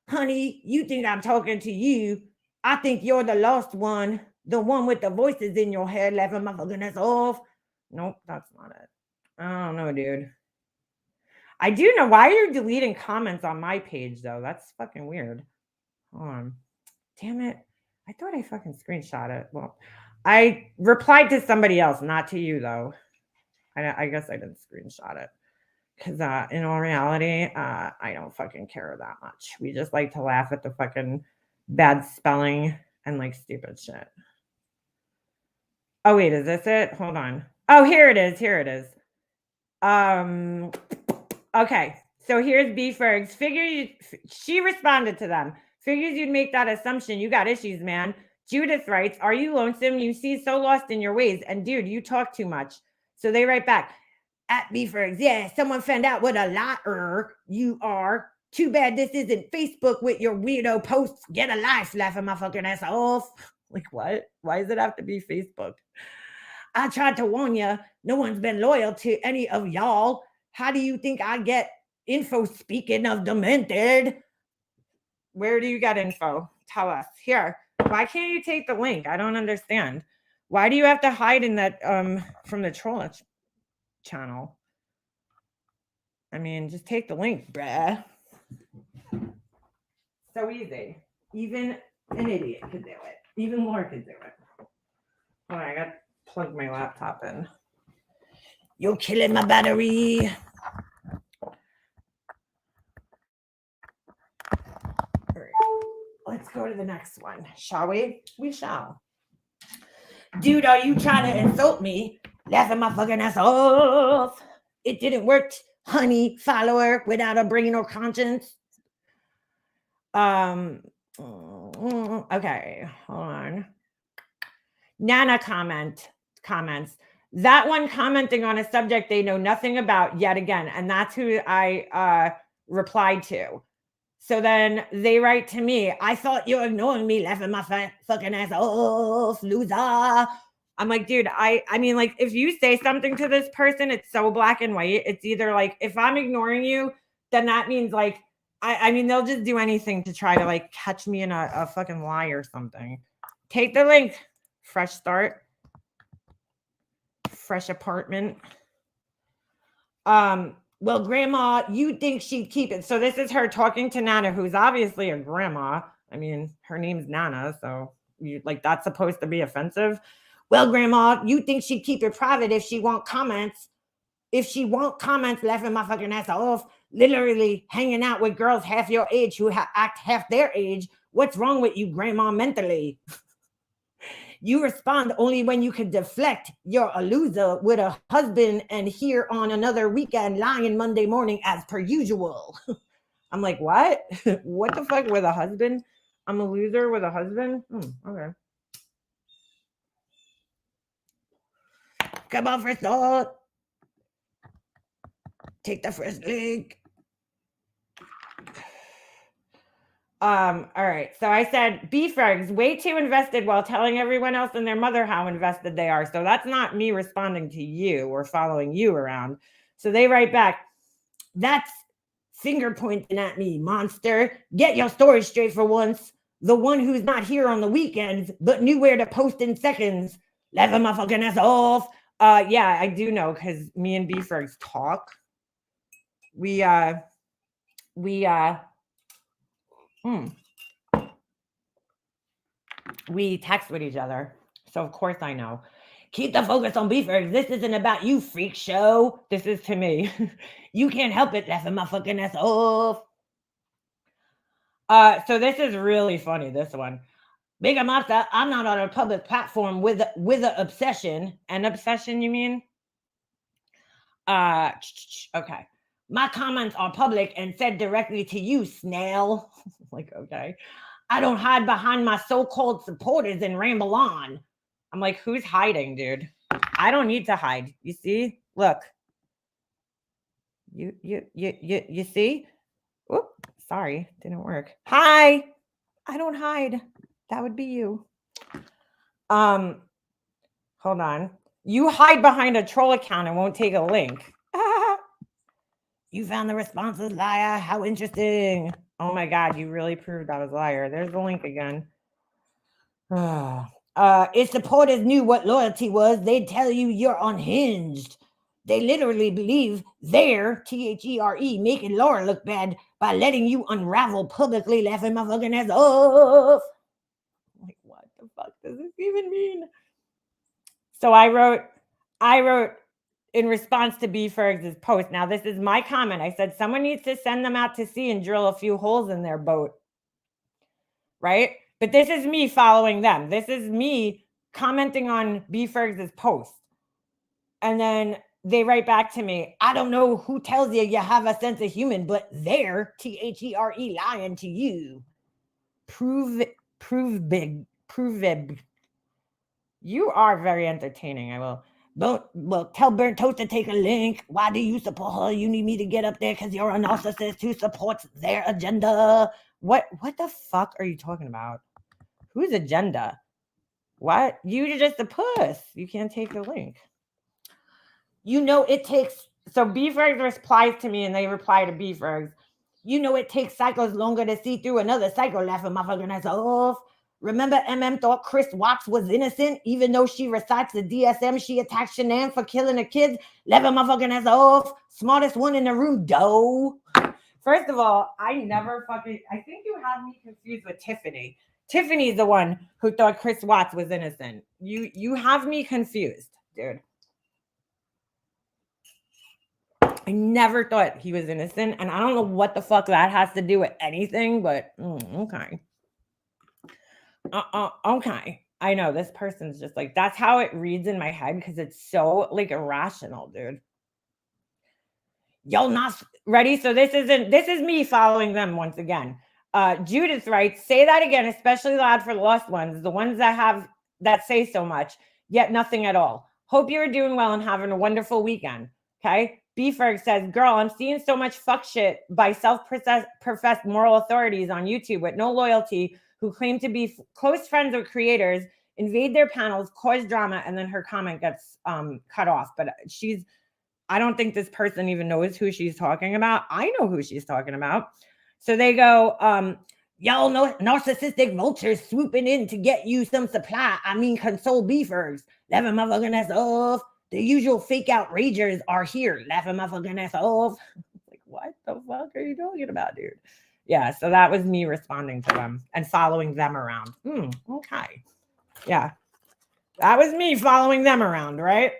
Honey, you think I'm talking to you. I think you're the lost one. The one with the voices in your head laughing my fucking ass off. Nope, that's not it. I don't know, dude. I do know why you're deleting comments on my page, though. That's fucking weird. Hold on. Damn it. I thought I fucking screenshot it. Well, I replied to somebody else, not to you, though. I guess I didn't screenshot it. Because in all reality, I don't fucking care that much. We just like to laugh at the fucking bad spelling and like stupid shit. Oh, wait, is this it? Hold on. Oh, here it is. Here it is. Okay, so here's B Fergs. She responded to them. Figures you'd make that assumption. You got issues, man. Judith writes, are you lonesome? You see so lost in your ways. And dude, you talk too much. So they write back, at B Fergs, yeah, someone found out what a liar you are. Too bad this isn't Facebook with your weirdo posts. Get a life, laughing my fucking ass off. Like, what? Why does it have to be Facebook? I tried to warn you. No one's been loyal to any of y'all. How do you think I get info? Speaking of demented, where do you get info? Tell us. Here. Why can't you take the link? I don't understand. Why do you have to hide in that from the troll channel? I mean, just take the link, bruh. So easy. Even an idiot could do it. Even Laura could do it. Oh, I got to plug my laptop in. You're killing my battery. All right. Let's go to the next one, shall we? We shall. Dude, are you trying to insult me? Laughing my fucking ass off. It didn't work, honey, follower, without a brain or conscience. Okay, hold on. Nana comments. That one commenting on a subject they know nothing about yet again. And that's who I replied to. So then they write to me, I thought you were ignoring me, laughing my fucking ass off, loser. I'm like, dude, I mean, like, if you say something to this person, it's so black and white. It's either like, if I'm ignoring you, then that means like, I mean, they'll just do anything to try to like catch me in a fucking lie or something. Take the link. Fresh start. Fresh apartment. Well, grandma, you think she'd keep it. So this is her talking to Nana, who's obviously a grandma. I mean, her name's Nana, so you like that's supposed to be offensive. Well, grandma, you think she'd keep it private if she want comments? If she want comments, laughing my fucking ass off, literally hanging out with girls half your age who act half their age. What's wrong with you, grandma, mentally? You respond only when you can deflect. You're a loser with a husband and here on another weekend lying Monday morning as per usual. I'm like, what? What the fuck with a husband? I'm a loser with a husband? Okay. Come on, first thought. Take the first link. All right. So I said, B-Fergs, way too invested while telling everyone else and their mother how invested they are. So that's not me responding to you or following you around. So they write back, that's finger pointing at me, monster. Get your story straight for once. The one who's not here on the weekends, but knew where to post in seconds. Let my fucking ass off. Yeah, I do know because me and B-Fergs talk. We text with each other. So of course I know. Keep the focus on B-Fergs. This isn't about you, freak show. This is to me. You can't help it laughing my fucking ass off. So this is really funny, this one. Big Amata, I'm not on a public platform with an obsession. An obsession, you mean? Okay. My comments are public and said directly to you, snail. Like, okay. I don't hide behind my so-called supporters and ramble on. I'm like, who's hiding, dude? I don't need to hide. You see? Look. You see? Oop, sorry, didn't work. Hi. I don't hide. That would be you. Hold on. You hide behind a troll account and won't take a link. You found the responses, liar. How interesting. Oh my God, you really proved I was a liar. There's the link again. If supporters knew what loyalty was, they'd tell you you're unhinged. They literally believe they're, THERE, making Laura look bad by letting you unravel publicly, laughing my fucking ass off. Like, what the fuck does this even mean? So I wrote in response to B-Fergs' post. Now, this is my comment. I said, someone needs to send them out to sea and drill a few holes in their boat. Right? But this is me following them. This is me commenting on B-Fergs' post. And then they write back to me, I don't know who tells you have a sense of humor, but they're, THERE, lying to you. Prove big. You are very entertaining. I will. Well, tell Burnt Toast to take a link. Why do you support her? You need me to get up there because you're a narcissist who supports their agenda. What the fuck are you talking about? Whose agenda? What? You're just a puss. You can't take the link. You know it takes... So B-Fergs replies to me and they reply to B-Fergs. You know it takes cycles longer to see through another cycle, laughing my fucking ass off. Remember thought Chris Watts was innocent, even though she recites the DSM she attacked Shanann for killing her kids, laughing my fucking ass off. Smartest one in the room, doe. First of all, I think you have me confused with Tiffany. Tiffany's the one who thought Chris Watts was innocent. You have me confused, dude. I never thought he was innocent, and I don't know what the fuck that has to do with anything, but okay. Okay. I know this person's just like, that's how it reads in my head because it's so like irrational, dude. Y'all not ready? So this is me following them once again. Judith writes, say that again, especially loud for the lost ones, the ones that say so much, yet nothing at all. Hope you're doing well and having a wonderful weekend. Okay. B-Ferg says, girl, I'm seeing so much fuck shit by self-professed moral authorities on YouTube with no loyalty who claim to be close friends with creators invade their panels, cause drama, and then her comment gets cut off. But I don't think this person even knows who she's talking about. I know who she's talking about. So they go, y'all know narcissistic vultures swooping in to get you some supply. I mean, console beefers. Laughing motherfucking ass off. The usual fake outragers are here. Laughing motherfucking ass off. Like, what the fuck are you talking about, dude? Yeah, so that was me responding to them and following them around. Okay. Yeah. That was me following them around, right?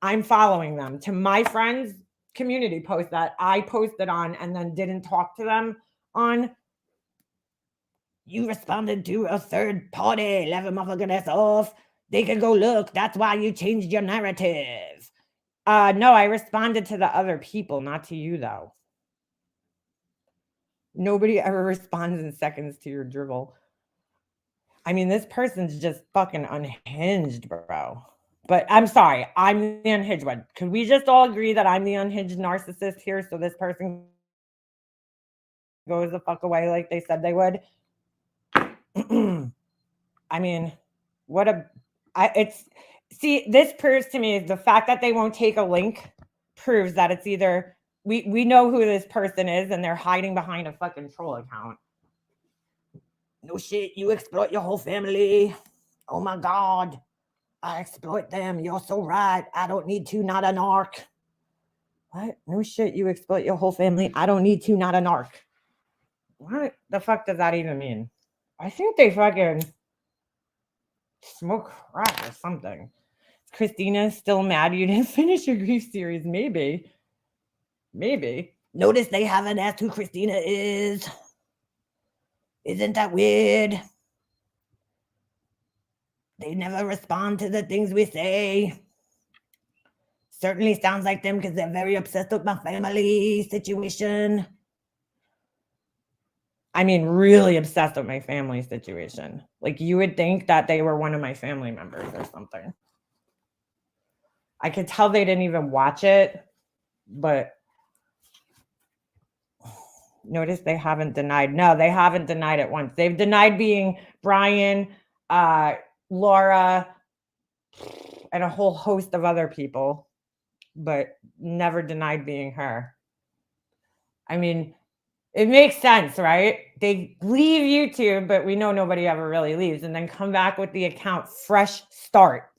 I'm following them to my friends' community post that I posted on and then didn't talk to them on. You responded to a third party, laughing motherfucking ass off. They can go look. That's why you changed your narrative. No, I responded to the other people, not to you, though. Nobody ever responds in seconds to your dribble. I mean, this person's just fucking unhinged, bro. But I'm sorry, I'm the unhinged one. Could we just all agree that I'm the unhinged narcissist here so this person goes the fuck away like they said they would? I mean, this proves to me the fact that they won't take a link proves that it's either we know who this person is and they're hiding behind a fucking troll account. No shit, you exploit your whole family. Oh my God. I exploit them. You're so right. I don't need to, not an arc. What? No shit, you exploit your whole family. I don't need to, not an arc. What the fuck does that even mean? I think they fucking smoke crack or something. Christina still mad you didn't finish your grief series? Maybe. Notice they haven't asked who Christina is. Isn't that weird? They never respond to the things we say. Certainly sounds like them because they're very obsessed with my family situation. I mean, really obsessed with my family situation. Like, you would think that they were one of my family members or something. I could tell they didn't even watch it, but notice they haven't denied. No, they haven't denied it once. They've denied being Brian, Laura, and a whole host of other people, but never denied being her. I mean, it makes sense, right? They leave YouTube, but we know nobody ever really leaves, and then come back with the account fresh start.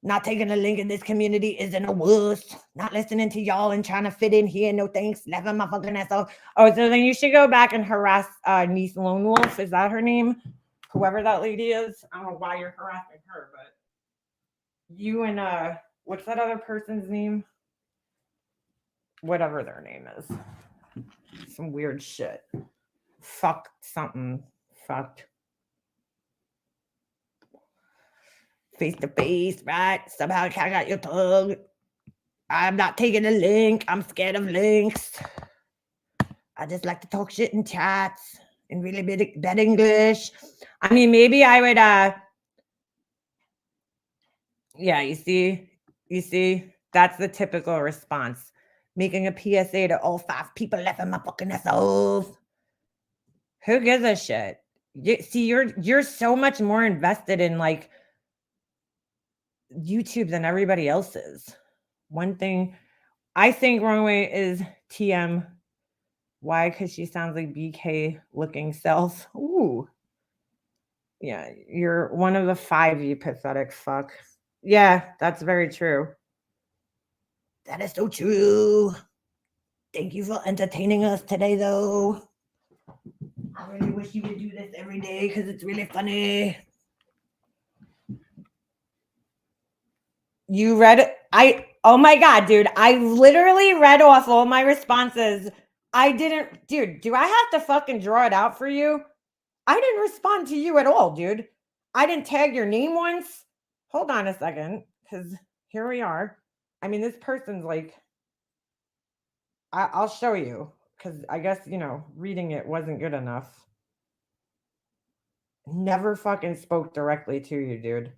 Not taking a link in this community isn't a wuss. Not listening to y'all and trying to fit in here. No thanks. Laughing my fucking ass off. Oh, so then you should go back and harass niece Lone Wolf. Is that her name? Whoever that lady is. I don't know why you're harassing her, but you and what's that other person's name? Whatever their name is. Some weird shit. Fuck something. Fucked. Face to face, right? Somehow I got your tongue. I'm not taking a link. I'm scared of links. I just like to talk shit in chats in really bad English. I mean, maybe I would, yeah, you see, that's the typical response. Making a PSA to all 5 people laughing my fucking ass off. Who gives a shit? You're so much more invested in like YouTube than everybody else is. One thing I think wrong way is TM. Why? Because she sounds like BK looking self. Ooh. Yeah, you're one of the 5, you pathetic fuck. Yeah, that's very true. That is so true. Thank you for entertaining us today, though. I really wish you would do this every day because it's really funny. You read it? Oh my God, dude. I literally read off all my responses. I didn't, dude, do I have to fucking draw it out for you? I didn't respond to you at all, dude. I didn't tag your name once. Hold on a second, because here we are. I mean, this person's like, I'll show you, because I guess, reading it wasn't good enough. Never fucking spoke directly to you, dude.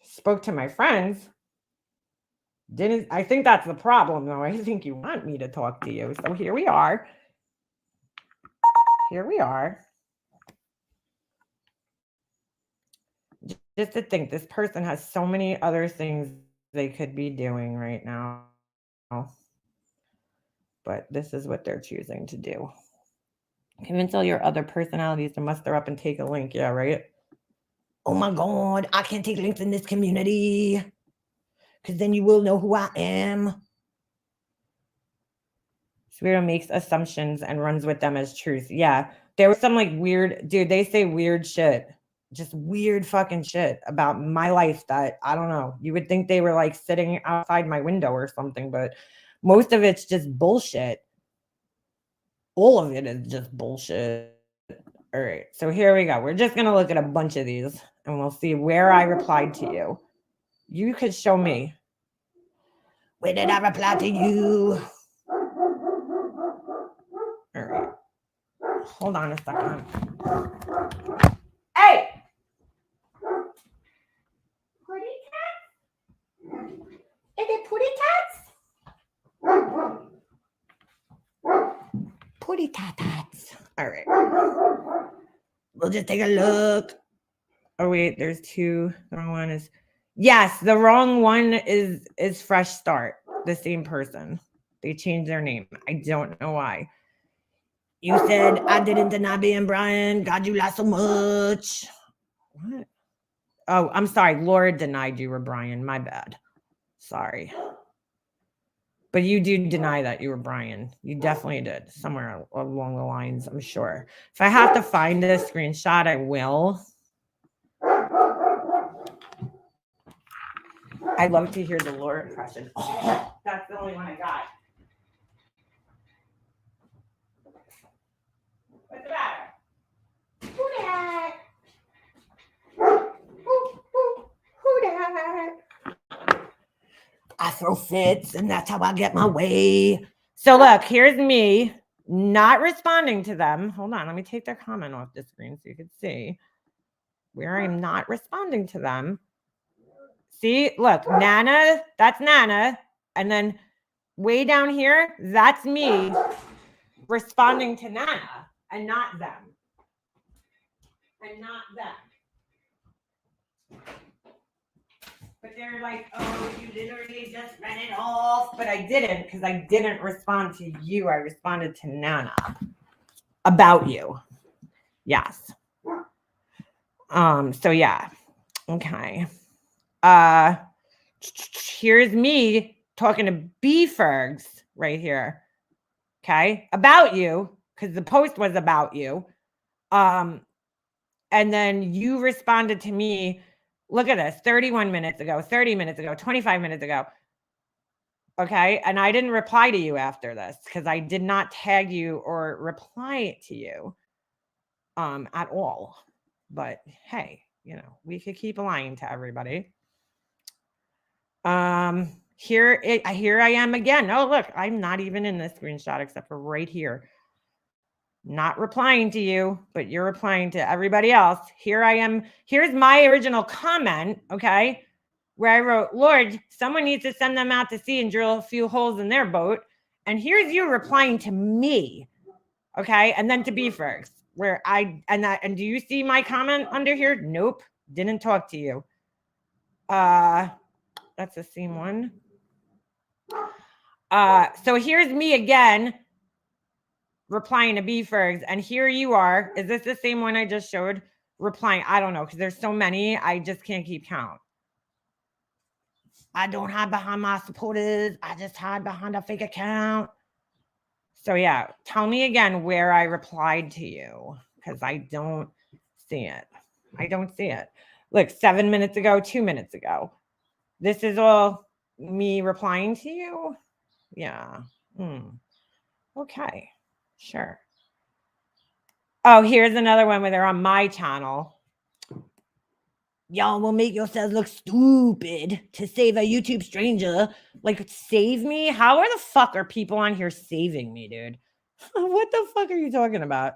Spoke to my friends. I think that's the problem, though. I think you want me to talk to you. So here we are. Here we are. just to think this person has so many other things they could be doing right now. But this is what they're choosing to do. Convince all your other personalities to muster up and take a link. Yeah, right? Oh my God, I can't take links in this community. Because then you will know who I am. Spiro makes assumptions and runs with them as truth. Yeah. There was some like weird, dude, they say weird shit. Just weird fucking shit about my life that I don't know. You would think they were like sitting outside my window or something, but most of it's just bullshit. All of it is just bullshit. All right. So here we go. We're just going to look at a bunch of these and we'll see where I replied to you. You could show me. Where did I reply to you? All right. Hold on a second. Hey! Putty cats? Is it putty cats? Putty tats. All right. We'll just take a look. Oh, wait, there's two. The wrong one is. Yes, the wrong one is Fresh Start. The same person. They changed their name. I don't know why. You said I didn't deny being Brian. God, you lie so much. What? Oh, I'm sorry. Laura denied you were Brian. My bad. Sorry. But you do deny that you were Brian. You definitely did. Somewhere along the lines, I'm sure. If I have to find this screenshot, I will. I'd love to hear the Laura impression. Oh, that's the only one I got. What's the matter? Who that? Who that? I throw fits, and that's how I get my way. So look, here's me not responding to them. Hold on, let me take their comment off the screen so you can see where I'm not responding to them. See, look, Nana, that's Nana. And then way down here, that's me responding to Nana and not them. And not them. But they're like, oh, you literally just ran it off. But I didn't, because I didn't respond to you. I responded to Nana about you. Yes. So yeah. Okay. Here's me talking to B-Fergs right here. Okay. About you, because the post was about you. And then you responded to me. Look at this, 31 minutes ago, 30 minutes ago, 25 minutes ago. Okay. And I didn't reply to you after this because I did not tag you or reply to you at all. But hey, you know, we could keep lying to everybody. Here I am again. Oh, look, I'm not even in this screenshot except for right here. Not replying to you, but you're replying to everybody else. Here I am. Here's my original comment, okay, where I wrote, Lord, someone needs to send them out to sea and drill a few holes in their boat. And here's you replying to me, okay, and then to B-Fergs, where and do you see my comment under here? Nope, didn't talk to you. That's the same one. So here's me again. Replying to B-Fergs, and here you are. Is this the same one I just showed? Replying, I don't know, because there's so many, I just can't keep count. I don't hide behind my supporters. I just hide behind a fake account. So yeah, tell me again where I replied to you, because I don't see it. I don't see it. Look, 7 minutes ago, 2 minutes ago. This is all me replying to you? Yeah. Okay. Sure. Oh, here's another one where they're on my channel. Y'all will make yourselves look stupid to save a YouTube stranger. Like, save me? How the fuck are people on here saving me, dude? What the fuck are you talking about?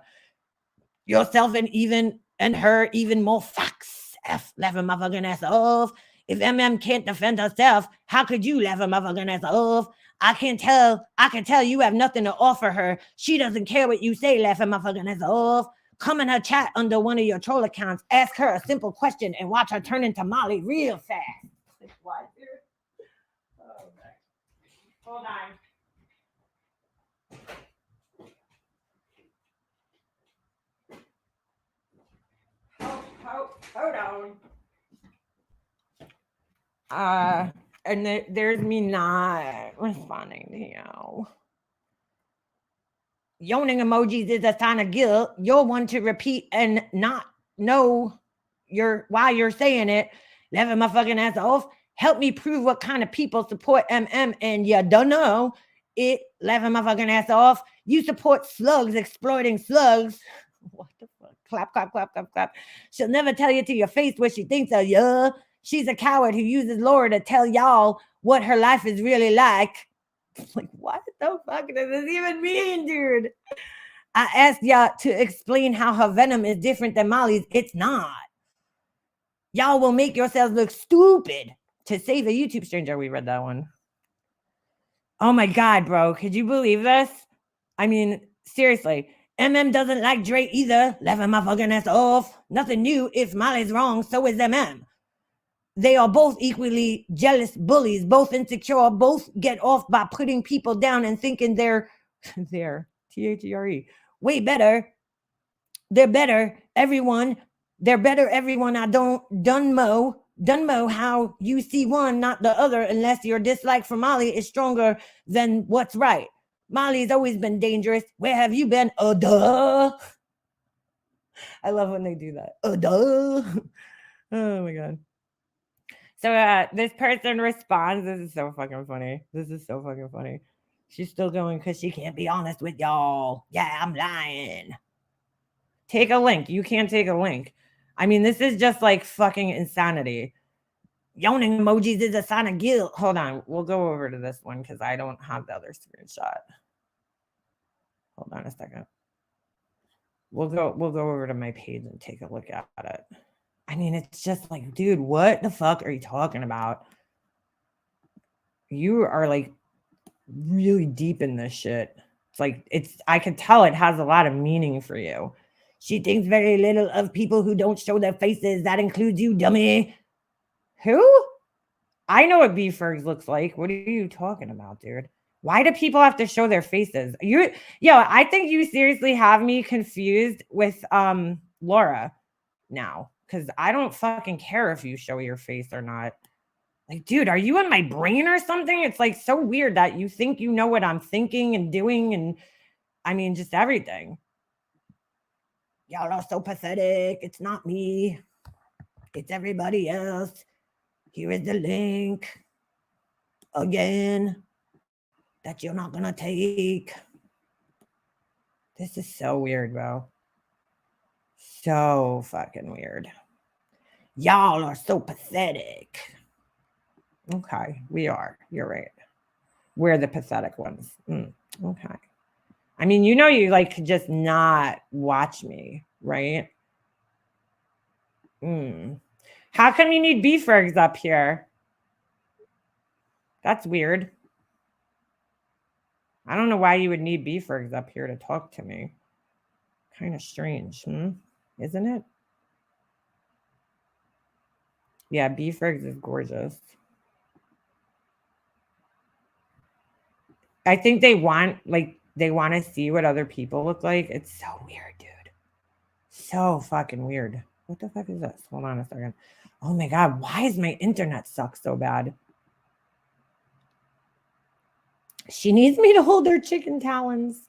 Yourself and her even more facts. F, laugh a motherfucking ass off. If MM can't defend herself, how could you laugh a motherfucking ass off? I can tell you have nothing to offer her. She doesn't care what you say, laughing motherfucking ass off. Come in her chat under one of your troll accounts, ask her a simple question, and watch her turn into Molly real fast. Like, what, dude? Oh, okay. Hold on. Hold on. And there's me not responding to you. Yawning emojis is a sign of guilt. You're one to repeat and not know why you're saying it. Laughing my fucking ass off. Help me prove what kind of people support MM, and you don't know it. Laughing my fucking ass off. You support slugs exploiting slugs. What the fuck? Clap, clap, clap, clap, clap. She'll never tell you to your face what she thinks of you. She's a coward who uses Laura to tell y'all what her life is really like. Like, what the fuck does this even mean, dude? I asked y'all to explain how her venom is different than Molly's. It's not. Y'all will make yourselves look stupid to save a YouTube stranger. We read that one. Oh my God, bro. Could you believe this? I mean, seriously. MM doesn't like Dre either. Laughing my fucking ass off. Nothing new. If Molly's wrong, so is MM. They are both equally jealous bullies, both insecure, both get off by putting people down and thinking they're THERE, way better. They're better, everyone. They're better, everyone. I don't Dunmo how you see one, not the other, unless your dislike for Molly is stronger than what's right. Molly's always been dangerous. Where have you been? Duh. I love when they do that. Duh. Oh my God. So this person responds. This is so fucking funny. She's still going because she can't be honest with y'all. Yeah, I'm lying. Take a link. You can't take a link. I mean, this is just like fucking insanity. Yawning emojis is a sign of guilt. Hold on. We'll go over to this one because I don't have the other screenshot. Hold on a second. We'll go over to my page and take a look at it. I mean, it's just like, dude, what the fuck are you talking about? You are like really deep in this shit. It's like, I could tell it has a lot of meaning for you. She thinks very little of people who don't show their faces. That includes you, dummy. Who? I know what B-Fergs looks like. What are you talking about, dude? Why do people have to show their faces? I think you seriously have me confused with Laura now. Because I don't fucking care if you show your face or not. Like, dude, are you in my brain or something? It's like so weird that you think you know what I'm thinking and doing. And I mean, just everything. Y'all are so pathetic. It's not me. It's everybody else. Here is the link. Again. That you're not going to take. This is so weird, bro. So fucking weird. Y'all are so pathetic. Okay, we are. You're right. We're the pathetic ones. Okay. I mean, you like could just not watch me, right? How come you need B-Fergs up here? That's weird. I don't know why you would need B-Fergs up here to talk to me. Kind of strange, isn't it? Yeah, B-Fergs is gorgeous. I think they want to see what other people look like. It's so weird, dude. So fucking weird. What the fuck is this? Hold on a second. Oh my God, why is my internet suck so bad? She needs me to hold her chicken talons.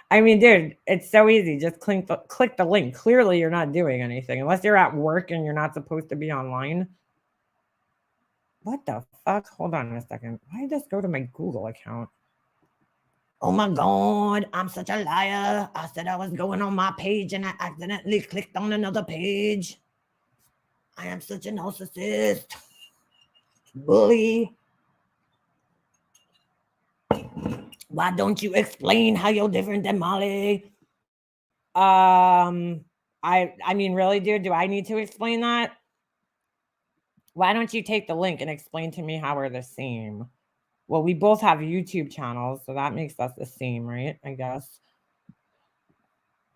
I mean, dude, it's so easy. Just click the link. Clearly, you're not doing anything. Unless you're at work and you're not supposed to be online. What the fuck? Hold on a second. Why did this go to my Google account? Oh my God, I'm such a liar. I said I was going on my page and I accidentally clicked on another page. I am such a narcissist. Bully. Why don't you explain how you're different than Molly? I mean, really, dude, do I need to explain that? Why don't you take the link and explain to me how we're the same? Well, we both have YouTube channels, so that makes us the same, right? I guess.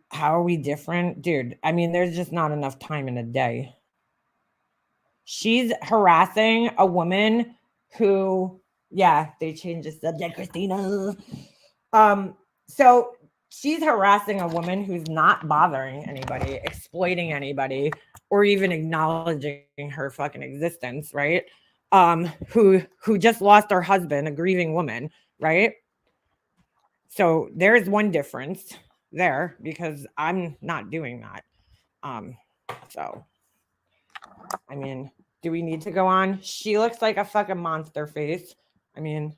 How are we different? Dude, I mean, there's just not enough time in a day. She's harassing a woman who, yeah, they changed the subject, Christina. So she's harassing a woman who's not bothering anybody, exploiting anybody, or even acknowledging her fucking existence, right? Who just lost her husband, a grieving woman, right? So there's one difference there because I'm not doing that. So I mean, do we need to go on? She looks like a fucking monster face. I mean,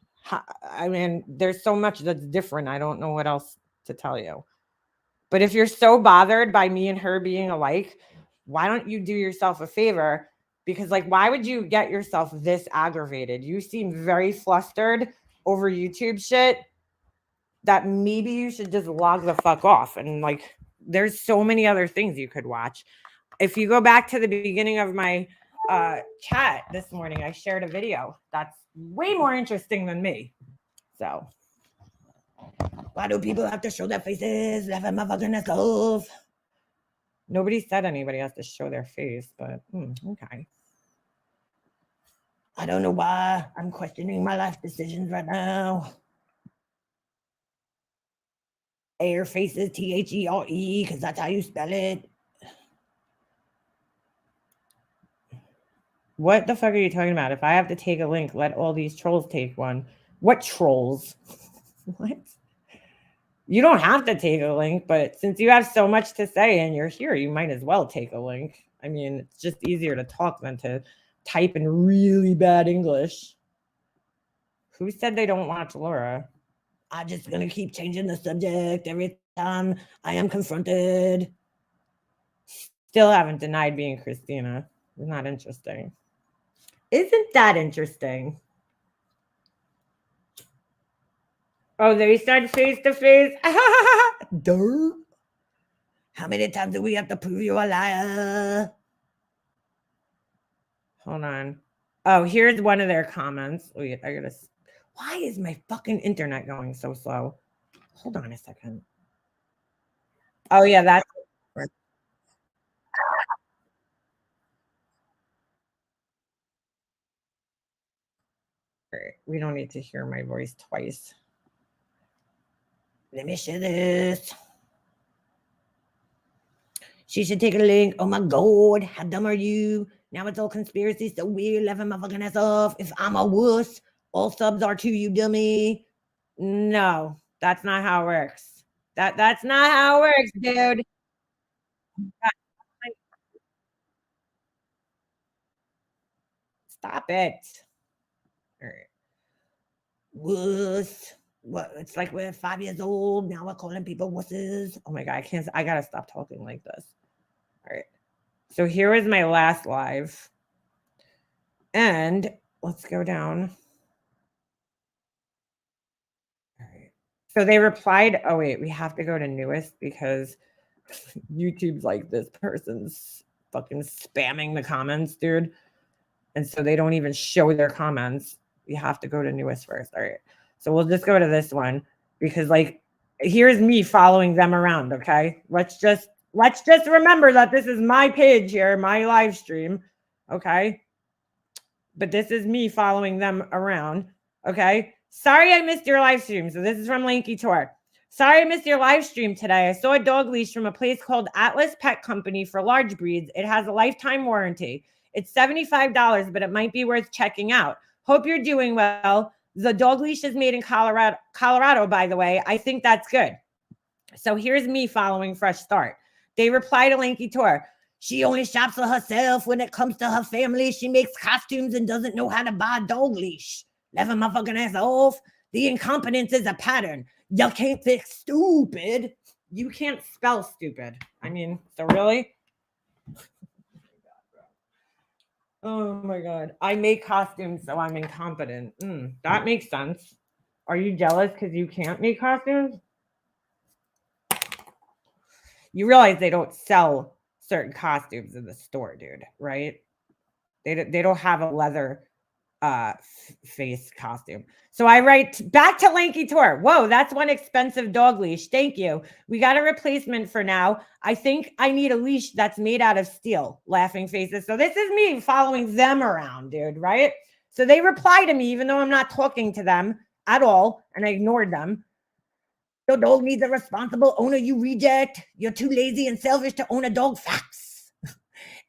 there's so much that's different. I don't know what else to tell you. But if you're so bothered by me and her being alike, why don't you do yourself a favor? Because, like, why would you get yourself this aggravated? You seem very flustered over YouTube shit that maybe you should just log the fuck off. And, like, there's so many other things you could watch. If you go back to the beginning of my chat this morning, I shared a video that's way more interesting than me. So, why do people have to show their faces? Let them motherfucking off. Nobody said anybody has to show their face, but okay. I don't know why I'm questioning my life decisions right now. Air faces, THERE, because that's how you spell it. What the fuck are you talking about? If I have to take a link, let all these trolls take one. What trolls? What? You don't have to take a link, but since you have so much to say and you're here, you might as well take a link. I mean, it's just easier to talk than to type in really bad English. Who said they don't watch Laura? I'm just going to keep changing the subject every time I am confronted. Still haven't denied being Christina. It's not interesting. Isn't that interesting? Oh, they said face to face. Duh. How many times do we have to prove you a liar? Hold on. Oh, here's one of their comments. Wait, I gotta. Why is my fucking internet going so slow? Hold on a second. Oh yeah, that's. We don't need to hear my voice twice. Let me share this. She should take a link. Oh my God, how dumb are you? Now it's all conspiracy, so weird. Let my fucking ass off. If I'm a wuss, all subs are to you, dummy. No, that's not how it works. That's not how it works, dude. Stop it. All right. Wuss. What? It's like we're 5 years old. Now we're calling people wusses. Oh my God, I gotta stop talking like this. All right. So here is my last live. And let's go down. All right. So they replied, oh wait, we have to go to newest because YouTube's like, this person's fucking spamming the comments, dude. And so they don't even show their comments. You have to go to newest first. All right. So we'll just go to this one because, like, here's me following them around. Okay. Let's just remember that this is my page here, my live stream. Okay. But this is me following them around. Okay. Sorry I missed your live stream. So this is from Lanky Tour. Sorry I missed your live stream today. I saw a dog leash from a place called Atlas Pet Company for large breeds. It has a lifetime warranty. It's $75, but it might be worth checking out. Hope you're doing well. The dog leash is made in Colorado, by the way. I think that's good. So here's me following Fresh Start. They reply to Lanky Tour. She only shops for herself when it comes to her family. She makes costumes and doesn't know how to buy a dog leash. Let her motherfucking ass off. The incompetence is a pattern. You can't fix stupid. You can't spell stupid. I mean, so really? Oh my God. I make costumes, so I'm incompetent. That makes sense. Are you jealous because you can't make costumes? You realize they don't sell certain costumes in the store, dude, right? They don't have a leather face costume. So I write back to Lanky Tour. Whoa, that's one expensive dog leash. Thank you. We got a replacement for now. I think I need a leash that's made out of steel. Laughing faces. So this is me following them around, dude, right? So they reply to me even though I'm not talking to them at all, and I ignored them. Your dog needs a responsible owner, you reject. You're too lazy and selfish to own a dog. Facts.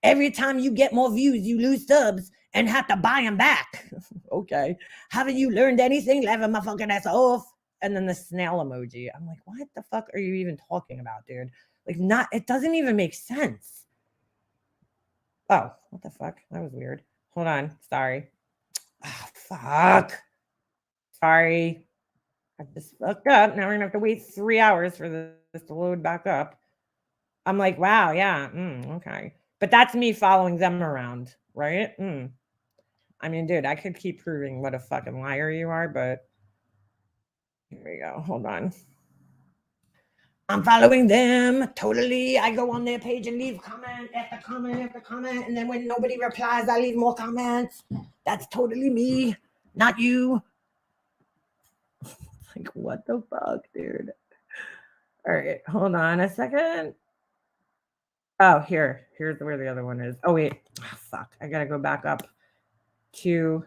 Every time you get more views, you lose subs and have to buy them back. Okay. Haven't you learned anything? Laughing my fucking ass off. And then the snail emoji. I'm like, what the fuck are you even talking about, dude? Like, it doesn't even make sense. Oh, what the fuck? That was weird. Hold on. Sorry. Oh, fuck. Sorry. I just fucked up. Now we're gonna have to wait 3 hours for this to load back up. I'm like, wow, yeah, okay. But that's me following them around, right? I mean, dude, I could keep proving what a fucking liar you are, but here we go. Hold on. I'm following them totally. I go on their page and leave comment after comment after comment, and then when nobody replies, I leave more comments. That's totally me, not you. Like, what the fuck, dude? All right, hold on a second. Oh, here's where the other one is. Oh, wait. Oh, fuck. I gotta go back up to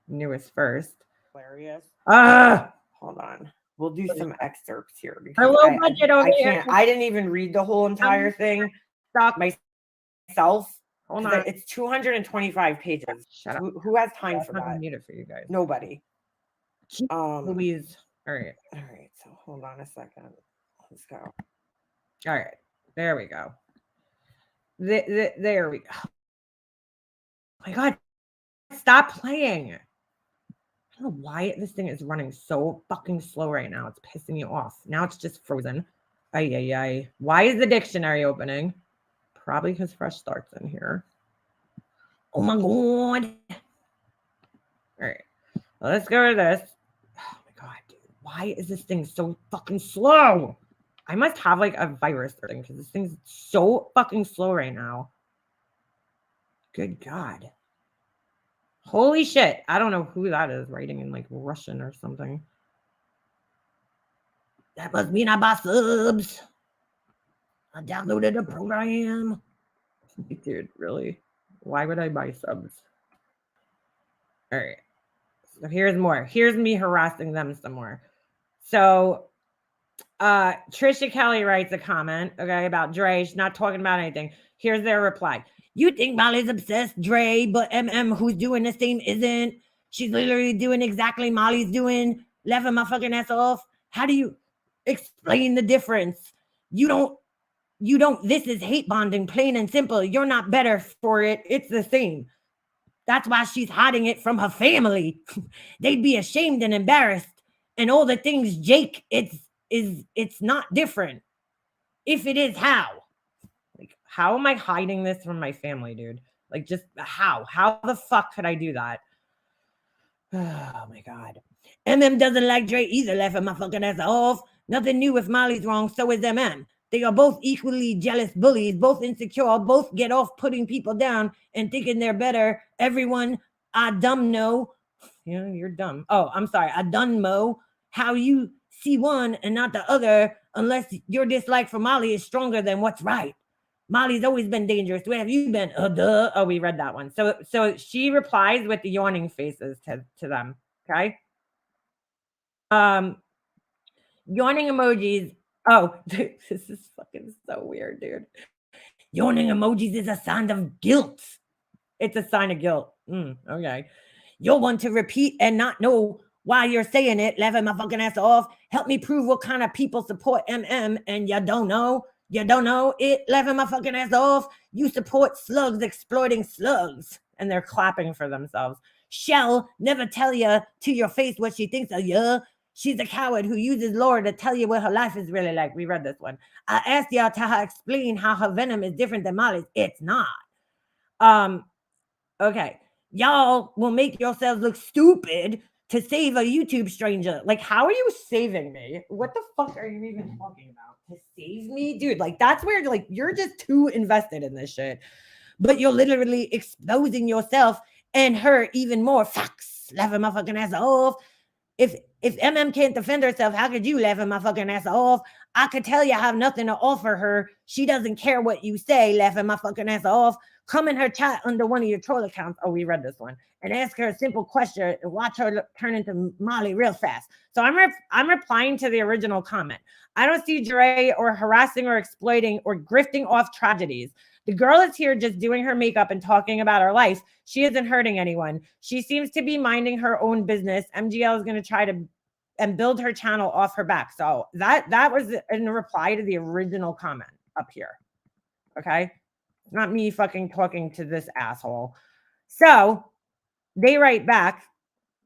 newest first. Hilarious. Hold on. We'll do some excerpts here. I didn't even read the whole entire thing. Stop myself. Hold on. It's 225 pages. Shut up. Who has time for that? Mute it for you guys. Nobody. Louise. All right. So hold on a second. Let's go. All right. There we go. There we go. Oh my God. Stop playing. I don't know why this thing is running so fucking slow right now. It's pissing me off. Now it's just frozen. Ay. Why is the dictionary opening? Probably because fresh starts in here. Oh my God. All right. Well, let's go to this. Oh my God, dude. Why is this thing so fucking slow? I must have like a virus or something because this thing's so fucking slow right now. Good God. Holy shit. I don't know who that is writing in like Russian or something. That must mean I buy subs. I downloaded the program. Dude, really? Why would I buy subs? All right. So here's more. Here's me harassing them some more. So Trisha Kelly writes a comment, okay, about Dre. She's not talking about anything. Here's their reply. You think Molly's obsessed, Dre, but who's doing the same isn't. She's literally doing exactly Molly's doing, laughing my fucking ass off. How do you explain the difference? You don't, this is hate bonding, plain and simple. You're not better for it. It's the same. That's why she's hiding it from her family. They'd be ashamed and embarrassed. And all the things, Jake, it's not different. If it is, how? Like, how am I hiding this from my family, dude? Like, just how? How the fuck could I do that? Oh my God. Doesn't like Dre either, laughing my fucking ass off. Nothing new if Molly's wrong, so is They are both equally jealous bullies, both insecure, both get off putting people down and thinking they're better. Everyone, I dumb know. You know, you're dumb. Oh, I'm sorry. I done know how you see one and not the other unless your dislike for Molly is stronger than what's right. Molly's always been dangerous. Where have you been? Duh. Oh, we read that one. So she replies with the yawning faces to them. Okay. Yawning emojis. Oh, this is fucking so weird, dude. Yawning emojis is a sign of guilt. It's a sign of guilt. Okay. You'll want to repeat and not know why you're saying it, laughing my fucking ass off. Help me prove what kind of people support and you don't know. You don't know it, laughing my fucking ass off. You support slugs exploiting slugs. And they're clapping for themselves. Shell never tell you to your face what she thinks of you. She's a coward who uses lore to tell you what her life is really like. We read this one. I asked y'all to explain how her venom is different than Molly's. It's not. Okay. Y'all will make yourselves look stupid to save a YouTube stranger. Like, how are you saving me? What the fuck are you even talking about? To save me? Dude, like, that's where, like, you're just too invested in this shit. But you're literally exposing yourself and her even more. Fox, laughing my fucking ass off. If MM can't defend herself, how could you laughing my fucking ass off? I could tell you I have nothing to offer her. She doesn't care what you say, laughing my fucking ass off. Come in her chat under one of your troll accounts. Oh, we read this one. And ask her a simple question and watch her turn into Molly real fast. So I'm replying to the original comment. I don't see Dre or harassing or exploiting or grifting off tragedies. The girl is here just doing her makeup and talking about her life. She isn't hurting anyone. She seems to be minding her own business. MGL is going to try to and build her channel off her back. So that was in reply to the original comment up here. Okay? Not me fucking talking to this asshole. So they write back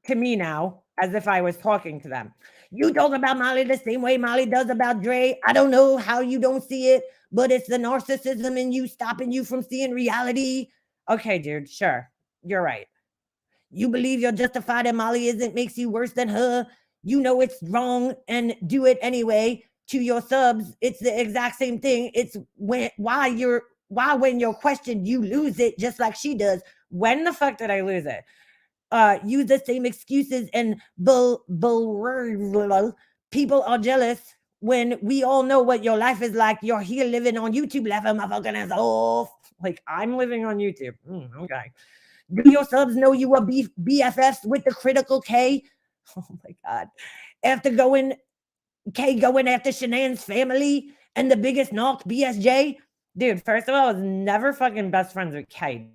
to me now as if I was talking to them. You talk about Molly the same way Molly does about Dre. I don't know how you don't see it, but it's the narcissism in you stopping you from seeing reality. Okay, dude, sure. You're right. You believe you're justified and Molly isn't makes you worse than her. You know it's wrong and do it anyway. To your subs, it's the exact same thing. It's why when you're questioned, you lose it just like she does. When the fuck did I lose it? Use the same excuses and people are jealous when we all know what your life is like. You're here living on YouTube, laughing my fucking ass off. Like I'm living on YouTube. Okay. Do your subs know you were BFFs with the Critical K? Oh my God. After going after Shanann's family and the biggest knock, BSJ. Dude, first of all, I was never fucking best friends with K.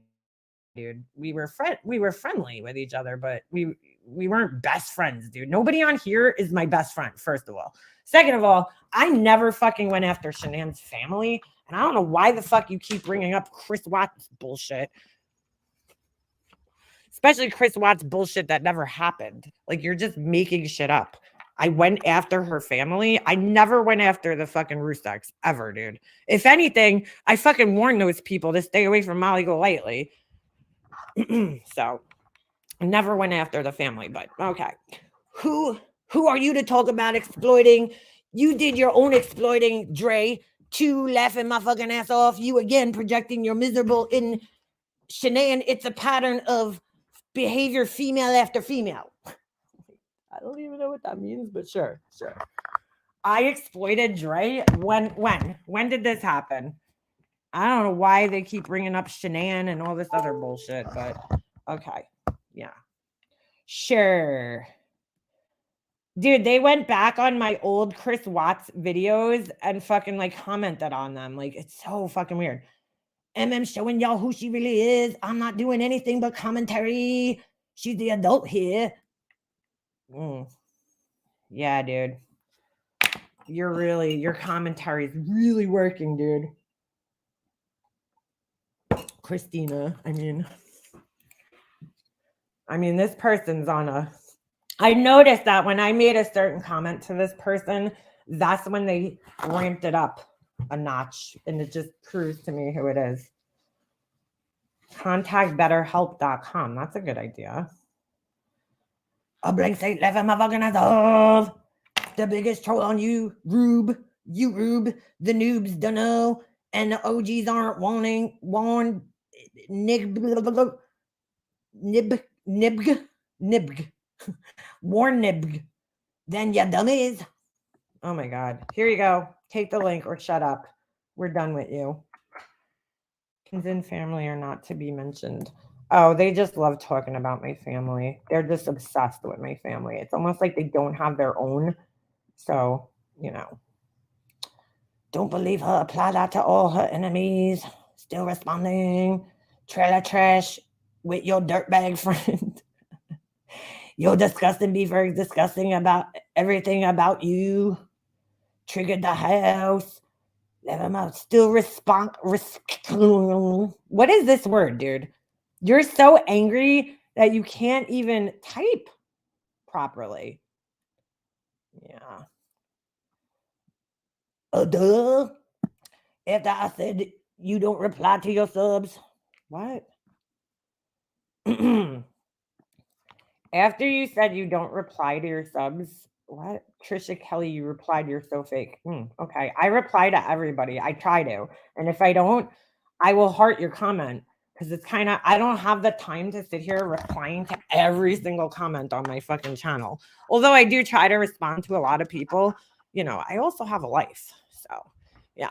Dude, we were friendly with each other, but we weren't best friends, dude. Nobody on here is my best friend, first of all. Second of all, I never fucking went after Shanann's family, and I don't know why the fuck you keep bringing up Chris Watts bullshit. Especially Chris Watts bullshit that never happened. Like, you're just making shit up. I went after her family. I never went after the fucking Roostocks ever, dude. If anything, I fucking warned those people to stay away from Molly Golightly. So, I never went after the family, but okay. Who are you to talk about exploiting? You did your own exploiting, Dre. To laughing my fucking ass off. You again projecting your miserable in Shanann. It's a pattern of behavior, female after female. I don't even know what that means, but sure. I exploited Dre. When did this happen? I don't know why they keep bringing up Shanann and all this other bullshit, but okay. Yeah. Sure. Dude, they went back on my old Chris Watts videos and fucking like commented on them. Like, it's so fucking weird. MM showing y'all who she really is. I'm not doing anything but commentary. She's the adult here. Yeah, dude. Your commentary is really working, dude. Christina, I mean, this person's on a... I noticed that when I made a certain comment to this person, that's when they ramped it up a notch, and it just proves to me who it is. Contact betterhelp.com. That's a good idea. A blank slate left my fucking ass off. The biggest troll on you, Rube. You, Rube. The noobs don't know, and the OGs aren't warned. Nibg. Warn Nibg. Then ya dummies. Oh my God. Here you go. Take the link or shut up. We're done with you. Kins family are not to be mentioned. Oh, they just love talking about my family. They're just obsessed with my family. It's almost like they don't have their own. So, you know. Don't believe her. Apply that to all her enemies. Still responding. Trailer trash with your dirtbag friend. Your disgusting beaver is disgusting about everything about you. Triggered the house. Let him out. Still respond. What is this word, dude? You're so angry that you can't even type properly. Yeah. Duh. After I said you don't reply to your subs. What? After you said you don't reply to your subs. What? Trisha Kelly, you replied, you're so fake. Okay. I reply to everybody. I try to. And if I don't, I will heart your comment. because it's kind of, I don't have the time to sit here replying to every single comment on my fucking channel. Although I do try to respond to a lot of people, you know, I also have a life. So, yeah.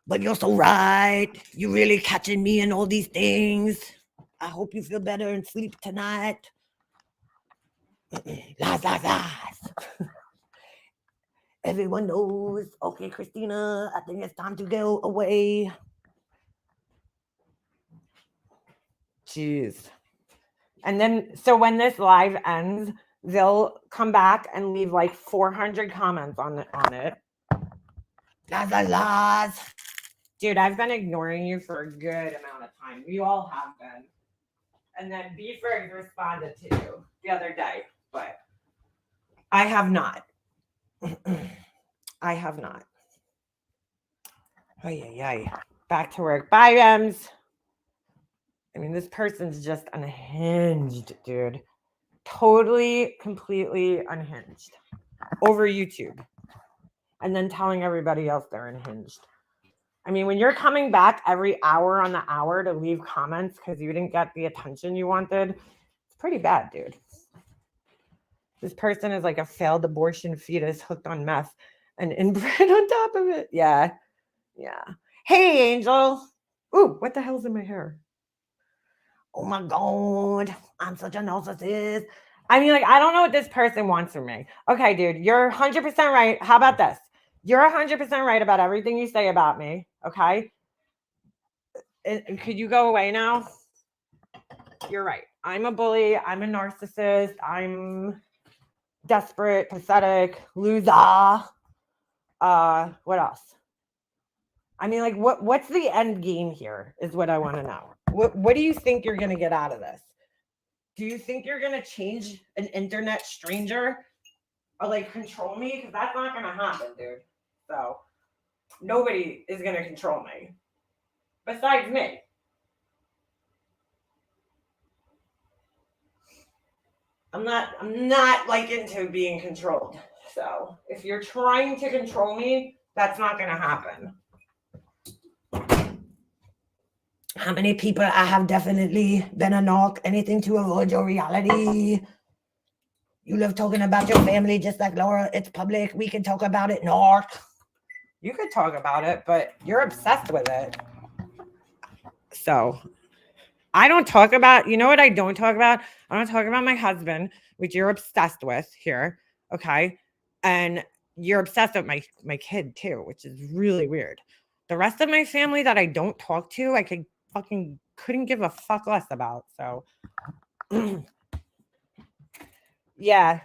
But you're so right. You really catching me in all these things. I hope you feel better and sleep tonight. Lies, lies, lies. Everyone knows. Okay, Christina, I think it's time to go away. Jeez. And then, so when this live ends, they'll come back and leave like 400 comments on it. Lies, lies, lies. Dude, I've been ignoring you for a good amount of time. You all have been. And then Beefers responded to you the other day, but I have not. I have not. Ay, ay, ay. Back to work. Bye, Ems. I mean, this person's just unhinged, dude. Totally, completely unhinged over YouTube. And then telling everybody else they're unhinged. I mean, when you're coming back every hour on the hour to leave comments because you didn't get the attention you wanted, it's pretty bad, dude. This person is like a failed abortion fetus hooked on meth and inbred on top of it. Yeah. Yeah. Hey, Angel. Ooh, what the hell's in my hair? Oh my God. I'm such a narcissist. I mean, like, I don't know what this person wants from me. Okay, dude, you're 100% right. How about this? You're 100% right about everything you say about me. Okay. And could you go away now? You're right. I'm a bully. I'm a narcissist. I'm desperate, pathetic, loser. What else? I mean, like, what's the end game here is what I want to know. What do you think you're going to get out of this? Do you think you're going to change an internet stranger or like control me? Because that's not going to happen, dude. So nobody is going to control me besides me. I'm not like into being controlled. So if you're trying to control me, that's not going to happen. How many people I have definitely been a narc, anything to avoid your reality. You love talking about your family just like Laura. It's public. We can talk about it, narc. You could talk about it, but you're obsessed with it. So I don't talk about, you know what I don't talk about? I don't talk about my husband, which you're obsessed with here. Okay. And you're obsessed with my kid too, which is really weird. The rest of my family that I don't talk to, I couldn't give a fuck less about. So yeah.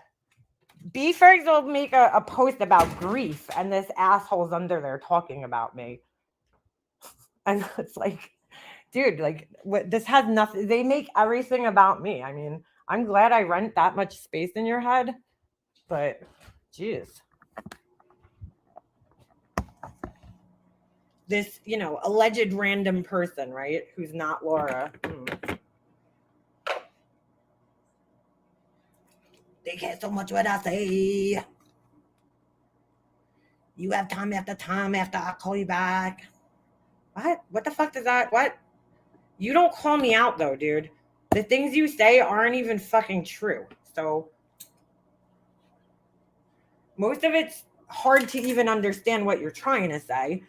Beefers will make a post about grief, and this asshole's under there talking about me. And it's like, dude, like, what? This has nothing. They make everything about me. I mean, I'm glad I rent that much space in your head, but geez. This, you know, alleged random person, right? Who's not Laura. They care so much what I say. You have time after time after I call you back. What? What the fuck does that? What? You don't call me out though, dude. The things you say aren't even fucking true. So most of it's hard to even understand what you're trying to say.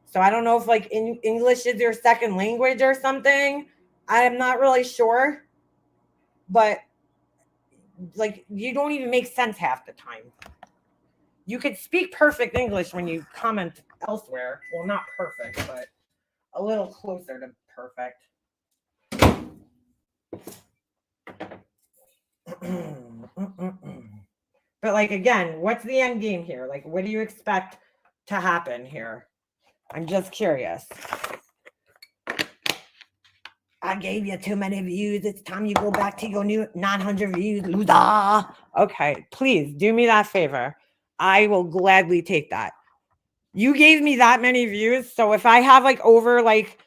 So I don't know if like English is your second language or something. I'm not really sure. But like, you don't even make sense half the time. You could speak perfect English when you comment elsewhere. Well, not perfect, but a little closer to perfect. But like, again, what's the end game here? Like, what do you expect to happen here? I'm just curious. I gave you too many views. It's time you go back to your new 900 views, loser. Okay, please do me that favor. I will gladly take that. You gave me that many views. So if I have like over like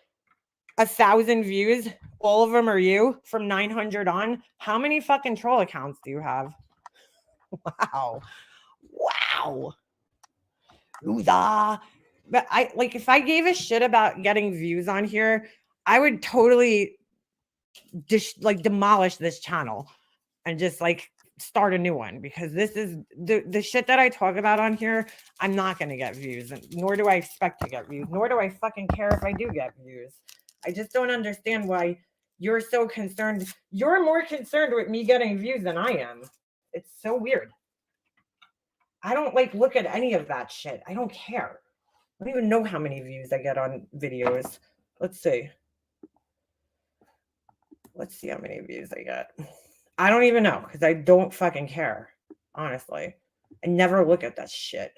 1,000 views, all of them are you from 900 on. How many fucking troll accounts do you have? Wow. Wow. Loser. But I like, if I gave a shit about getting views on here, I would totally demolish this channel and just like start a new one, because this is the shit that I talk about on here. I'm not going to get views, and nor do I expect to get views, nor do I fucking care if I do get views. I just don't understand why you're so concerned. You're more concerned with me getting views than I am. It's so weird. I don't like look at any of that shit. I don't care. I don't even know how many views I get on videos. Let's see. Let's see how many views I get. I don't even know, because I don't fucking care. Honestly. I never look at that shit.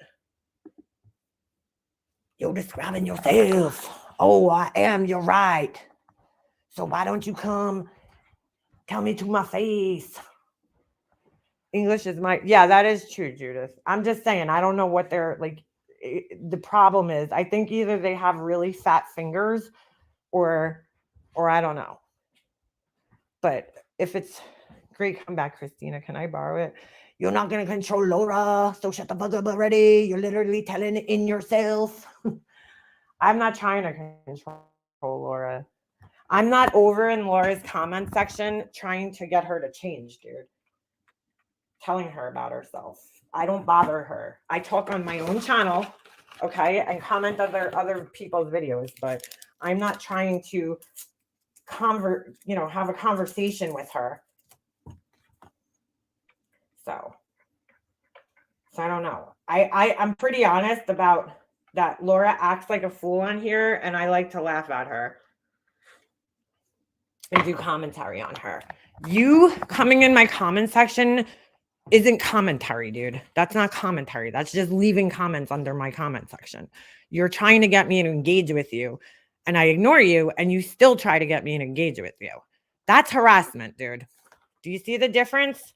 You're describing yourself. Oh, I am. You're right. So why don't you come tell me to my face? English is my, yeah, that is true, Judith. I'm just saying, I don't know what they're like. The problem is, I think either they have really fat fingers or I don't know. But if it's great comeback, Christina, can I borrow it? You're not going to control Laura, so shut the fuck up already. You're literally telling it in yourself. I'm not trying to control Laura. I'm not over in Laura's comment section trying to get her to change, dude. Telling her about herself. I don't bother her. I talk on my own channel, okay, and comment other people's videos, but I'm not trying to have a conversation with her. So I don't know. I'm pretty honest about that. Laura acts like a fool on here, and I like to laugh at her and do commentary on her. You coming in my comment section isn't commentary, dude. That's not commentary. That's just leaving comments under my comment section. You're trying to get me to engage with you, and I ignore you, and you still try to get me to engage with you. That's harassment, dude. Do you see the difference?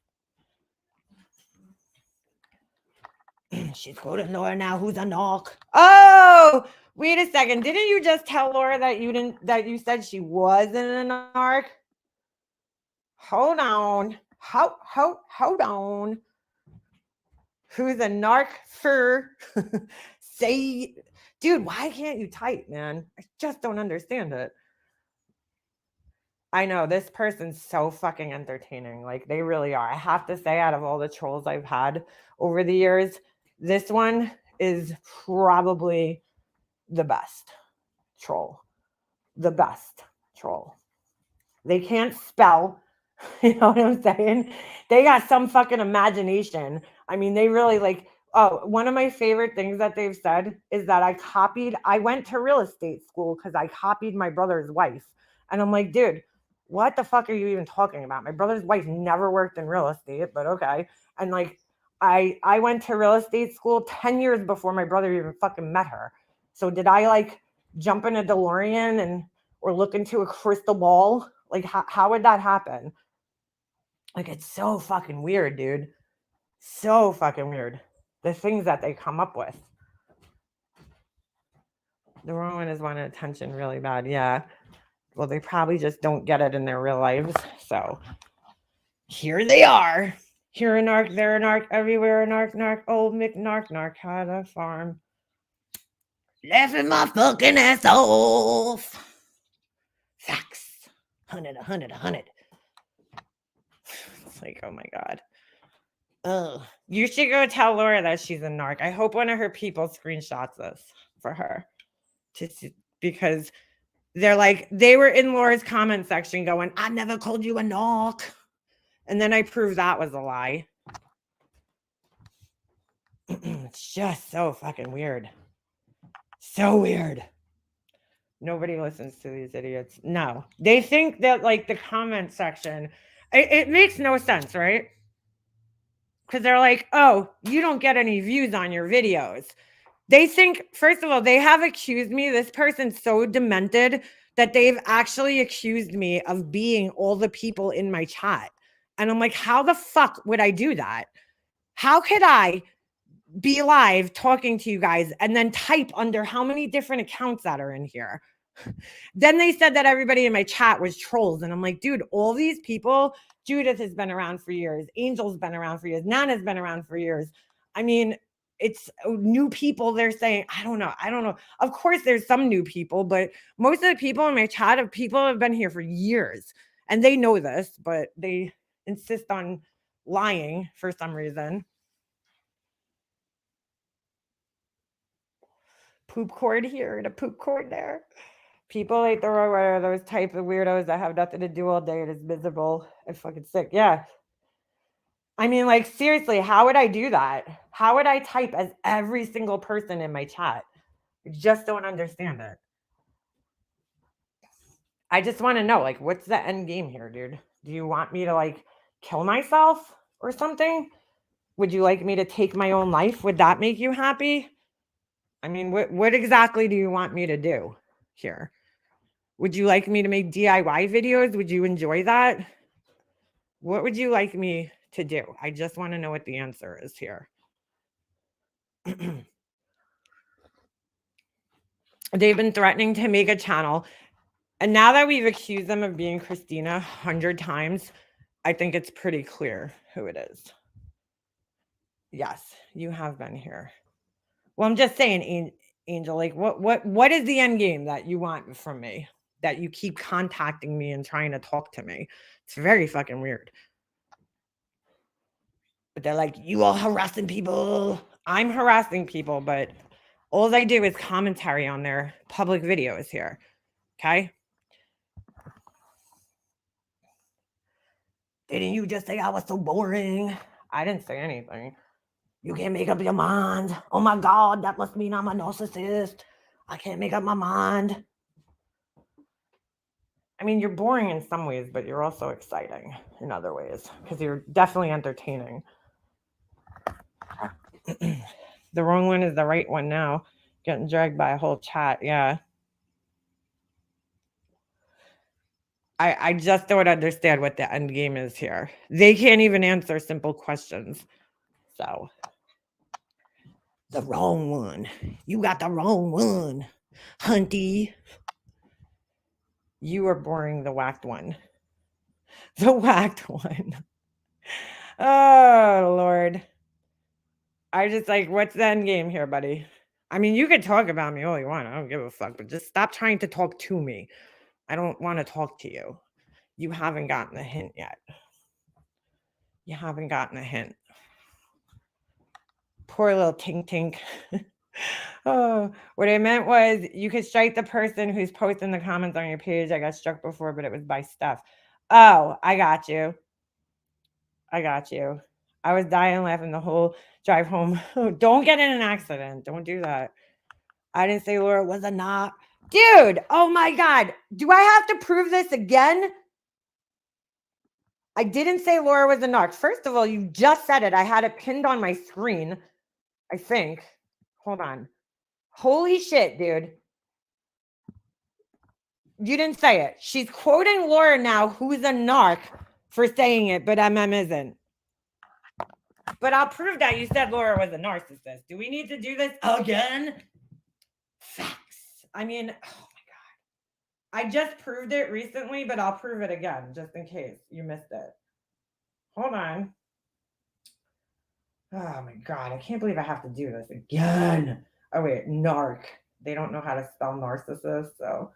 She's quoting Laura now, who's a knock. Oh, wait a second. Didn't you just tell Laura that you said she wasn't a narc? Hold on. Hold on. Who's a narc for? Say, dude, why can't you type, man? I just don't understand it. I know this person's so fucking entertaining. Like, they really are. I have to say, out of all the trolls I've had over the years, this one is probably the best troll. The best troll. They can't spell. You know what I'm saying? They got some fucking imagination. I mean, they really like, one of my favorite things that they've said is that I went to real estate school because I copied my brother's wife. And I'm like, dude, what the fuck are you even talking about? My brother's wife never worked in real estate, but okay. And like, I went to real estate school 10 years before my brother even fucking met her. So did I like jump in a DeLorean or look into a crystal ball? Like, how would that happen? Like, it's so fucking weird, dude. So fucking weird. The things that they come up with. The wrong one is wanting attention really bad. Yeah. Well, they probably just don't get it in their real lives. So here they are. Here a narc, there a narc, everywhere a narc. Old McNarc had a farm. Laughing my fucking ass off. Facts. 100. It's like, oh my God. Oh, you should go tell Laura that she's a narc. I hope one of her people screenshots this for her to see, because they're like, they were in Laura's comment section going, I never called you a narc. And then I proved that was a lie. It's just so fucking weird. So weird. Nobody listens to these idiots. No, they think that like the comment section, it makes no sense, right? Because they're like, oh, you don't get any views on your videos. They think, first of all, they have accused me. This person's so demented that they've actually accused me of being all the people in my chat. And I'm like, how the fuck would I do that? How could I be live talking to you guys and then type under how many different accounts that are in here? Then they said that everybody in my chat was trolls. And I'm like, dude, all these people, Judith has been around for years. Angel's been around for years. Nana's been around for years. I mean, it's new people they're saying. I don't know. Of course there's some new people, but most of the people in my chat have been here for years, and they know this, but they insist on lying for some reason. Poop cord here and a poop cord there. People like the are those type of weirdos that have nothing to do all day and is miserable and fucking sick. Yeah. I mean, like, seriously, how would I do that? How would I type as every single person in my chat? I just don't understand it. I just want to know, like, what's the end game here, dude? Do you want me to, like, kill myself or something? Would you like me to take my own life? Would that make you happy? I mean, what exactly do you want me to do here? Would you like me to make DIY videos? Would you enjoy that? What would you like me to do? I just want to know what the answer is here. They've been threatening to make a channel. And now that we've accused them of being Christina 100 times, I think it's pretty clear who it is. Yes, you have been here. Well, I'm just saying, Angel, like, what is the end game that you want from me? That you keep contacting me and trying to talk to me? It's very fucking weird. But they're like, you all harassing people. I'm harassing people, but all I do is commentary on their public videos here. Okay? Didn't you just say I was so boring? I didn't say anything. You can't make up your mind. Oh my God, that must mean I'm a narcissist. I can't make up my mind. I mean, you're boring in some ways, but you're also exciting in other ways because you're definitely entertaining. The wrong one is the right one now. Getting dragged by a whole chat. Yeah. I just don't understand what the end game is here. They can't even answer simple questions. So, the wrong one. You got the wrong one, Hunty. You are boring, the whacked one. The whacked one. Oh, Lord. I just like, what's the end game here, buddy? I mean, you can talk about me all you want. I don't give a fuck, but just stop trying to talk to me. I don't want to talk to you. You haven't gotten a hint yet. You haven't gotten a hint. Poor little tink tink. Oh, what I meant was you could strike the person who's posting the comments on your page. I got struck before, but it was by stuff. Oh, I got you. I got you. I was dying laughing the whole drive home. Don't get in an accident. Don't do that. I didn't say Laura was a narc. Dude, oh my God. Do I have to prove this again? I didn't say Laura was a narc. First of all, you just said it. I had it pinned on my screen, I think. Hold on. Holy shit, dude. You didn't say it. She's quoting Laura now, who's a narc, for saying it, but isn't. But I'll prove that you said Laura was a narcissist. Do we need to do this again? Facts. I mean, oh my God. I just proved it recently, but I'll prove it again, just in case you missed it. Hold on. Oh my God. I can't believe I have to do this again. Oh wait, narc. They don't know how to spell narcissist, so.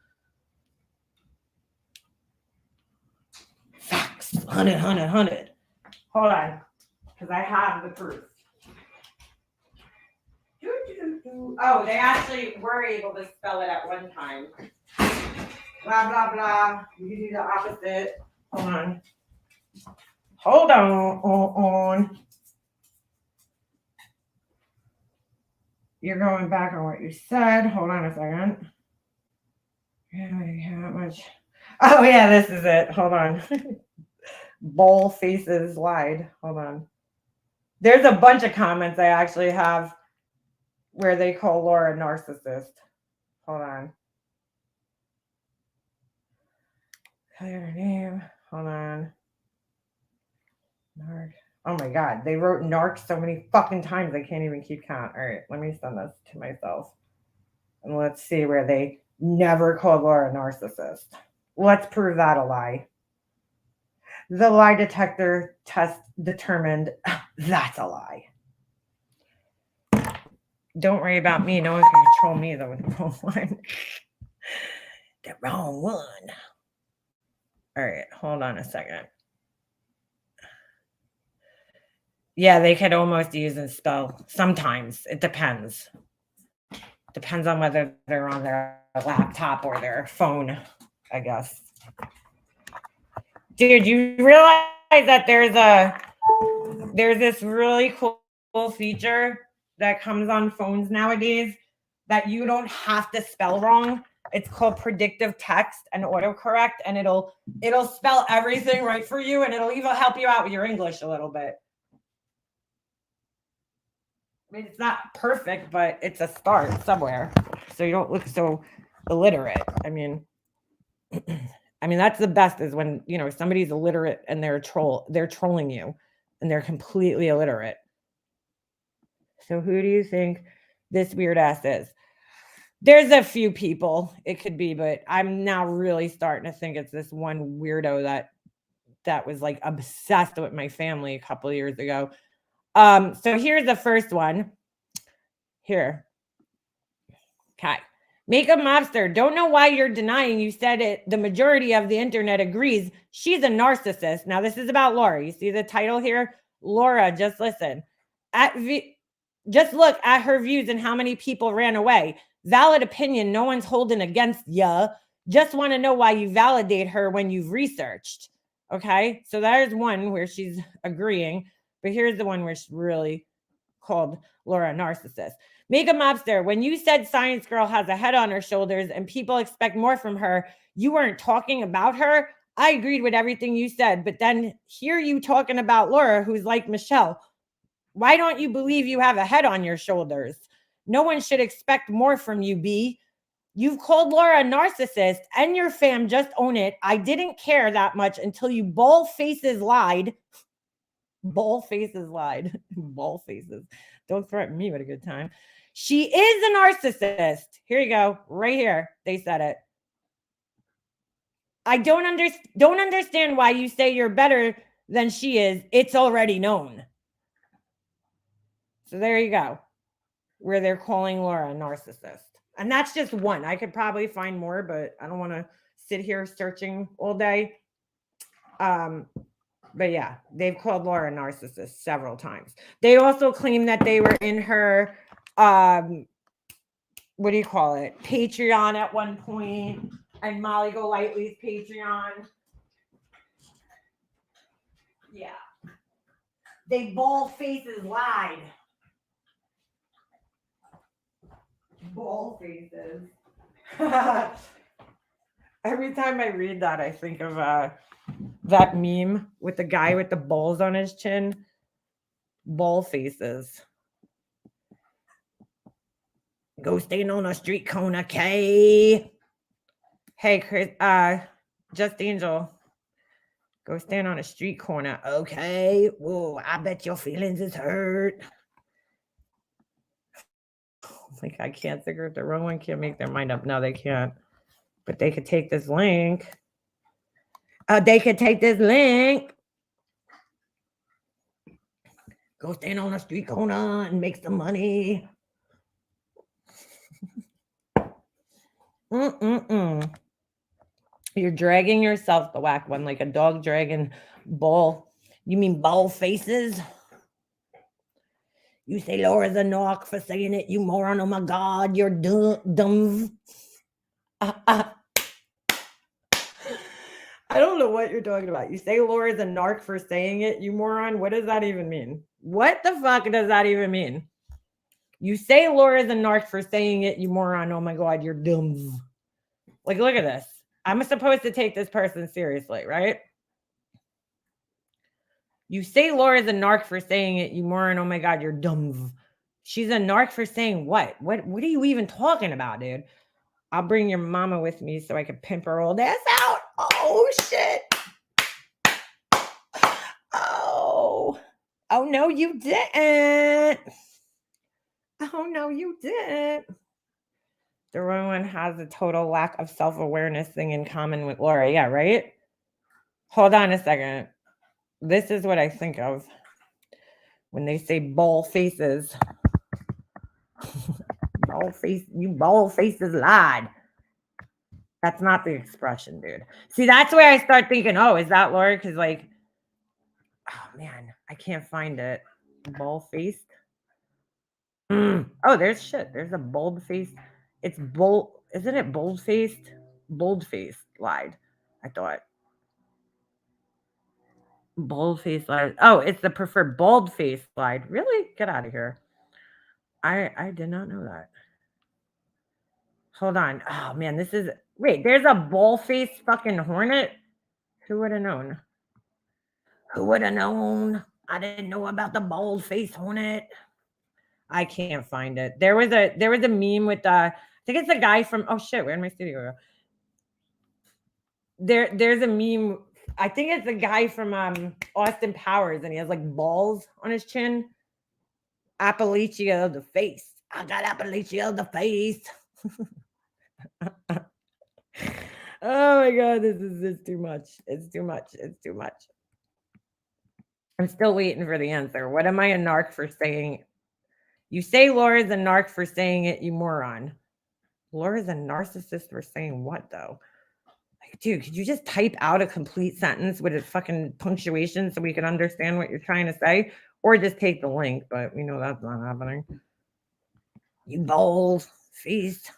Facts. 100. Hold on. Because I have the proof. Oh, they actually were able to spell it at one time. Blah, blah, blah. You can do the opposite. Hold on. You're going back on what you said. Hold on a second. How much? Oh, yeah, this is it. Hold on. Bowl faces lied. Hold on. There's a bunch of comments I actually have where they call Laura a narcissist. Hold on. Her name. Hold on. Narc. Oh my God. They wrote narc so many fucking times I can't even keep count. All right. Let me send this to myself. And let's see where they never called Laura a narcissist. Let's prove that a lie. The lie detector test determined that's a lie. Don't worry about me. No one can control me though with the wrong one. The wrong one. All right, hold on a second. Yeah, they could almost use and spell. Sometimes. It depends. Depends on whether they're on their laptop or their phone, I guess. Dude, you realize that there's this really cool feature that comes on phones nowadays that you don't have to spell wrong. It's called predictive text and autocorrect, and it'll spell everything right for you, and it'll even help you out with your English a little bit. I mean, it's not perfect, but it's a start somewhere, so you don't look so illiterate. I mean, that's the best is when, you know, somebody's illiterate and they're trolling you, and they're completely illiterate. So who do you think this weird ass is? There's a few people it could be, but I'm now really starting to think it's this one weirdo that was like obsessed with my family a couple of years ago. So here's the first one. Here. Okay. Makeup mobster. Don't know why you're denying you said it. The majority of the internet agrees she's a narcissist. Now this is about Laura. You see the title here? Laura, just listen. Just look at her views and how many people ran away. Valid opinion. No one's holding against ya. Just want to know why you validate her when you've researched. Okay. So there's one where she's agreeing. But here's the one where she's really called Laura a narcissist. Makeup mobster, when you said Science Girl has a head on her shoulders and people expect more from her, you weren't talking about her. I agreed with everything you said, but then hear you talking about Laura, who's like Michelle. Why don't you believe you have a head on your shoulders? No one should expect more from you, B. You've called Laura a narcissist and your fam just own it. I didn't care that much until you bald faces lied. Bald faces lied. Bald faces. Don't threaten me with a good time. She is a narcissist. Here you go. Right here. They said it. I don't understand why you say you're better than she is. It's already known. So there you go. Where they're calling Laura a narcissist. And that's just one. I could probably find more, but I don't want to sit here searching all day. But yeah, they've called Laura a narcissist several times. They also claim that they were in her, what do you call it? Patreon at one point, and Molly Golightly's Patreon. Yeah. They bald faces lied. Bald faces. Every time I read that, I think of that meme with the guy with the balls on his chin. Bald faces. Go stand on a street corner, K. Hey, Chris, Just Angel. Go stand on a street corner. Okay. Whoa, I bet your feelings is hurt. Like, I can't figure if the wrong one can't make their mind up. No, they can't. But they could take this link. They could take this link. Go stand on a street corner and make some money. You're dragging yourself, the whack one, like a dog dragging ball. You mean ball faces? You say Laura's a knock for saying it, you moron. Oh my God, you're dumb. I don't know what you're talking about. You say Laura's a narc for saying it, you moron. What does that even mean? What the fuck does that even mean? You say Laura's a narc for saying it, you moron. Oh my God, you're dumb. Like, look at this. I'm supposed to take this person seriously, right? You say Laura's a narc for saying it, you moron. Oh my God, you're dumb. She's a narc for saying what? What are you even talking about, dude? I'll bring your mama with me so I can pimp her old ass out. Oh, shit. Oh no, you didn't. Oh, no, you didn't. The wrong one has a total lack of self-awareness thing in common with Laura. Yeah, right? Hold on a second. This is what I think of when they say ball faces. Bald face, you bald faces lied. That's not the expression, dude. See, that's where I start thinking, oh, is that Laura? Because, like, oh man, I can't find it. Bald faced. Oh, there's shit. There's a bold face. It's bold. Isn't it bold faced? Bold faced lied. I thought. Bold face lied. Oh, it's the preferred bold face lied. Really? Get out of here. I did not know that. Hold on. Oh man, this is wait, there's a bold faced fucking hornet. Who would have known? Who would have known? I didn't know about the bold faced hornet. I can't find it. There was a meme with I think it's a guy from oh shit, where did my studio go? There's a meme. I think it's a guy from Austin Powers, and he has like balls on his chin. Appalachia of the face. I got Appalachia of the face. Oh my god, this is too much. It's too much. It's too much. I'm still waiting for the answer. What am I a narc for saying? You say Laura's a narc for saying it, you moron. Laura's a narcissist for saying what, though? Like, dude, could you just type out a complete sentence with a fucking punctuation so we can understand what you're trying to say? Or just take the link, but we know that's not happening. You bold feast.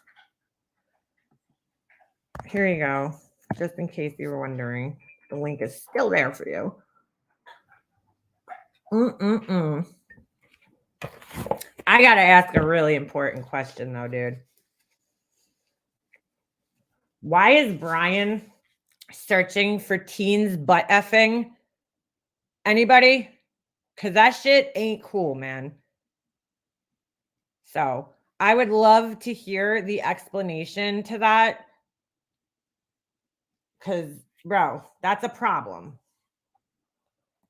Here you go. Just in case you were wondering, the link is still there for you. I gotta ask a really important question though, dude. Why is Brian searching for teens butt effing? Anybody? Because that shit ain't cool, man. So I would love to hear the explanation to that. Because, bro, that's a problem.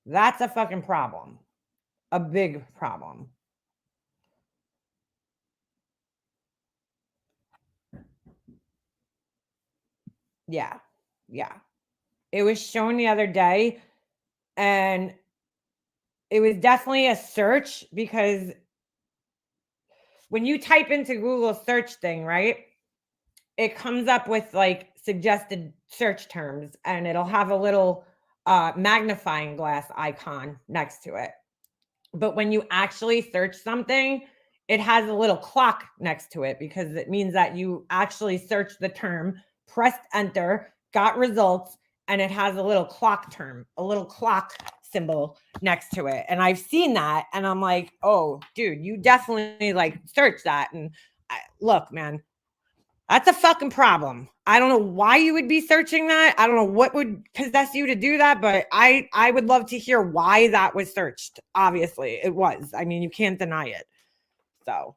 That's a fucking problem. A big problem. Yeah. Yeah. It was shown the other day, and it was definitely a search because when you type into Google search thing, right, it comes up with like suggested search terms, and it'll have a little magnifying glass icon next to it. But when you actually search something, it has a little clock next to it because it means that you actually searched the term, pressed enter, got results, and it has a little clock term, a little clock symbol next to it. And I've seen that, and I'm like, oh, dude, you definitely like search that. And look, man, that's a fucking problem. I don't know why you would be searching that. I don't know what would possess you to do that, but I would love to hear why that was searched. Obviously, it was. I mean, you can't deny it. So,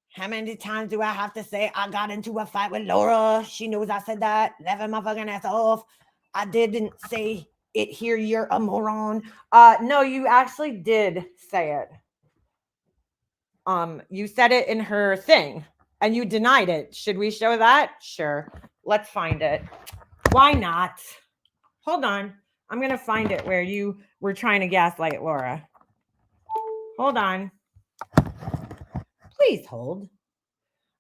how many times do I have to say I got into a fight with Laura? She knows I said that. Never my fucking ass off. I didn't say it here. You're a moron. No, you actually did say it. You said it in her thing. And you denied it. Should we show that? Sure. Let's find it. Why not? Hold on. I'm going to find it where you were trying to gaslight Laura. Hold on. Please hold.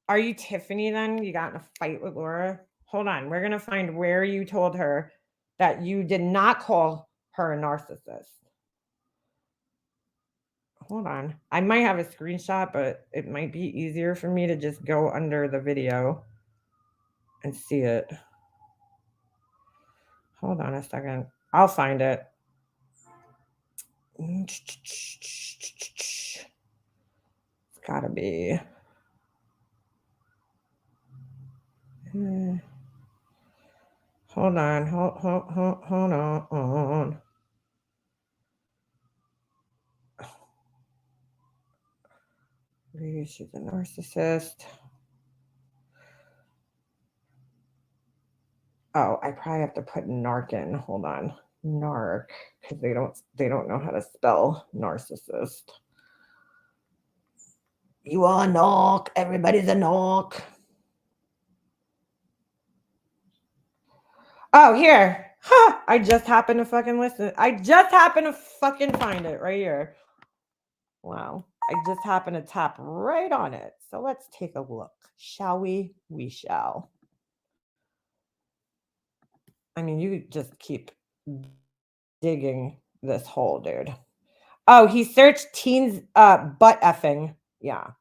Are you Tiffany then? You got in a fight with Laura? Hold on. We're going to find where you told her that you did not call her a narcissist. Hold on. I might have a screenshot, but it might be easier for me to just go under the video and see it. Hold on a second. I'll find it. It's gotta be. Hold on. Hold on. She's a narcissist. Oh, I probably have to put narc in. Hold on. Narc, because they don't know how to spell narcissist. You are a narc. Everybody's a narc. Oh, here. Huh. I just happened to fucking listen. I just happened to fucking find it right here. Wow. I just happened to tap right on it. So let's take a look. Shall we? We shall. I mean, you just keep digging this hole, dude. Oh, he searched teens butt effing. Yeah.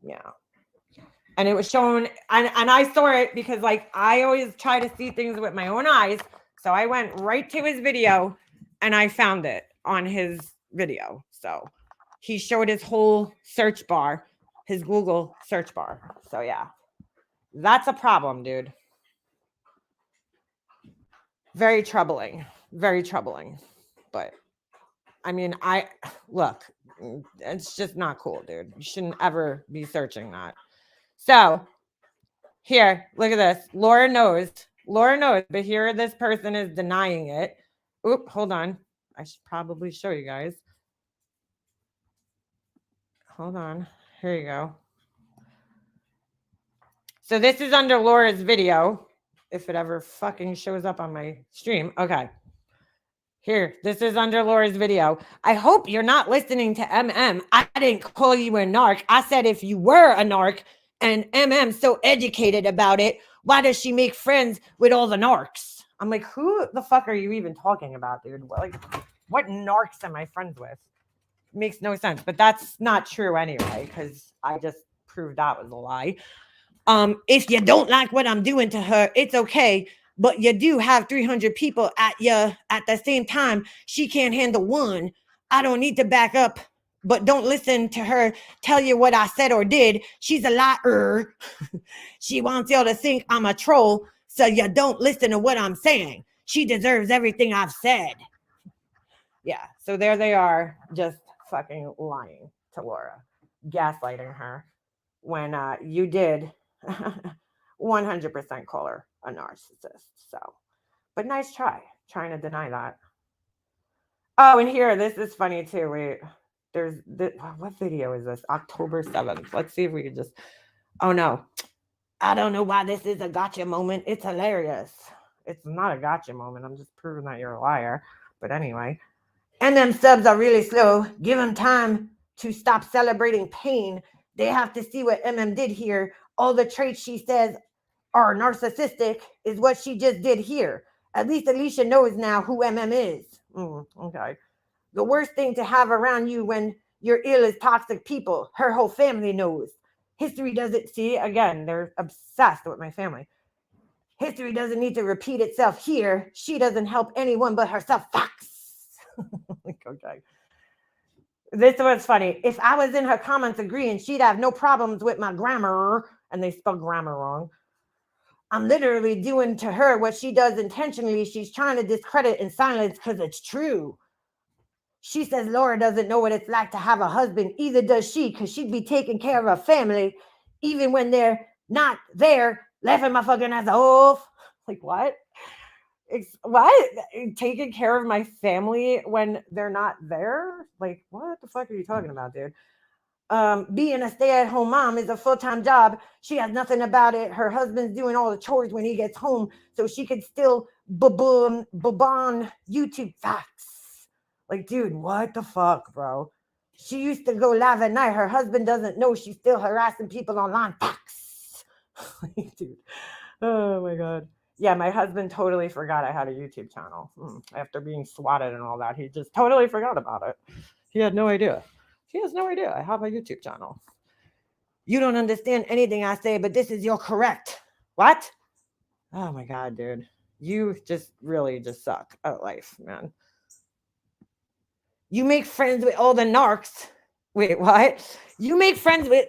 Yeah. And it was shown, and I saw it because like I always try to see things with my own eyes. So I went right to his video and I found it on his video. So he showed his whole search bar, his Google search bar. So yeah, that's a problem, dude. Very troubling. Very troubling. But I mean, look, it's just not cool, dude. You shouldn't ever be searching that. So here, look at this. Laura knows, but here this person is denying it. Oop, hold on. I should probably show you guys. Hold on. Here you go. So this is under Laura's video. If it ever fucking shows up on my stream. Okay. Here, this is under Laura's video. I hope you're not listening to MM. I didn't call you a narc. I said if you were a narc and MM's so educated about it, why does she make friends with all the narcs? I'm like, who the fuck are you even talking about, dude? What narcs am I friends with? It makes no sense. But that's not true anyway, because I just proved that was a lie. If you don't like what I'm doing to her, it's okay. But you do have 300 people at you at the same time. She can't handle one. I don't need to back up, but don't listen to her tell you what I said or did. She's a liar. She wants y'all to think I'm a troll, so you don't listen to what I'm saying. She deserves everything I've said. Yeah, so there they are, just fucking lying to Laura, gaslighting her when you did 100% call her a narcissist. So, but nice try trying to deny that. Oh, and here, this is funny too. Wait, there's what video is this? October 7th. Let's see if we can just. Oh no, I don't know why this is a gotcha moment. It's hilarious. It's not a gotcha moment. I'm just proving that you're a liar. But anyway, and them subs are really slow. Give them time to stop celebrating pain. They have to see what MM did here. All the traits she says are narcissistic is what she just did here. At least Alicia knows now who MM is. Okay. The worst thing to have around you when you're ill is toxic people. Her whole family knows. History doesn't see, again, they're obsessed with my family. History doesn't need to repeat itself here. She doesn't help anyone but herself. Facts. Okay. This was funny. If I was in her comments agreeing, she'd have no problems with my grammar. And they spelled grammar wrong. I'm literally doing to her what she does intentionally. She's trying to discredit and silence because it's true. She says Laura doesn't know what it's like to have a husband. Either does she, because she'd be taking care of her family, even when they're not there, laughing my fucking ass off. Like, what? What? Taking care of my family when they're not there? Like, what the fuck are you talking about, dude? Being a stay-at-home mom is a full-time job. She has nothing about it. Her husband's doing all the chores when he gets home, so she could still babon YouTube facts. Like, dude, what the fuck, bro? She used to go live at night. Her husband doesn't know she's still harassing people online. Facts. Dude. Oh my God. Yeah, my husband totally forgot I had a YouTube channel. After being swatted and all that, he just totally forgot about it. He had no idea. He has no idea I have a YouTube channel. You don't understand anything I say, but this is your correct. What? Oh my God, dude. You just really just suck at life, man. You make friends with all the narcs. Wait, what? You make friends with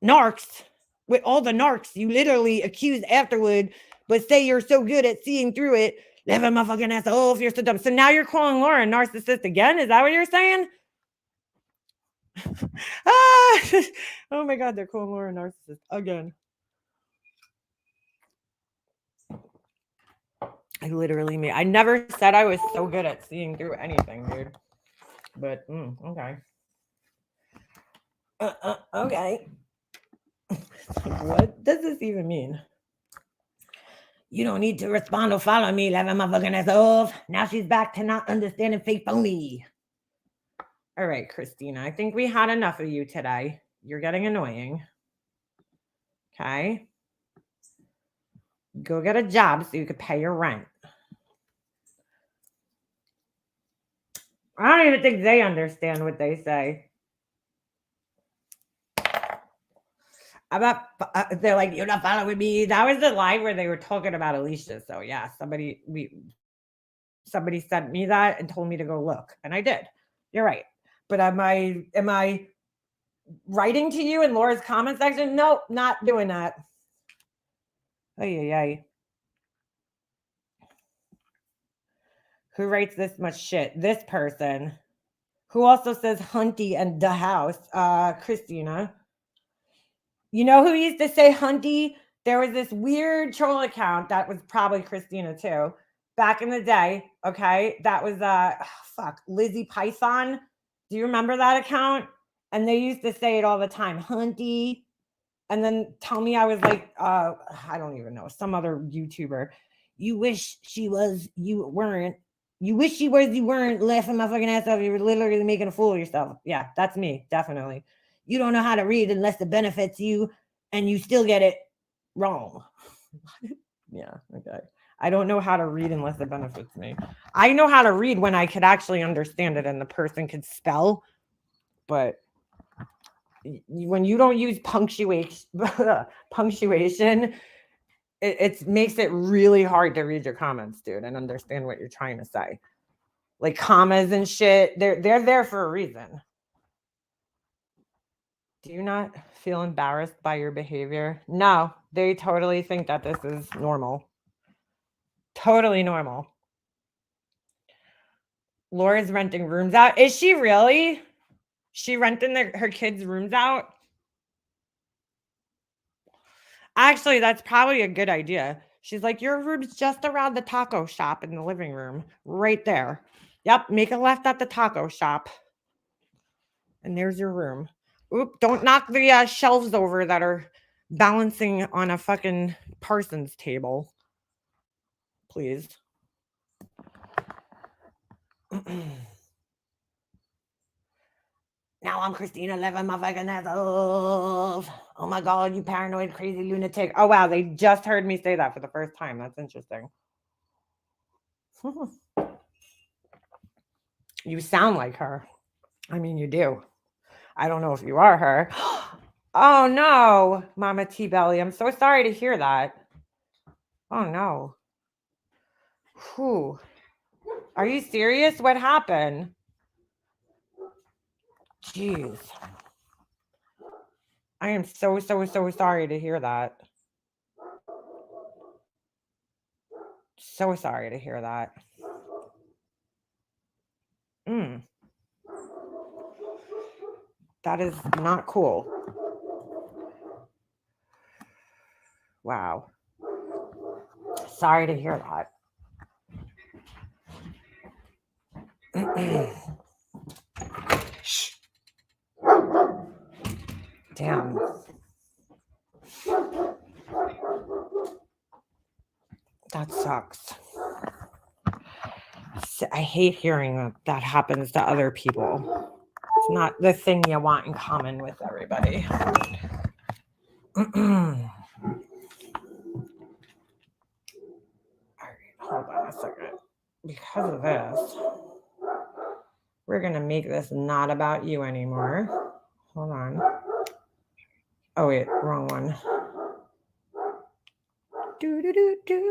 narcs, with all the narcs you literally accuse afterward, but say you're so good at seeing through it. Living my fucking ass off, you're so dumb. So now you're calling Laura a narcissist again? Is that what you're saying? Oh my God, they're calling Laura a narcissist again. I never said I was so good at seeing through anything, dude. But okay. Okay. What does this even mean? You don't need to respond or follow me, laughing my fucking ass off. Now she's back to not understanding fake phony. All right, Christina. I think we had enough of you today. You're getting annoying. Okay. Go get a job so you could pay your rent. I don't even think they understand what they say. They're like, you're not following me. That was the line where they were talking about Alicia. So yeah, somebody sent me that and told me to go look, and I did. You're right. But am I writing to you in Laura's comment section? Nope, not doing that. Ay. Who writes this much shit? This person. Who also says Hunty and the house? Christina. You know who used to say Hunty? There was this weird troll account that was probably Christina too. Back in the day, okay? That was Lizzie Python. Do you remember that account? And they used to say it all the time, Hunty. And then tell me I was like, I don't even know, some other YouTuber. You wish she was, you weren't. You wish she was, you weren't laughing my fucking ass off. You were literally making a fool of yourself. Yeah, that's me, definitely. You don't know how to read unless it benefits you and you still get it wrong. Yeah, okay. I don't know how to read unless it benefits me. I know how to read when I could actually understand it and the person could spell, but when you don't use punctuation, it makes it really hard to read your comments, dude, and understand what you're trying to say. Like commas and shit, they're there for a reason. Do you not feel embarrassed by your behavior? No, they totally think that this is normal. Totally normal. Laura's renting rooms out. Is she really? She renting her kids' rooms out? Actually, that's probably a good idea. She's like, your room's just around the taco shop in the living room. Right there. Yep, make a left at the taco shop. And there's your room. Oop, don't knock the shelves over that are balancing on a fucking Parsons table. Please. Now I'm Christina living my fucking ass off. Oh my God, you paranoid, crazy lunatic. Oh wow, they just heard me say that for the first time. That's interesting. You sound like her. I mean, you do. I don't know if you are her. Oh no, Mama T-Belly. I'm so sorry to hear that. Oh no. Whew. Are you serious? What happened? Jeez. I am so sorry to hear that. So sorry to hear that. That is not cool. Wow. Sorry to hear that. Shh. Damn. That sucks. I hate hearing that happens to other people. It's not the thing you want in common with everybody. All right, hold on a second. Because of this, we're going to make this not about you anymore. Hold on. Oh, wait, wrong one.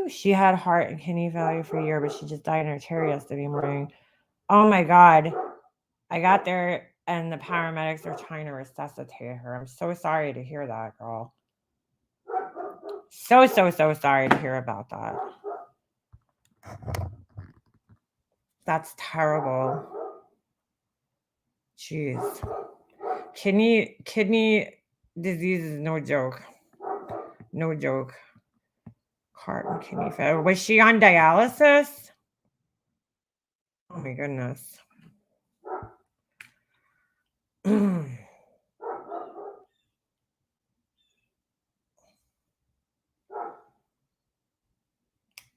She had heart and kidney failure for a year, but she just died in her chair yesterday morning. Oh my God. I got there and the paramedics are trying to resuscitate her. I'm so sorry to hear that, girl. So sorry to hear about that. That's terrible. Jeez. Kidney disease is no joke. No joke. Heart and kidney failure. Was she on dialysis? Oh my goodness.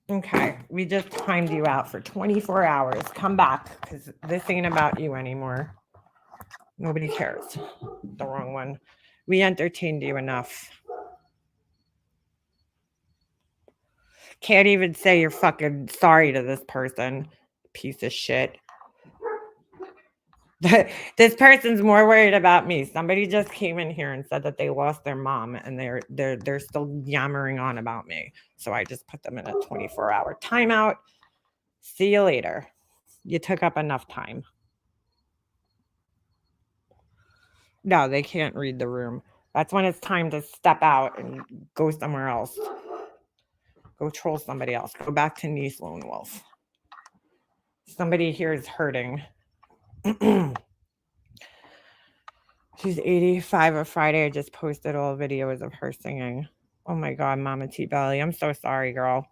Okay, we just timed you out for 24 hours. Come back because this ain't about you anymore. Nobody cares. The wrong one. We entertained you enough. Can't even say you're fucking sorry to this person. Piece of shit. This person's more worried about me. Somebody just came in here and said that they lost their mom and they're still yammering on about me. So I just put them in a 24-hour timeout. See you later. You took up enough time. No, they can't read the room. That's when it's time to step out and go somewhere else. Go troll somebody else. Go back to Niece Lone Wolf. Somebody here is hurting. She's 85 on Friday. I just posted all videos of her singing. Oh my God, Mama T Belly. I'm so sorry, girl.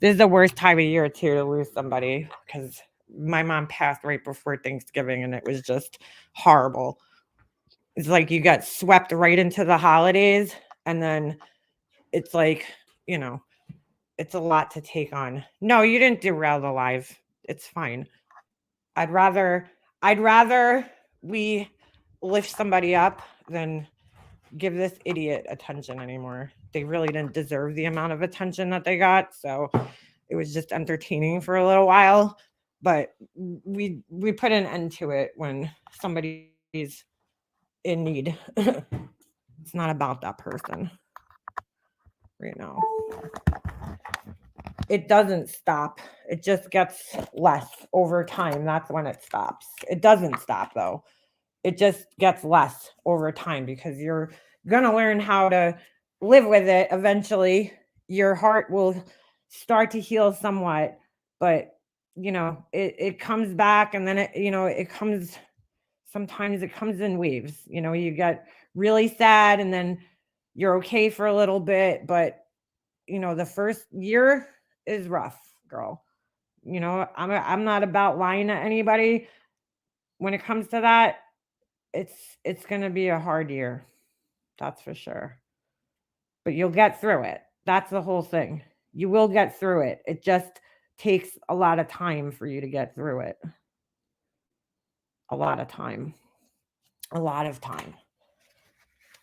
This is the worst time of year, too, to lose somebody because my mom passed right before Thanksgiving and it was just horrible. It's like you got swept right into the holidays and then it's like, you know, it's a lot to take on. No, you didn't derail the live. It's fine. I'd rather we lift somebody up than give this idiot attention anymore. They really didn't deserve the amount of attention that they got. So it was just entertaining for a little while. But we put an end to it when somebody's in need. It's not about that person right now. It doesn't stop. It just gets less over time. That's when it stops. It doesn't stop though. It just gets less over time because you're going to learn how to live with it. Eventually, your heart will start to heal somewhat, but you know, it comes back and then it comes, sometimes it comes in waves. You know, you get really sad and then you're okay for a little bit, but you know, the first year is rough, girl. You know, I'm not about lying to anybody when it comes to that. It's going to be a hard year. That's for sure. But you'll get through it. That's the whole thing. You will get through it. It just takes a lot of time for you to get through it. A lot of time. A lot of time.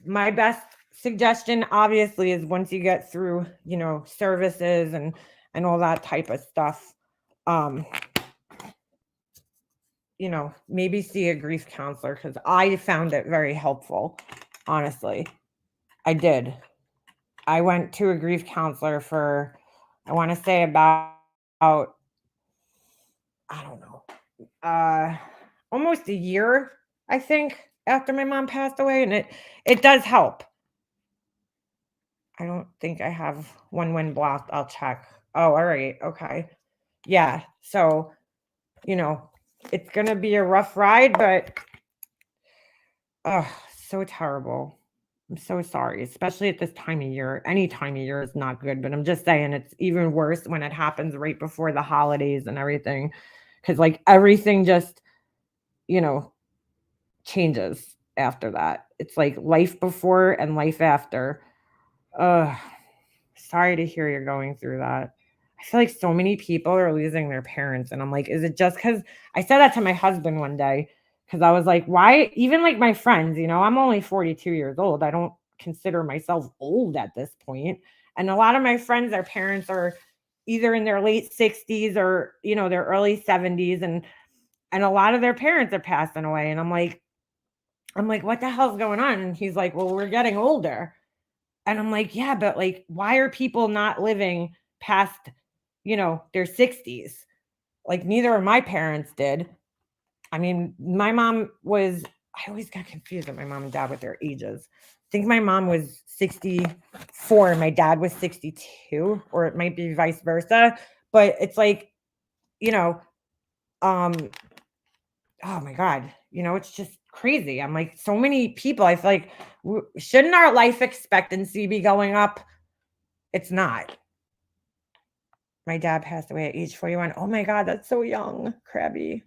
My best suggestion obviously is once you get through, you know, services and all that type of stuff, you know, maybe see a grief counselor because I found it very helpful. Honestly, I did. I went to a grief counselor for, I want to say about, I don't know, almost a year, I think, after my mom passed away. And it does help. I don't think I have one win blocked. I'll check. Oh, all right. Okay. Yeah. So, you know, it's going to be a rough ride, but oh, so terrible. I'm so sorry, especially at this time of year. Any time of year is not good, but I'm just saying it's even worse when it happens right before the holidays and everything. Because like everything just, you know, changes after that. It's like life before and life after. Sorry to hear you're going through that. I feel like so many people are losing their parents. And I'm like, is it just because I said that to my husband one day? Because I was like, why? Even like my friends, you know, I'm only 42 years old. I don't consider myself old at this point. And a lot of my friends, their parents are either in their late 60s or, you know, their early 70s. And a lot of their parents are passing away. And I'm like, what the hell's going on? And he's like, well, we're getting older. And I'm like, yeah, but like, why are people not living past, you know, their 60s? Like neither of my parents did. I mean, my mom was, I always got confused with my mom and dad with their ages. I think my mom was 64 and my dad was 62, or it might be vice versa. But it's like, you know, oh my God, you know, it's just crazy. I'm like, so many people, I feel like, shouldn't our life expectancy be going up? It's not. My dad passed away at age 41. Oh my God, that's so young, Krabby.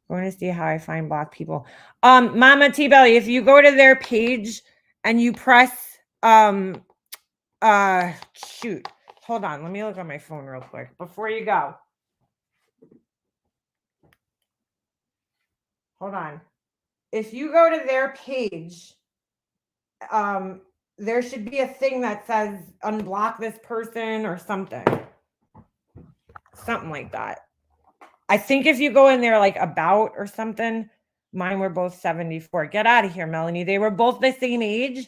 Going to see how I find Black people. Mama T Belly, if you go to their page and you press shoot. Hold on, let me look on my phone real quick before you go. hold on. If you go to their page, there should be a thing that says unblock this person or something. Something like that. I think if you go in there like about or something, mine were both 74. Get out of here, Melanie. They were both the same age.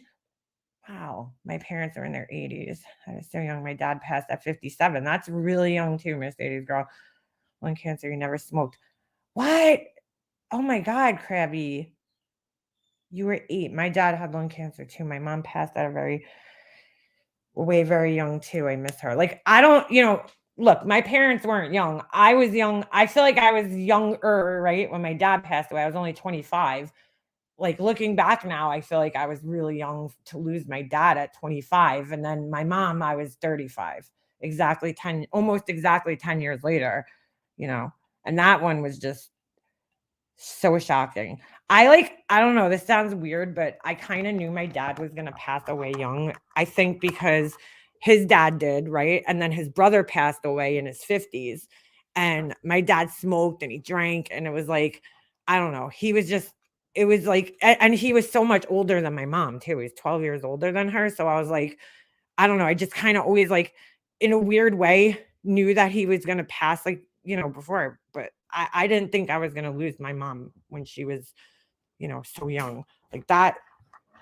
Wow. My parents are in their 80s. I was so young. My dad passed at 57. That's really young too, Mercedes girl. Lung cancer, you never smoked. What? Oh my God, Krabby. You were 8. My dad had lung cancer too. My mom passed at a very young too. I miss her. Like, I don't, look, my parents weren't young. I was young. I feel like I was younger, right? When my dad passed away, I was only 25. Like, looking back now, I feel like I was really young to lose my dad at 25. And then my mom, I was 35. Almost exactly 10 years later, and that one was just so shocking. I don't know, this sounds weird, but I kind of knew my dad was going to pass away young. I think because his dad did, right? And then his brother passed away in his 50s. And my dad smoked and he drank. And it was like, I don't know. It was like, and he was so much older than my mom too. He's 12 years older than her. So I was like, I don't know. I just kind of always like, in a weird way, knew that he was going to pass before, but I didn't think I was going to lose my mom when she was, so young. Like, that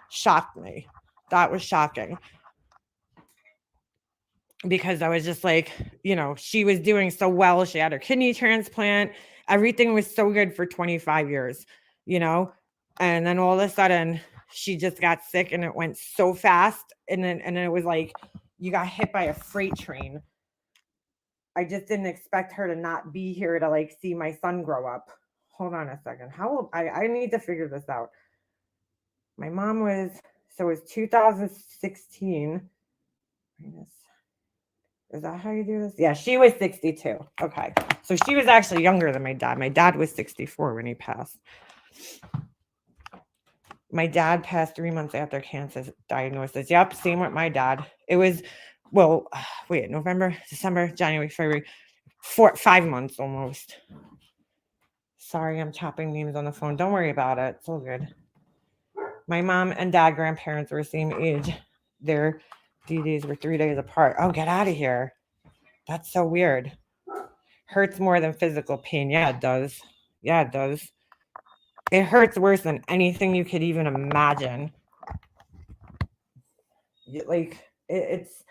shocked me. That was shocking. Because I was just like, she was doing so well. She had her kidney transplant. Everything was so good for 25 years, and then all of a sudden she just got sick and it went so fast. And then it was like, you got hit by a freight train. I just didn't expect her to not be here to see my son grow up. Hold on a second. How old? I need to figure this out. My mom was, so it was 2016. Is that how you do this? Yeah, she was 62. Okay. So she was actually younger than my dad. My dad was 64 when he passed. My dad passed 3 months after cancer diagnosis. Yep, same with my dad. It was, November, December, January, February, 5 months almost. Sorry, I'm chopping memes on the phone. Don't worry about it. It's all good. My mom and dad, grandparents were the same age. Their DDs were 3 days apart. Oh, get out of here. That's so weird. Hurts more than physical pain. Yeah, it does. Yeah, it does. It hurts worse than anything you could even imagine. It's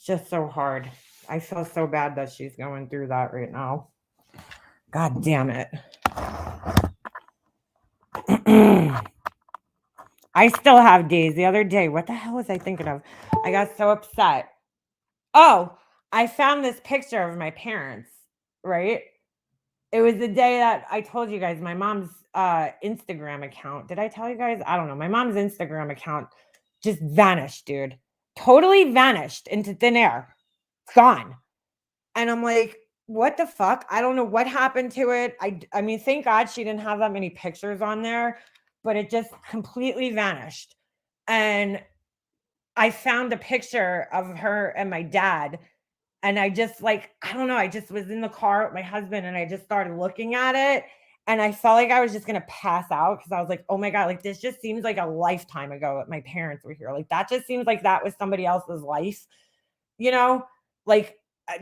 just so hard. I feel so bad that she's going through that right now. God damn it. I still have days. The other day, what the hell was I thinking of? I got so upset. Oh, I found this picture of my parents, right? It was the day that I told you guys my mom's Instagram account. Did I tell you guys? I don't know. My mom's Instagram account just vanished, dude. Totally vanished into thin air. It's gone. And I'm like, what the fuck? I don't know what happened to it. I mean, thank God she didn't have that many pictures on there, but it just completely vanished. And I found a picture of her and my dad. And I just I don't know. I just was in the car with my husband and I just started looking at it. And I felt like I was just going to pass out because I was like, oh my God, this just seems like a lifetime ago that my parents were here. That just seems like that was somebody else's life,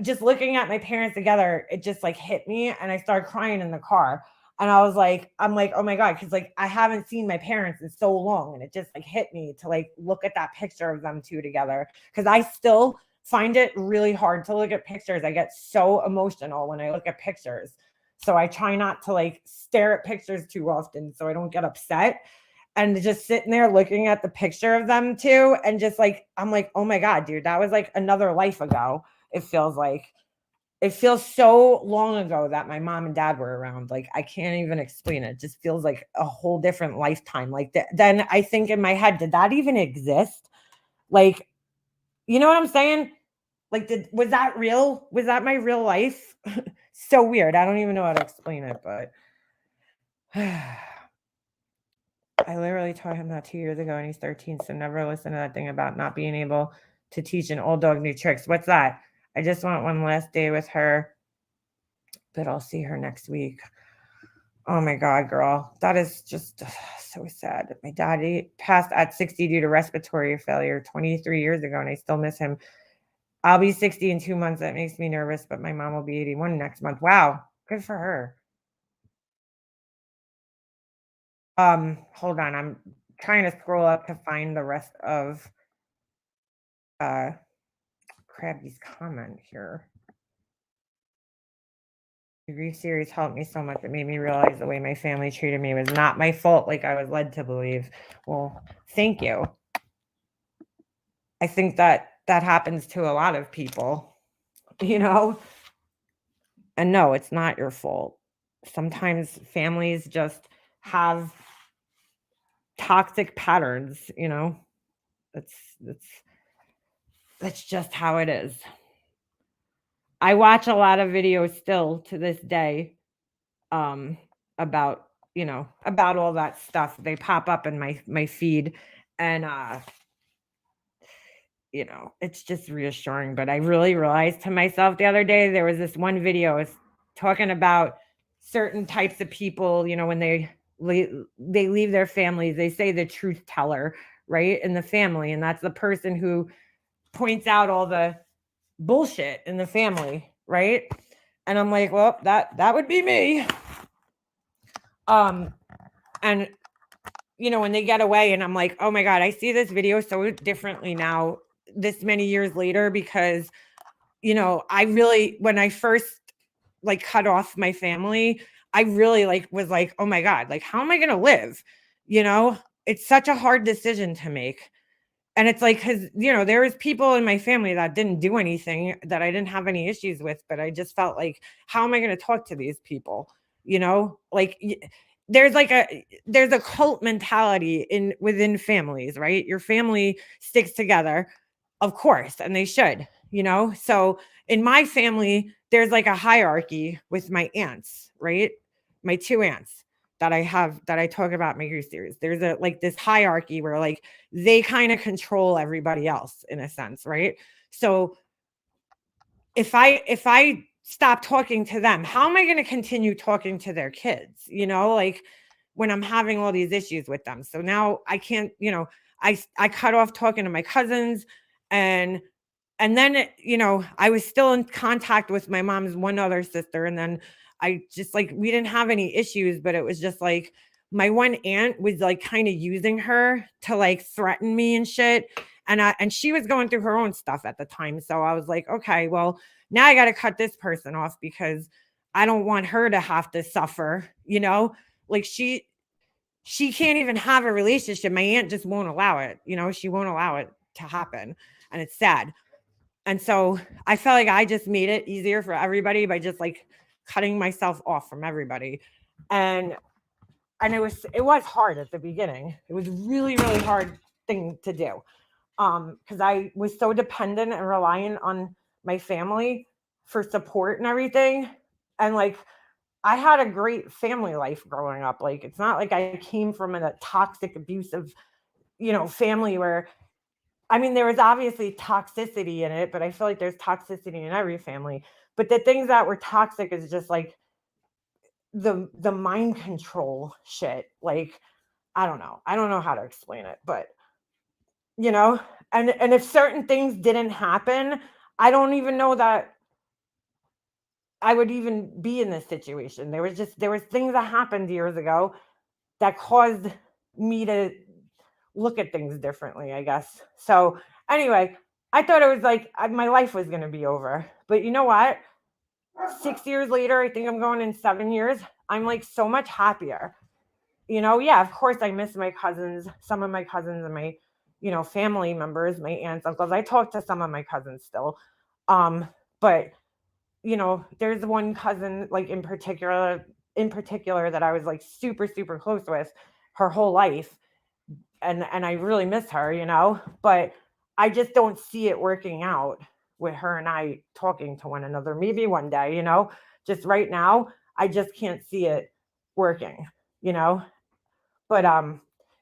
just looking at my parents together, it just hit me and I started crying in the car. And I'm like, oh my God, because I haven't seen my parents in so long. And it just hit me to look at that picture of them two together. Because I still find it really hard to look at pictures. I get so emotional when I look at pictures. So I try not to stare at pictures too often so I don't get upset. And just sitting there looking at the picture of them two and just I'm like, oh my God, dude, that was another life ago. It feels so long ago that my mom and dad were around. I can't even explain it. It just feels like a whole different lifetime. Then I think in my head, did that even exist? You know what I'm saying? Was that real? Was that my real life? So weird. I don't even know how to explain it, but I literally taught him that 2 years ago and he's 13. So never listen to that thing about not being able to teach an old dog new tricks. What's that? I just want one last day with her, but I'll see her next week. Oh my God, girl. That is just so sad. My daddy passed at 60 due to respiratory failure 23 years ago, and I still miss him. I'll be 60 in 2 months. That makes me nervous, but my mom will be 81 next month. Wow. Good for her. Hold on. I'm trying to scroll up to find the rest of Krabby's comment here. The grief series helped me so much. It made me realize the way my family treated me was not my fault, like I was led to believe. Well, thank you. I think that happens to a lot of people, you know? And no, it's not your fault. Sometimes families just have toxic patterns, you know? That's just how it is. I watch a lot of videos still to this day about, you know, about all that stuff. They pop up in my feed, and you know, it's just reassuring. But I really realized to myself the other day, there was this one video it's talking about certain types of people, you know, when they leave their families, they say the truth teller, right, in the family, and that's the person who points out all the bullshit in the family, right? And I'm like, well, that would be me. And you know, when they get away, and I'm like, oh my God, I see this video so differently now, this many years later, because you know, I really, when I first like cut off my family, I really was like, oh my God, like, how am I going to live? You know, it's such a hard decision to make. And it's like, cause you know, there was people in my family that didn't do anything, that I didn't have any issues with, but I just felt like, how am I going to talk to these people? You know, like there's a cult mentality within families, right? Your family sticks together, of course, and they should, you know? So in my family, there's like a hierarchy with my aunts, right? My two aunts that I talk about in my grief series. There's this hierarchy where like they kind of control everybody else in a sense, right? So if I stop talking to them, how am I going to continue talking to their kids? You know, like when I'm having all these issues with them. So now I can't, you know, I cut off talking to my cousins, and then you know, I was still in contact with my mom's one other sister, and then I just like, we didn't have any issues, but it was just like my one aunt was like kind of using her to like threaten me and shit. And she was going through her own stuff at the time. So I was like, okay, well, now I got to cut this person off because I don't want her to have to suffer, you know? Like she can't even have a relationship. My aunt just won't allow it, you know, she won't allow it to happen. And it's sad. And so I felt like I just made it easier for everybody by just like cutting myself off from everybody. And it was hard at the beginning. It was really, really hard thing to do. Because I was so dependent and reliant on my family for support and everything. And like I had a great family life growing up. Like it's not like I came from a toxic, abusive, you know, family where, I mean, there was obviously toxicity in it, but I feel like there's toxicity in every family. But the things that were toxic is just like the mind control shit. Like, I don't know. I don't know how to explain it, but you know, and if certain things didn't happen, I don't even know that I would even be in this situation. There was things that happened years ago that caused me to look at things differently, I guess. So anyway, I thought it was like my life was going to be over. But you know what? 6 years later, I think I'm going in 7 years. I'm like so much happier. You know, yeah, of course I miss my cousins, some of my cousins and my, you know, family members, my aunts, uncles. I talk to some of my cousins still. But you know, there's one cousin like in particular that I was like super, super close with her whole life. And I really miss her, you know, but I just don't see it working out with her and I talking to one another. Maybe one day, you know, just right now, I just can't see it working, you know. But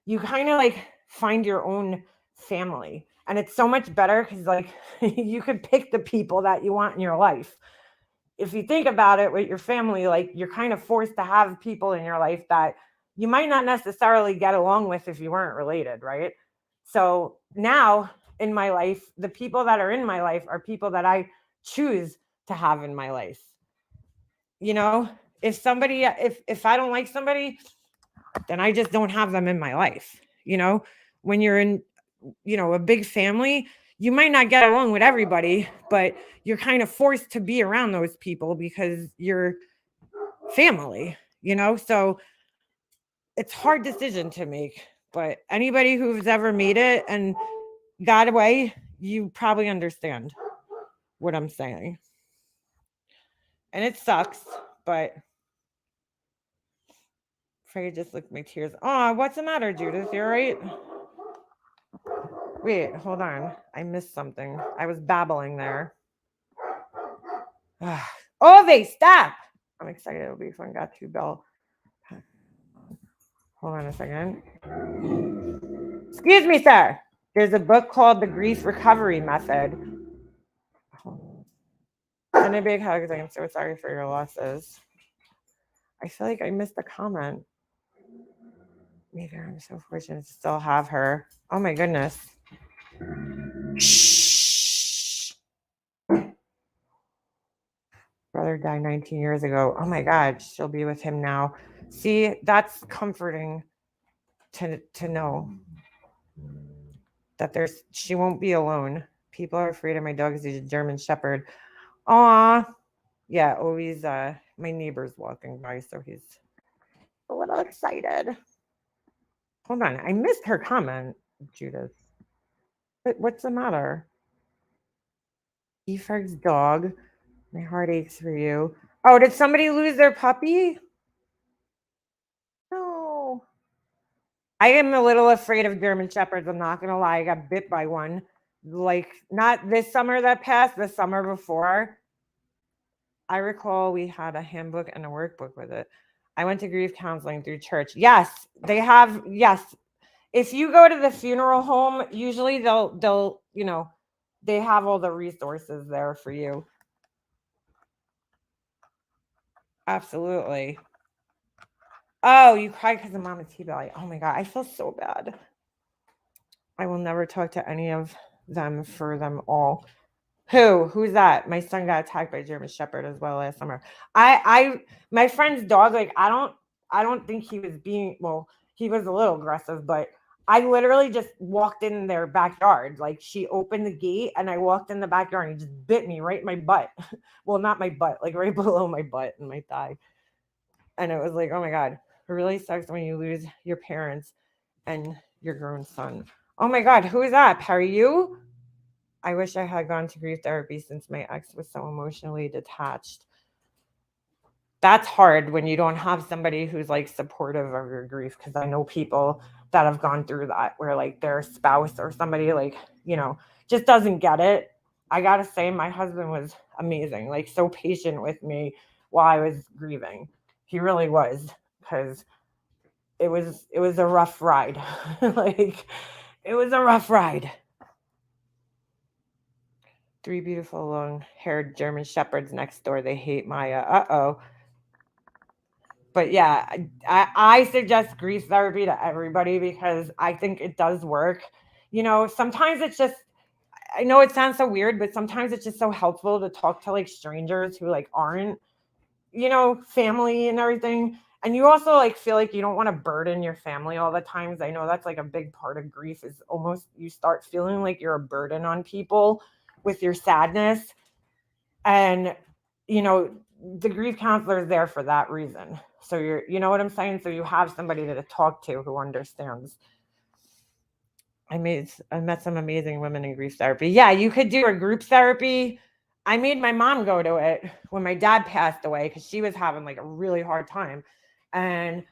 you kind of like find your own family, and it's so much better because like you could pick the people that you want in your life. if you think about it with your family, like you're kind of forced to have people in your life that you might not necessarily get along with if you weren't related, right? So now in my life, the people that are in my life are people that I choose to have in my life. You know, if I don't like somebody, then I just don't have them in my life. You know, when you're in, a big family, you might not get along with everybody, but you're kind of forced to be around those people because you're family, so it's a hard decision to make. But anybody who's ever made it and got away, you probably understand what I'm saying. And it sucks, but Frey just looked at my tears. Oh, what's the matter, Judith? You're right. Wait, hold on. I missed something. I was babbling there. Ove, stop! I'm excited. It'll be fun. Got to bell. Hold on a second. Excuse me, sir. There's a book called The Grief Recovery Method. Send a big hug. I'm so sorry for your losses. I feel like I missed a comment. Maybe I'm so fortunate to still have her. Oh my goodness. Shh. Brother died 19 years ago. Oh my God, she'll be with him now. See, that's comforting to know that she won't be alone. People are afraid of my dog because he's a German Shepherd. Aw. Yeah, always my neighbor's walking by, so he's a little excited. Hold on, I missed her comment, Judith. But what's the matter? Efrag's dog. My heart aches for you. Oh, did somebody lose their puppy? No. I am a little afraid of German Shepherds. I'm not going to lie. I got bit by one. Like, not this summer that passed, the summer before. I recall we had a handbook and a workbook with it. I went to grief counseling through church. Yes, they have. Yes. If you go to the funeral home, usually they'll they have all the resources there for you. Absolutely. Oh, you cried because of Mama T-Belly. Oh my God, I feel so bad. I will never talk to any of them for them all. Who's that? My son got attacked by a German Shepherd as well last summer. My friend's dog, like, I don't think he was he was a little aggressive, but I literally just walked in their backyard. Like, she opened the gate and I walked in the backyard and he just bit me right in my butt. Well, not my butt, like right below my butt and my thigh. And it was like, oh my God, it really sucks when you lose your parents and your grown son. Oh my God, who is that? Perry, you? I wish I had gone to grief therapy since my ex was so emotionally detached. That's hard when you don't have somebody who's like supportive of your grief, because I know people that have gone through that where like their spouse or somebody like, just doesn't get it. I gotta say, my husband was amazing, like so patient with me while I was grieving. He really was, because it was a rough ride. Like, it was a rough ride. 3 beautiful long-haired German Shepherds next door. They hate Maya. Uh-oh. But yeah, I suggest grief therapy to everybody because I think it does work. Sometimes it's just, I know it sounds so weird, but sometimes it's just so helpful to talk to like strangers who like aren't, family and everything. And you also like feel like you don't want to burden your family all the times. I know that's like a big part of grief, is almost you start feeling like you're a burden on people with your sadness. And, the grief counselor is there for that reason. So you know what I'm saying? So you have somebody to talk to who understands. I met some amazing women in grief therapy. Yeah, you could do a group therapy. I made my mom go to it when my dad passed away because she was having like a really hard time. And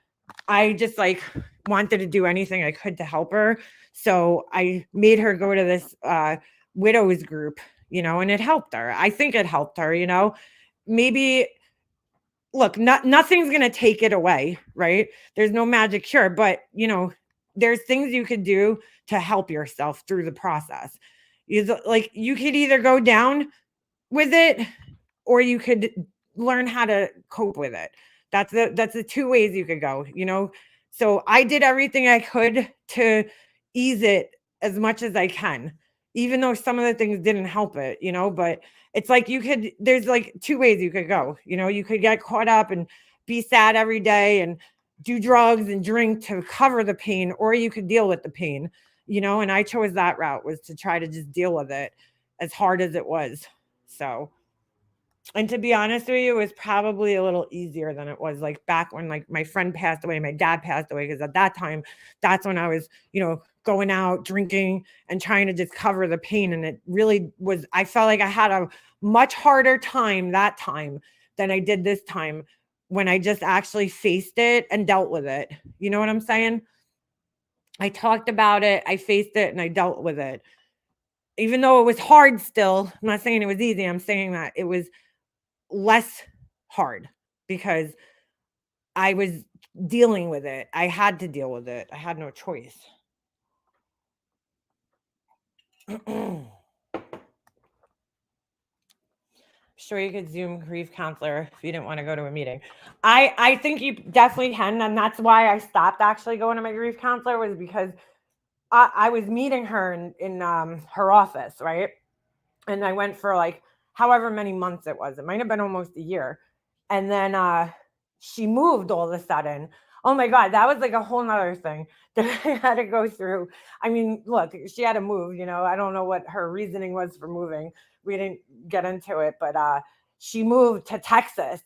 I just like wanted to do anything I could to help her. So I made her go to this widows group, and it helped her. I think it helped her, maybe look, nothing's going to take it away, right? There's no magic cure, but there's things you could do to help yourself through the process. You could either go down with it or you could learn how to cope with it. That's the two ways you could go, you know? So I did everything I could to ease it as much as I can, even though some of the things didn't help it, you know, but it's like there's like two ways you could go, you know, you could get caught up and be sad every day and do drugs and drink to cover the pain, or you could deal with the pain, you know, and I chose that route, was to try to just deal with it as hard as it was. So, and to be honest with you, it was probably a little easier than it was like back when like my friend passed away, my dad passed away, because at that time, that's when I was, you know, going out drinking and trying to just cover the pain. And it really was, I felt like I had a much harder time that time than I did this time, when I just actually faced it and dealt with it. You know what I'm saying? I talked about it, I faced it, and I dealt with it. Even though it was hard still, I'm not saying it was easy. I'm saying that it was less hard because I was dealing with it. I had to deal with it. I had no choice. Sure, you could Zoom grief counselor if you didn't want to go to a meeting. I think you definitely can, and that's why I stopped actually going to my grief counselor, was because I was meeting her in her office, right? And I went for like however many months it was. It might have been almost a year. And then she moved all of a sudden. Oh my God, that was like a whole nother thing that I had to go through. I mean, look, she had to move, you know, I don't know what her reasoning was for moving. We didn't get into it, but she moved to Texas.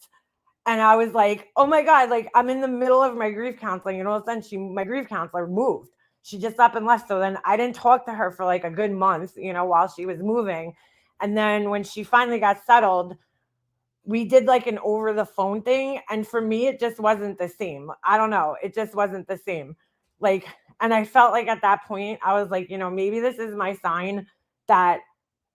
And I was like, oh my God, like I'm in the middle of my grief counseling, and all of a sudden my grief counselor moved. She just up and left. So then I didn't talk to her for like a good month, you know, while she was moving. And then when she finally got settled, we did like an over the phone thing. And for me, it just wasn't the same. I don't know. It just wasn't the same. Like, and I felt like at that point, I was like, you know, maybe this is my sign that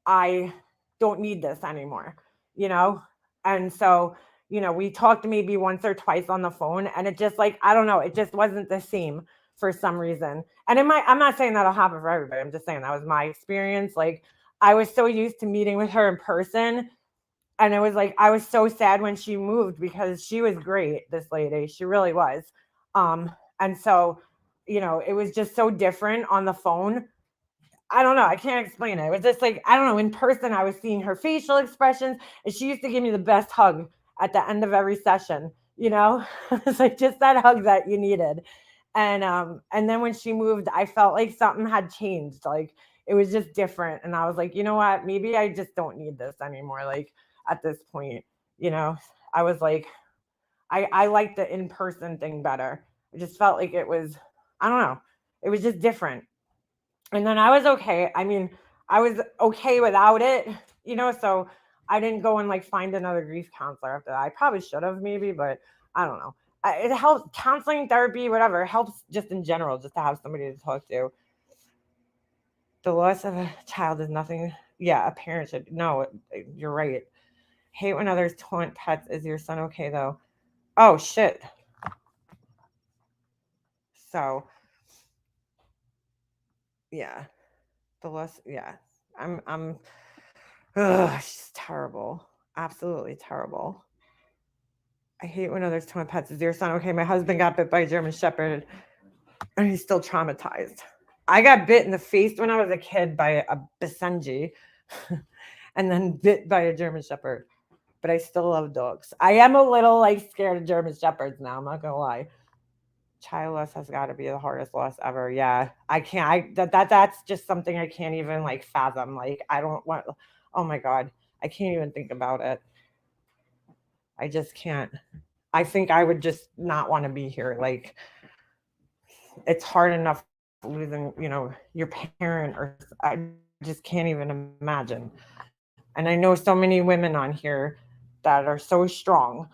I don't need this anymore, you know? And so, you know, we talked maybe once or twice on the phone, and it just like, I don't know, it just wasn't the same for some reason. And I'm not saying that'll happen for everybody. I'm just saying that was my experience. Like, I was so used to meeting with her in person. And it was like, I was so sad when she moved, because she was great, this lady. She really was. And so, you know, it was just so different on the phone. I don't know. I can't explain it. It was just like, I don't know. In person, I was seeing her facial expressions, and she used to give me the best hug at the end of every session. You know, it's like just that hug that you needed. And then when she moved, I felt like something had changed. Like it was just different. And I was like, you know what? Maybe I just don't need this anymore. Like at this point, you know, I was like, I liked the in-person thing better. I just felt like it was, I don't know, it was just different. And then I was okay. I mean, I was okay without it, you know, so I didn't go and like find another grief counselor after that. I probably should have maybe, but I don't know. It helps, counseling, therapy, whatever. It helps just in general, just to have somebody to talk to. The loss of a child is nothing. Yeah, a parent should. No, you're right. Hate when others taunt pets. Is your son okay though? Oh shit. So yeah, the loss. Yeah, I'm. Ugh, she's terrible. Absolutely terrible. I hate when others taunt pets. Is your son okay? My husband got bit by a German Shepherd, and he's still traumatized. I got bit in the face when I was a kid by a Basenji, and then bit by a German Shepherd. But I still love dogs. I am a little like scared of German Shepherds now. I'm not gonna lie. Child loss has got to be the hardest loss ever. Yeah, I can't. That's just something I can't even like fathom. Like I don't want. Oh my God, I can't even think about it. I just can't. I think I would just not want to be here. Like it's hard enough losing, you know, your parent, or I just can't even imagine. And I know so many women on here that are so strong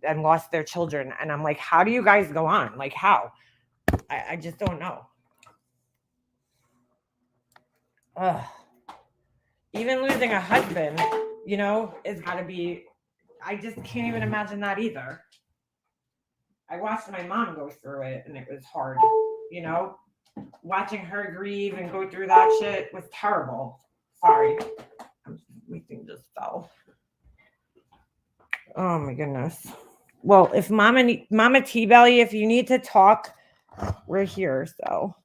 and lost their children. And I'm like, how do you guys go on? Like how? I just don't know. Ugh. Even losing a husband, you know, it's got to be, I just can't even imagine that either. I watched my mom go through it, and it was hard, you know? Watching her grieve and go through that shit was terrible. Sorry. My thing just fell. Oh my goodness. Well, if Mama T Belly, if you need to talk, we're here. So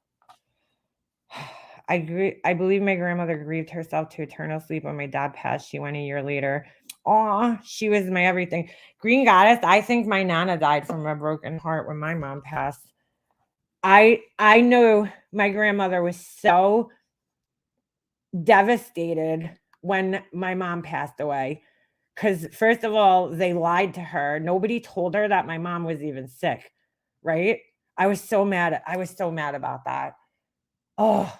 I believe my grandmother grieved herself to eternal sleep when my dad passed. She went a year later. Aw, she was my everything. Green Goddess, I think my Nana died from a broken heart when my mom passed. I know my grandmother was so devastated when my mom passed away. Because first of all, they lied to her. Nobody told her that my mom was even sick, right? I was so mad about that. Oh,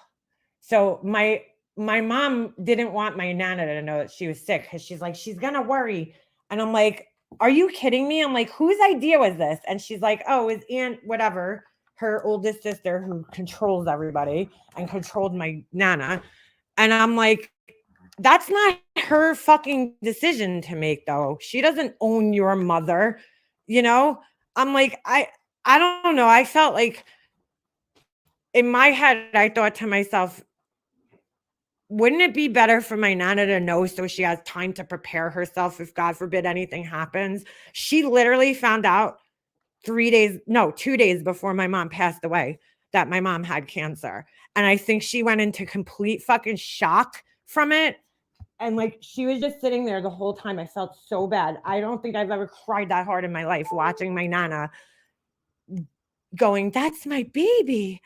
so my mom didn't want my Nana to know that she was sick because she's like, she's gonna worry. And I'm like, are you kidding me? I'm like, whose idea was this? And she's like, oh, it's Aunt whatever, her oldest sister who controls everybody and controlled my Nana. And I'm like, that's not her fucking decision to make, though. She doesn't own your mother, you know? I'm like, I don't know. I felt like in my head, I thought to myself, wouldn't it be better for my Nana to know so she has time to prepare herself if God forbid anything happens? She literally found out 2 days before my mom passed away that my mom had cancer. And I think she went into complete fucking shock from it. And like, she was just sitting there the whole time. I felt so bad. I don't think I've ever cried that hard in my life watching my Nana going, that's my baby.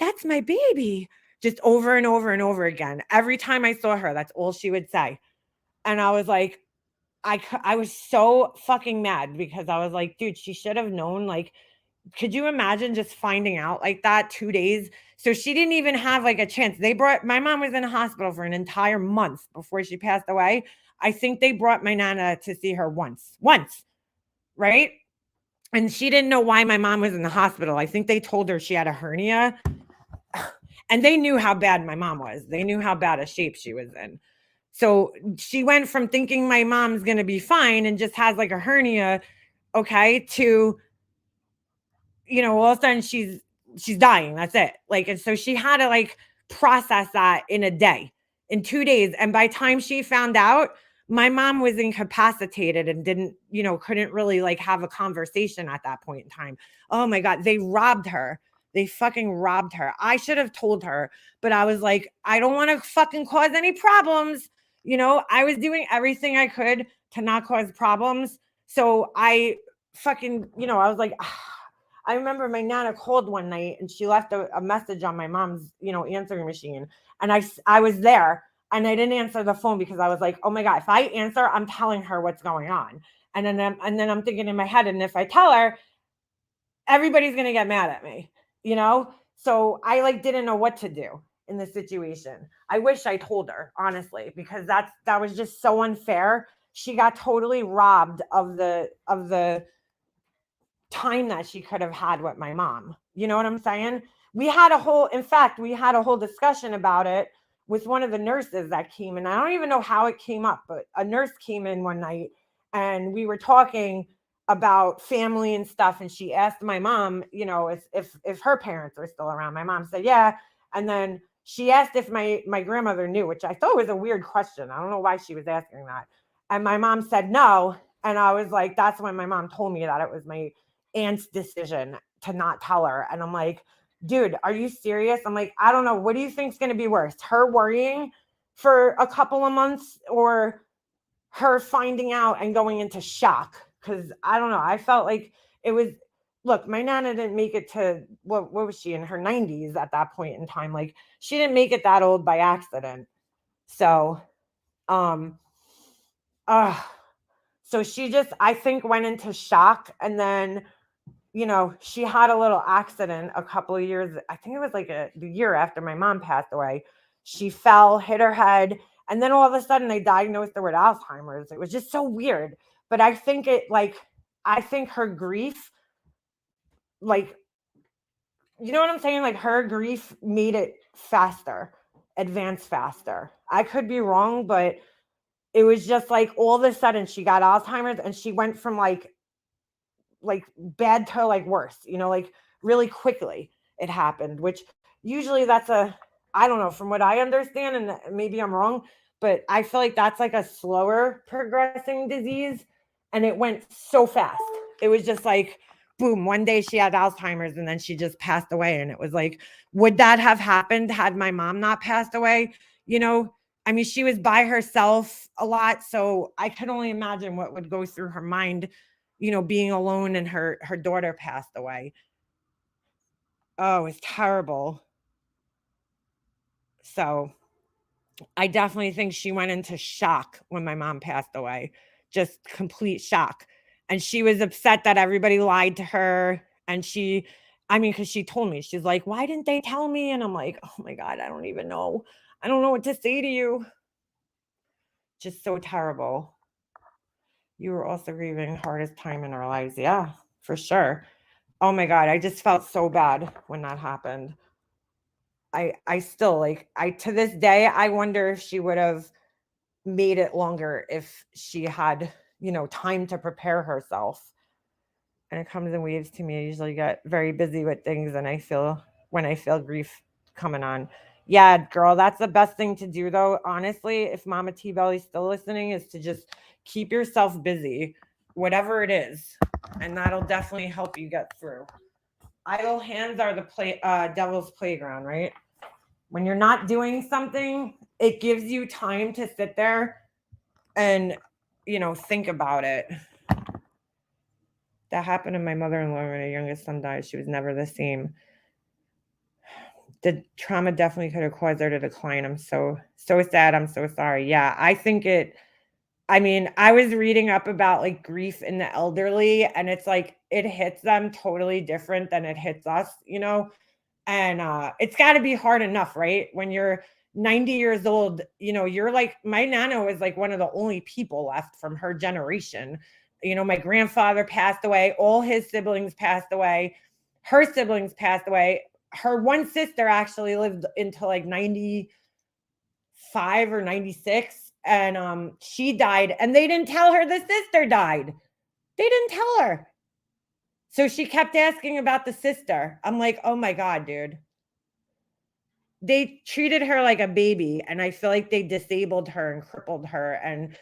That's my baby. Just over and over and over again. Every time I saw her, that's all she would say. And I was like, I was so fucking mad because I was like, dude, she should have known. Like, could you imagine just finding out like that 2 days? So she didn't even have like a chance. My mom was in a hospital for an entire month before she passed away. I think they brought my Nana to see her once, right? And she didn't know why my mom was in the hospital. I think they told her she had a hernia. And they knew how bad my mom was. They knew how bad a shape she was in. So she went from thinking my mom's going to be fine and just has like a hernia, okay, to, you know, all of a sudden she's dying. That's it. Like, and so she had to like process that in a day, in 2 days. And by the time she found out, my mom was incapacitated and couldn't really like have a conversation at that point in time. Oh my God, they robbed her. They fucking robbed her. I should have told her, but I was like, I don't want to fucking cause any problems. You know, I was doing everything I could to not cause problems. So I fucking, I was like, I remember my Nana called one night and she left a message on my mom's, answering machine. And I was there and I didn't answer the phone because I was like, oh my God, if I answer, I'm telling her what's going on. And then I'm thinking in my head, and if I tell her, everybody's going to get mad at me. So I like didn't know what to do in the situation. I wish I told her, honestly, because that was just so unfair. She got totally robbed of the time that she could have had with my mom. You know what I'm saying? We had a whole discussion about it with one of the nurses that came in. I don't even know how it came up, but a nurse came in one night and we were talking about family and stuff, and she asked my mom, if her parents were still around. My mom said yeah, and then she asked if my grandmother knew, which I thought was a weird question. I don't know why she was asking that. And my mom said no, and I was like, that's when my mom told me that it was my aunt's decision to not tell her. And I'm like, dude, are you serious? I'm like, I don't know, what do you think's going to be worse, her worrying for a couple of months or her finding out and going into shock? Because I don't know, I felt like it was, look, my Nana didn't make it to, what was she, in her 90s at that point in time? Like, she didn't make it that old by accident. So, so she just, I think, went into shock. And then, she had a little accident a couple of years, I think it was like the year after my mom passed away. She fell, hit her head, and then all of a sudden they diagnosed her with Alzheimer's. It was just so weird. But I think her grief, like, you know what I'm saying? Like, her grief made it advance faster. I could be wrong, but it was just like all of a sudden she got Alzheimer's and she went from like bad to like worse, like really quickly it happened, which usually that's I don't know, from what I understand, and maybe I'm wrong, but I feel like that's like a slower progressing disease. And it went so fast. It was just like, boom, one day she had Alzheimer's and then she just passed away. And it was like, would that have happened had my mom not passed away? You know, I mean, she was by herself a lot. So I could only imagine what would go through her mind, you know, being alone and her daughter passed away. Oh, it's terrible. So I definitely think she went into shock when my mom passed away, just complete shock. And she was upset that everybody lied to her. And I mean, because she told me, she's like, why didn't they tell me? And I'm like, oh my God, I don't even know. I don't know what to say to you. Just so terrible. You were also grieving hardest time in our lives. Yeah, for sure. Oh my God, I just felt so bad when that happened. I still like, to this day, I wonder if she would have made it longer if she had, you know, time to prepare herself. And it comes in waves to me. I usually get very busy with things, and when I feel grief coming on. Yeah, girl, that's the best thing to do though. Honestly, if Mama T Belly's still listening, is to just keep yourself busy, whatever it is. And that'll definitely help you get through. Idle hands are the devil's playground, right? When you're not doing something, it gives you time to sit there and, you know, think about it. That happened to my mother-in-law when her youngest son died. She was never the same. The trauma definitely could have caused her to decline. I'm so sad. I'm so sorry. Yeah, I mean, I was reading up about like grief in the elderly, and it's like it hits them totally different than it hits us, you know? And it's got to be hard enough, right? When you're 90 years old, you know, you're like, my nana was like one of the only people left from her generation. You know, my grandfather passed away, all his siblings passed away, her siblings passed away. Her one sister actually lived until like 95 or 96, and she died, and they didn't tell her the sister died. They didn't tell her. So she kept asking about the sister. I'm like, oh my God, dude. They treated her like a baby, and I feel like they disabled her and crippled her. And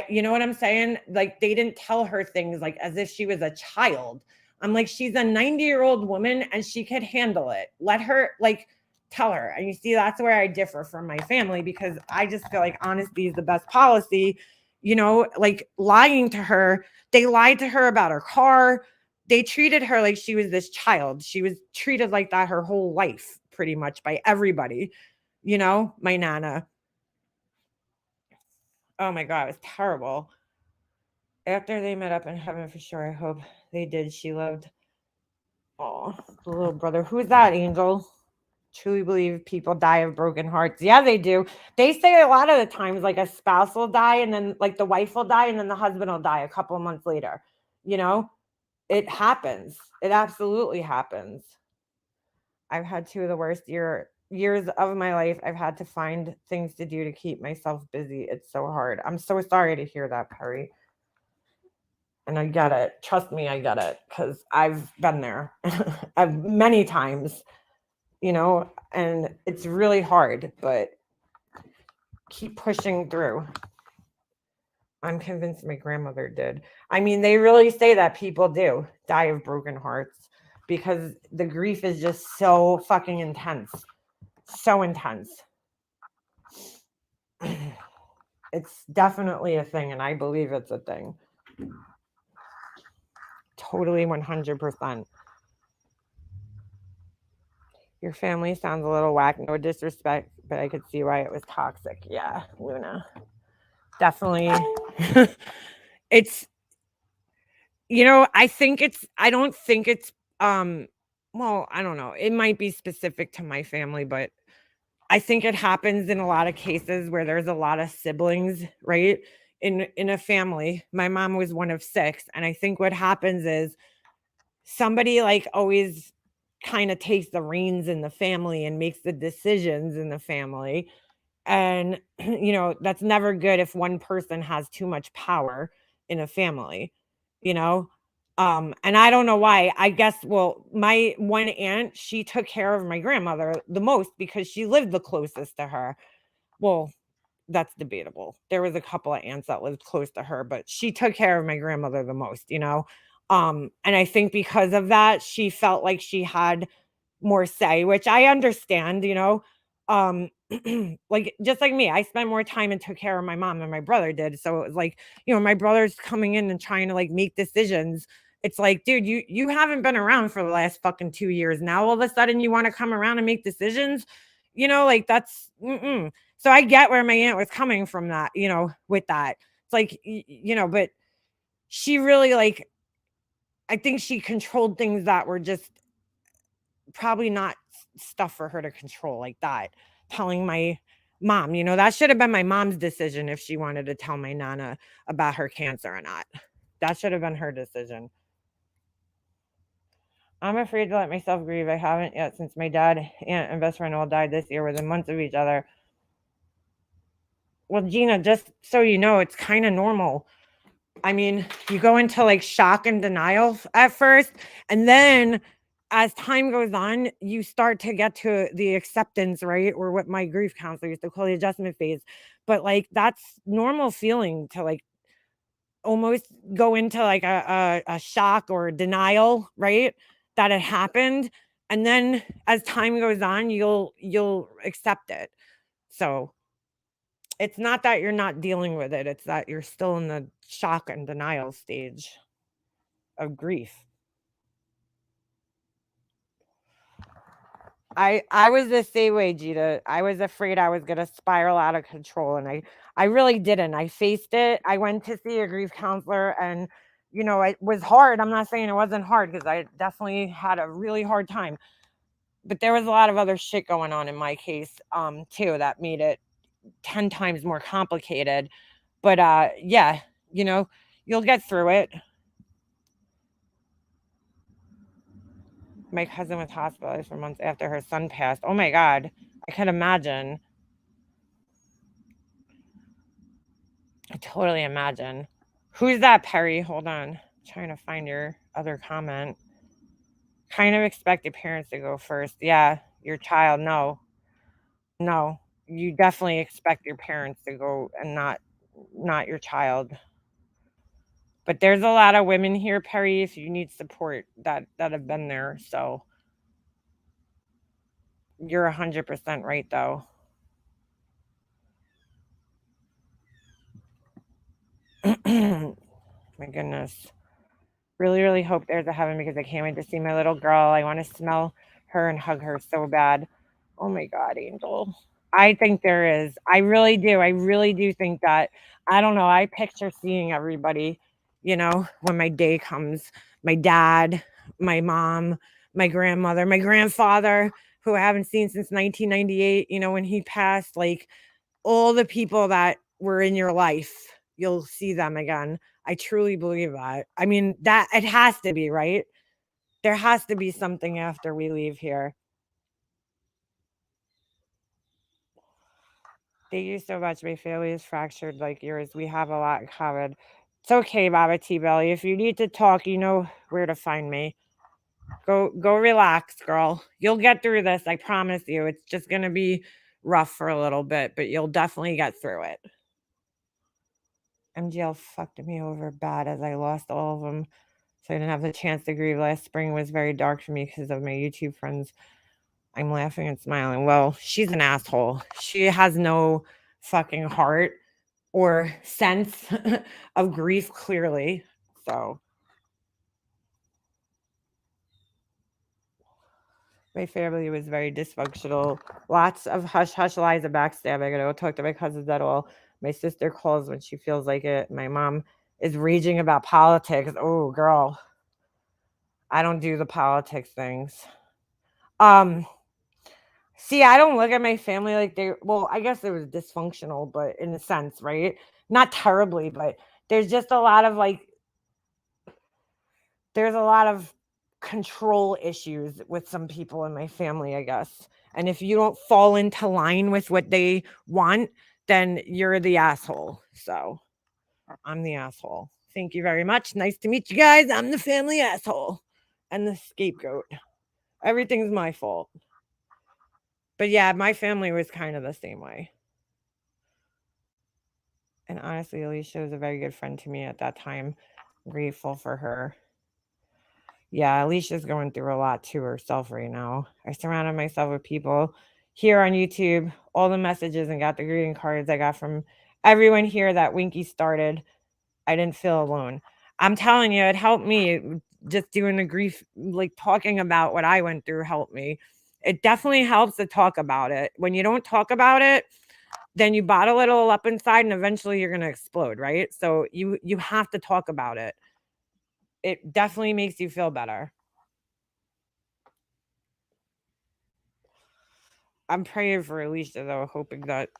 you know what I'm saying? Like, they didn't tell her things like as if she was a child. I'm like, she's a 90-year-old woman and she could handle it. Let her, like, tell her. And you see, that's where I differ from my family, because I just feel like honesty is the best policy. You know, like lying to her, they lied to her about her car. They treated her like she was this child. She was treated like that her whole life, pretty much, by everybody. You know, my nana. Oh my God, it was terrible. After they met up in heaven, for sure, I hope they did. She loved, oh, the little brother. Who's that, Angel? Truly believe people die of broken hearts. Yeah, they do. They say a lot of the times, like, a spouse will die, and then like the wife will die, and then the husband will die a couple of months later. You know, it happens. It absolutely happens. I've had two of the worst years of my life. I've had to find things to do to keep myself busy. It's so hard. I'm so sorry to hear that, Perry. And I get it. Trust me, I get it, because I've been there many times, you know, and it's really hard, but keep pushing through. I'm convinced my grandmother did. I mean, they really say that people do die of broken hearts, because the grief is just so fucking intense. So intense. It's definitely a thing, and I believe it's a thing. Totally 100%. Your family sounds a little whack. No disrespect, but I could see why it was toxic. Yeah, Luna. Definitely. It's, you know, I don't think it's, well, I don't know. It might be specific to my family, but I think it happens in a lot of cases where there's a lot of siblings, right? In a family. My mom was one of 6. And I think what happens is somebody like always kind of takes the reins in the family and makes the decisions in the family. And, you know, that's never good if one person has too much power in a family, you know? And I don't know why. I guess, well, my one aunt, she took care of my grandmother the most because she lived the closest to her. Well, that's debatable. There was a couple of aunts that lived close to her, but she took care of my grandmother the most, you know? And I think because of that, she felt like she had more say, which I understand, you know? Um, like just like me, I spent more time and took care of my mom than my brother did. So it was like, you know, my brother's coming in and trying to like make decisions. It's like, dude, you haven't been around for the last fucking 2 years. Now all of a sudden you want to come around and make decisions, you know, like that's so I get where my aunt was coming from that, you know, with that. It's like you know, but she really like I think she controlled things that were just probably not stuff for her to control like that. Telling my mom, you know, that should have been my mom's decision if she wanted to tell my nana about her cancer or not. That should have been her decision. I'm afraid to let myself grieve. I haven't yet since my dad, aunt, and best friend all died this year within months of each other. Well, Gina, just so you know, it's kind of normal. I mean, you go into like shock and denial at first, and then as time goes on, you start to get to the acceptance, right? Or what my grief counselor used to call the adjustment phase. But like that's normal feeling to like almost go into like a shock or denial, right? That it happened. And then as time goes on, you'll accept it. So it's not that you're not dealing with it, it's that you're still in the shock and denial stage of grief. I was the same way, Gita. I was afraid I was gonna spiral out of control, and I really didn't. I faced it. I went to see a grief counselor, and you know, it was hard. I'm not saying it wasn't hard because I definitely had a really hard time. But there was a lot of other shit going on in my case, too, that made it 10 times more complicated. But yeah, you know, you'll get through it. My cousin was hospitalized for months after her son passed. Oh my God. I can imagine. I totally imagine. Who's that, Perry? Hold on. I'm trying to find your other comment. Kind of expect your parents to go first. Yeah, your child. No. No. You definitely expect your parents to go and not your child. But there's a lot of women here, Perry, if you need support that have been there. So you're 100% right though. My goodness. Really, really hope there's a heaven because I can't wait to see my little girl. I want to smell her and hug her so bad. Oh my God, Angel. I think there is. I really do. I really do think that. I don't know. I picture seeing everybody, you know, when my day comes. My dad, my mom, my grandmother, my grandfather, who I haven't seen since 1998, you know, when he passed, like all the people that were in your life, you'll see them again. I truly believe that. I mean, that it has to be, right? There has to be something after we leave here. Thank you so much. My family is fractured like yours. We have a lot in common. It's okay, Baba T Belly. If you need to talk, you know where to find me. Go relax, girl. You'll get through this. I promise you. It's just gonna be rough for a little bit, but you'll definitely get through it. MGL fucked me over bad as I lost all of them. So I didn't have the chance to grieve. Last spring was very dark for me because of my YouTube friends. I'm laughing and smiling. Well, she's an asshole. She has no fucking heart or sense of grief, clearly. So my family was very dysfunctional. Lots of hush hush lies and backstabbing. I don't talk to my cousins at all. My sister calls when she feels like it. My mom is raging about politics. Oh, girl. I don't do the politics things. See, I don't look at my family like well, I guess it was dysfunctional, but in a sense, right? Not terribly, but there's just a lot of there's a lot of control issues with some people in my family, I guess. And if you don't fall into line with what they want, then you're the asshole. So I'm the asshole. Thank you very much. Nice to meet you guys. I'm the family asshole and the scapegoat. Everything's my fault. But yeah, my family was kind of the same way. And honestly, Alicia was a very good friend to me at that time. I'm grateful for her. Yeah, Alicia's going through a lot to herself right now. I surrounded myself with people here on YouTube, all the messages and got the greeting cards I got from everyone here that Winky started. I didn't feel alone. I'm telling you, it helped me. Just doing the grief, like talking about what I went through helped me. It definitely helps to talk about it. When you don't talk about it, then you bottle it all up inside and eventually you're going to explode, right? So you have to talk about it. It definitely makes you feel better. I'm praying for Alicia though, hoping that,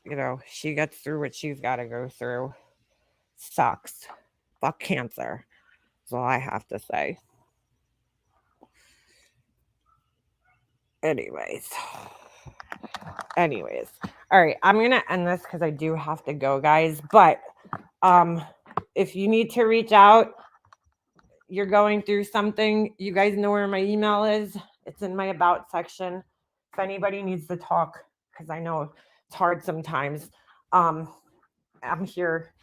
she gets through what she's got to go through. Sucks. Fuck cancer. That's all I have to say. Anyways. All right, I'm going to end this because I do have to go, guys. But if you need to reach out, you're going through something, you guys know where my email is. It's in my about section. If anybody needs to talk, because I know it's hard sometimes, I'm here,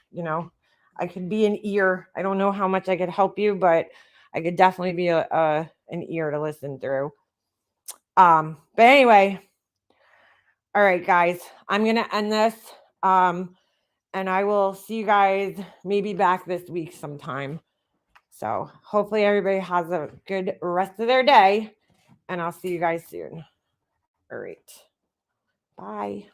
I could be an ear. I don't know how much I could help you, but I could definitely be an ear to listen through. But anyway, all right, guys, I'm going to end this. And I will see you guys maybe back this week sometime. So hopefully everybody has a good rest of their day, and I'll see you guys soon. All right. Bye.